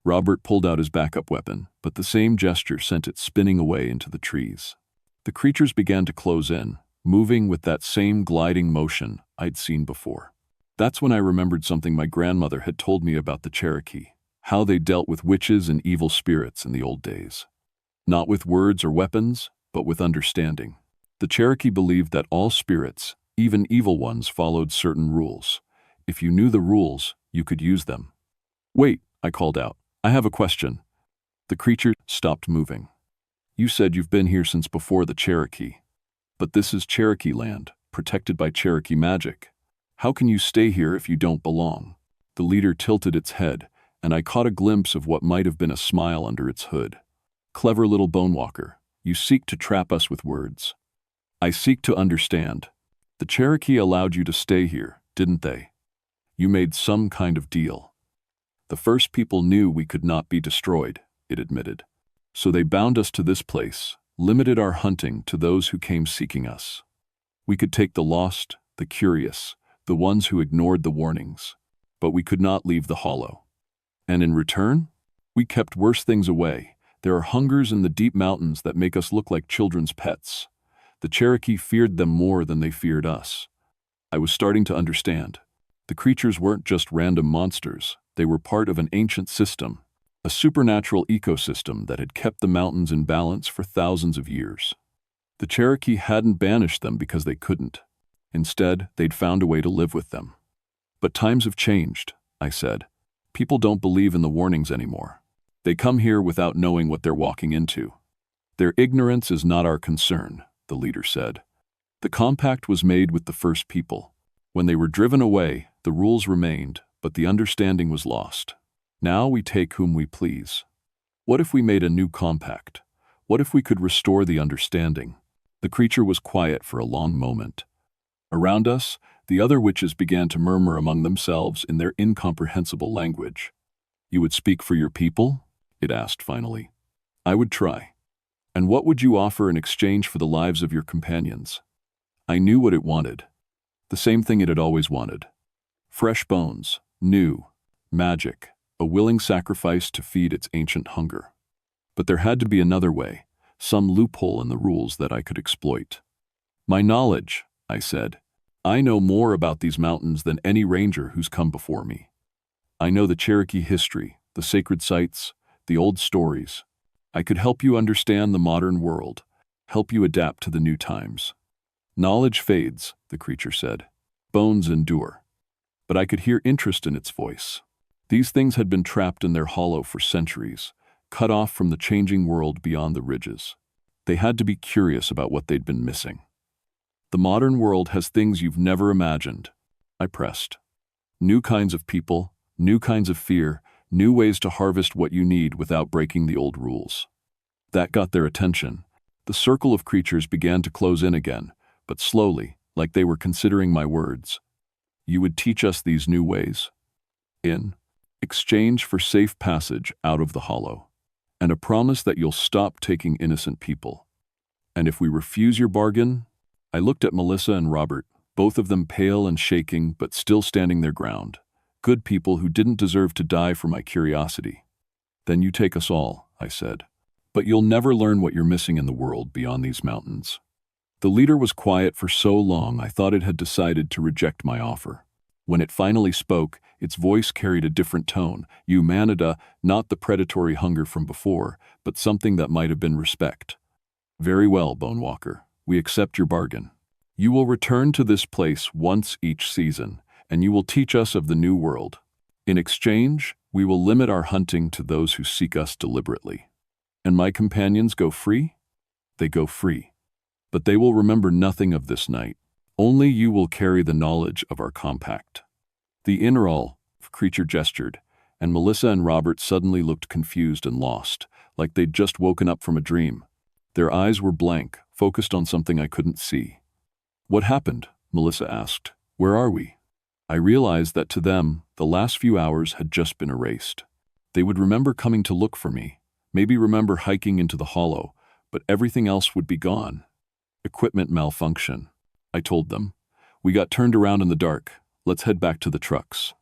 Robert pulled out his backup weapon, but the same gesture sent it spinning away into the trees. The creatures began to close in, moving with that same gliding motion I'd seen before. That's when I remembered something my grandmother had told me about the Cherokee, how they dealt with witches and evil spirits in the old days. Not with words or weapons, but with understanding. The Cherokee believed that all spirits, even evil ones, followed certain rules. If you knew the rules, you could use them. "Wait," I called out. "I have a question." The creature stopped moving. "You said you've been here since before the Cherokee. But this is Cherokee land, protected by Cherokee magic. How can you stay here if you don't belong?" The leader tilted its head, and I caught a glimpse of what might have been a smile under its hood. "Clever little bonewalker, you seek to trap us with words. I seek to understand. The Cherokee allowed you to stay here, didn't they? You made some kind of deal. The first people knew we could not be destroyed," it admitted. "So they bound us to this place, limited our hunting to those who came seeking us. We could take the lost, the curious, the ones who ignored the warnings, but we could not leave the hollow. And in return, we kept worse things away. There are hungers in the deep mountains that make us look like children's pets. The Cherokee feared them more than they feared us." I was starting to understand. The creatures weren't just random monsters. They were part of an ancient system, a supernatural ecosystem that had kept the mountains in balance for thousands of years. The Cherokee hadn't banished them because they couldn't. Instead, they'd found a way to live with them. "But times have changed," I said. "People don't believe in the warnings anymore. They come here without knowing what they're walking into." "Their ignorance is not our concern," the leader said. "The compact was made with the first people. When they were driven away, the rules remained, but the understanding was lost. Now we take whom we please. What if we made a new compact? What if we could restore the understanding?" The creature was quiet for a long moment. Around us, the other witches began to murmur among themselves in their incomprehensible language. "You would speak for your people?" it asked finally. "I would try. And what would you offer in exchange for the lives of your companions?" I knew what it wanted. The same thing it had always wanted. Fresh bones, new, magic, a willing sacrifice to feed its ancient hunger. But there had to be another way, some loophole in the rules that I could exploit. "My knowledge," I said. "I know more about these mountains than any ranger who's come before me. I know the Cherokee history, the sacred sites, the old stories. I could help you understand the modern world, help you adapt to the new times." "Knowledge fades," the creature said. "Bones endure." But I could hear interest in its voice. These things had been trapped in their hollow for centuries, cut off from the changing world beyond the ridges. They had to be curious about what they'd been missing. "The modern world has things you've never imagined," I pressed. "New kinds of people, new kinds of fear, new ways to harvest what you need without breaking the old rules." That got their attention. The circle of creatures began to close in again, but slowly, like they were considering my words. "You would teach us these new ways in exchange for safe passage out of the hollow, and a promise that you'll stop taking innocent people. And if we refuse your bargain..." I looked at Melissa and Robert, both of them pale and shaking but still standing their ground. Good people who didn't deserve to die for my curiosity. "Then you take us all," I said. "But you'll never learn what you're missing in the world beyond these mountains." The leader was quiet for so long I thought it had decided to reject my offer. When it finally spoke, its voice carried a different tone. Humanida, not the predatory hunger from before, but something that might have been respect. "Very well, Bonewalker. We accept your bargain. You will return to this place once each season, and you will teach us of the new world. In exchange, we will limit our hunting to those who seek us deliberately. And my companions go free?" "They go free. But they will remember nothing of this night. Only you will carry the knowledge of our compact." The Inneral creature gestured, and Melissa and Robert suddenly looked confused and lost, like they'd just woken up from a dream. Their eyes were blank, focused on something I couldn't see. "What happened?" Melissa asked. "Where are we?" I realized that to them, the last few hours had just been erased. They would remember coming to look for me, maybe remember hiking into the hollow, but everything else would be gone. "Equipment malfunction," I told them. "We got turned around in the dark. Let's head back to the trucks."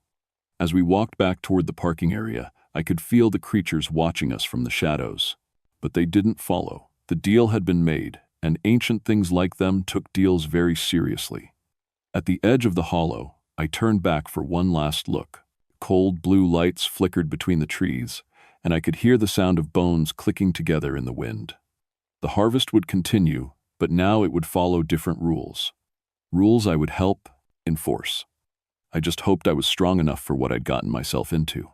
As we walked back toward the parking area, I could feel the creatures watching us from the shadows. But they didn't follow. The deal had been made, and ancient things like them took deals very seriously. At the edge of the hollow, I turned back for one last look. Cold blue lights flickered between the trees, and I could hear the sound of bones clicking together in the wind. The harvest would continue, but now it would follow different rules. Rules I would help enforce. I just hoped I was strong enough for what I'd gotten myself into.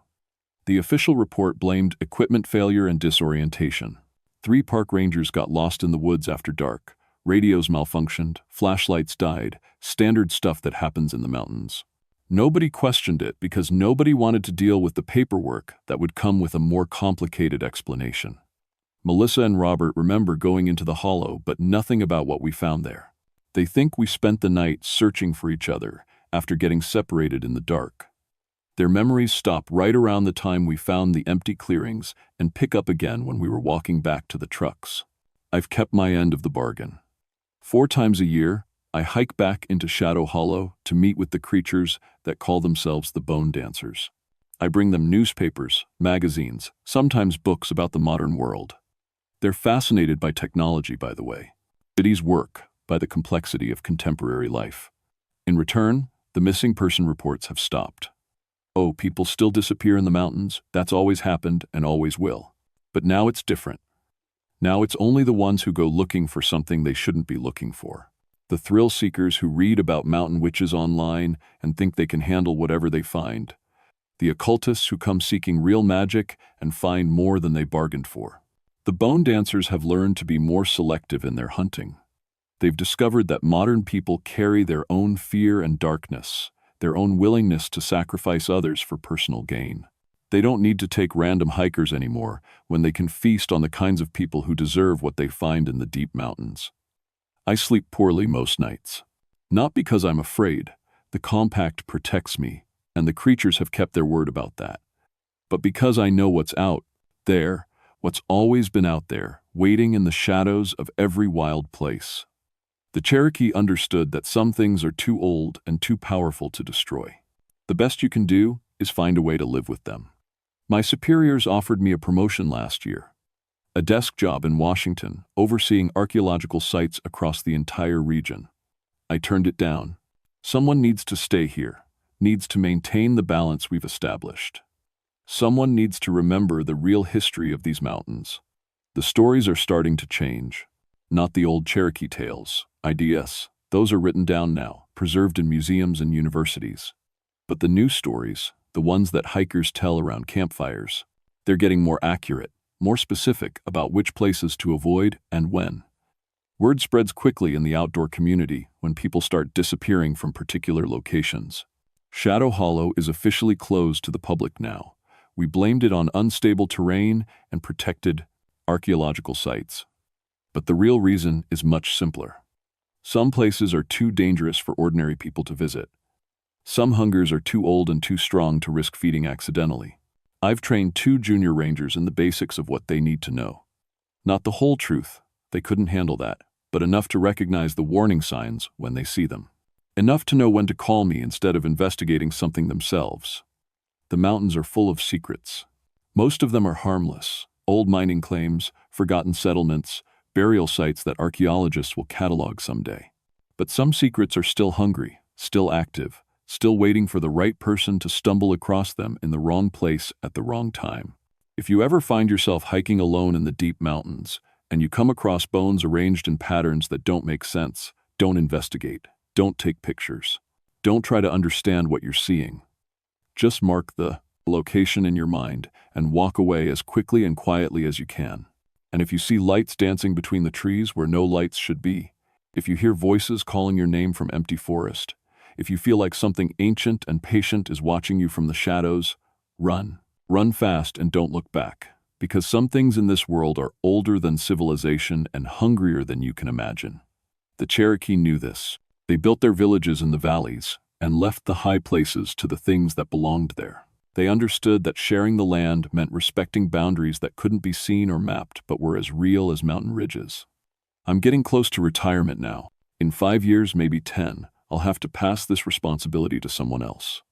The official report blamed equipment failure and disorientation. 3 park rangers got lost in the woods after dark. Radios malfunctioned, flashlights died, standard stuff that happens in the mountains. Nobody questioned it because nobody wanted to deal with the paperwork that would come with a more complicated explanation. Melissa and Robert remember going into the hollow, but nothing about what we found there. They think we spent the night searching for each other after getting separated in the dark. Their memories stop right around the time we found the empty clearings and pick up again when we were walking back to the trucks. I've kept my end of the bargain. 4 times a year, I hike back into Shadow Hollow to meet with the creatures that call themselves the Bone Dancers. I bring them newspapers, magazines, sometimes books about the modern world. They're fascinated by technology, by the way. Cities work by the complexity of contemporary life. In return, the missing person reports have stopped. Oh, people still disappear in the mountains. That's always happened and always will. But now it's different. Now it's only the ones who go looking for something they shouldn't be looking for. The thrill seekers who read about mountain witches online and think they can handle whatever they find. The occultists who come seeking real magic and find more than they bargained for. The Bone Dancers have learned to be more selective in their hunting. They've discovered that modern people carry their own fear and darkness, their own willingness to sacrifice others for personal gain. They don't need to take random hikers anymore when they can feast on the kinds of people who deserve what they find in the deep mountains. I sleep poorly most nights. Not because I'm afraid. The compact protects me, and the creatures have kept their word about that. But because I know what's out there, what's always been out there, waiting in the shadows of every wild place. The Cherokee understood that some things are too old and too powerful to destroy. The best you can do is find a way to live with them. My superiors offered me a promotion last year. A desk job in Washington, overseeing archaeological sites across the entire region. I turned it down. Someone needs to stay here, needs to maintain the balance we've established. Someone needs to remember the real history of these mountains. The stories are starting to change. Not the old Cherokee tales, IDS. Those are written down now, preserved in museums and universities. But the new stories, the ones that hikers tell around campfires, they're getting more accurate, more specific about which places to avoid and when. Word spreads quickly in the outdoor community when people start disappearing from particular locations. Shadow Hollow is officially closed to the public now. We blamed it on unstable terrain and protected archaeological sites. But the real reason is much simpler. Some places are too dangerous for ordinary people to visit. Some hungers are too old and too strong to risk feeding accidentally. I've trained 2 junior rangers in the basics of what they need to know. Not the whole truth, they couldn't handle that, but enough to recognize the warning signs when they see them. Enough to know when to call me instead of investigating something themselves. The mountains are full of secrets. Most of them are harmless. Old mining claims, forgotten settlements, burial sites that archaeologists will catalog someday. But some secrets are still hungry, still active, still waiting for the right person to stumble across them in the wrong place at the wrong time. If you ever find yourself hiking alone in the deep mountains, and you come across bones arranged in patterns that don't make sense, don't investigate, don't take pictures, don't try to understand what you're seeing. Just mark the location in your mind and walk away as quickly and quietly as you can. And if you see lights dancing between the trees where no lights should be, if you hear voices calling your name from empty forest, if you feel like something ancient and patient is watching you from the shadows, run. Run fast and don't look back, because some things in this world are older than civilization and hungrier than you can imagine. The Cherokee knew this. They built their villages in the valleys and left the high places to the things that belonged there. They understood that sharing the land meant respecting boundaries that couldn't be seen or mapped but were as real as mountain ridges. I'm getting close to retirement now. In 5 years, maybe 10, I'll have to pass this responsibility to someone else.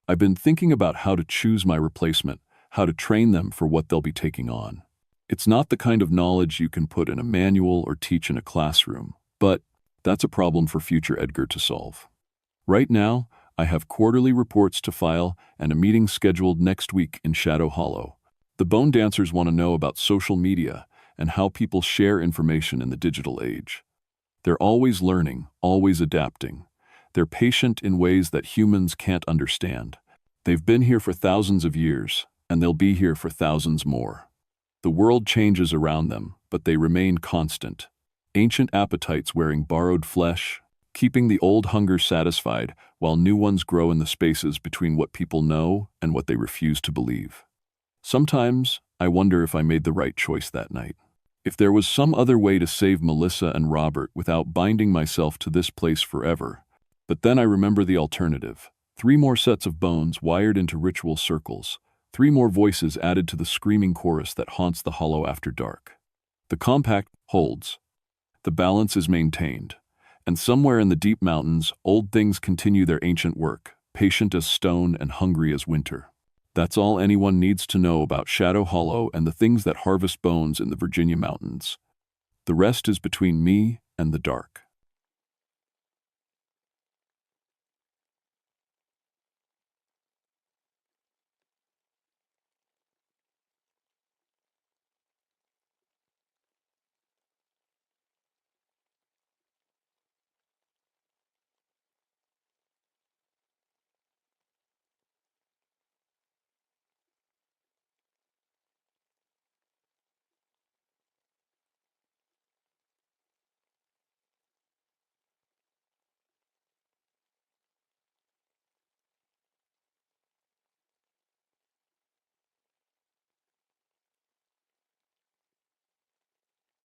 I've been thinking about how to choose my replacement, how to train them for what they'll be taking on. It's not the kind of knowledge you can put in a manual or teach in a classroom, but that's a problem for future Edgar to solve. Right now, I have quarterly reports to file and a meeting scheduled next week in Shadow Hollow. The Bone Dancers want to know about social media and how people share information in the digital age. They're always learning, always adapting. They're patient in ways that humans can't understand. They've been here for thousands of years, and they'll be here for thousands more. The world changes around them, but they remain constant. Ancient appetites wearing borrowed flesh, keeping the old hunger satisfied while new ones grow in the spaces between what people know and what they refuse to believe. Sometimes, I wonder if I made the right choice that night. If there was some other way to save Melissa and Robert without binding myself to this place forever. But then I remember the alternative. 3 more sets of bones wired into ritual circles. 3 more voices added to the screaming chorus that haunts the hollow after dark. The compact holds. The balance is maintained. And somewhere in the deep mountains, old things continue their ancient work, patient as stone and hungry as winter. That's all anyone needs to know about Shadow Hollow and the things that harvest bones in the Virginia mountains. The rest is between me and the dark.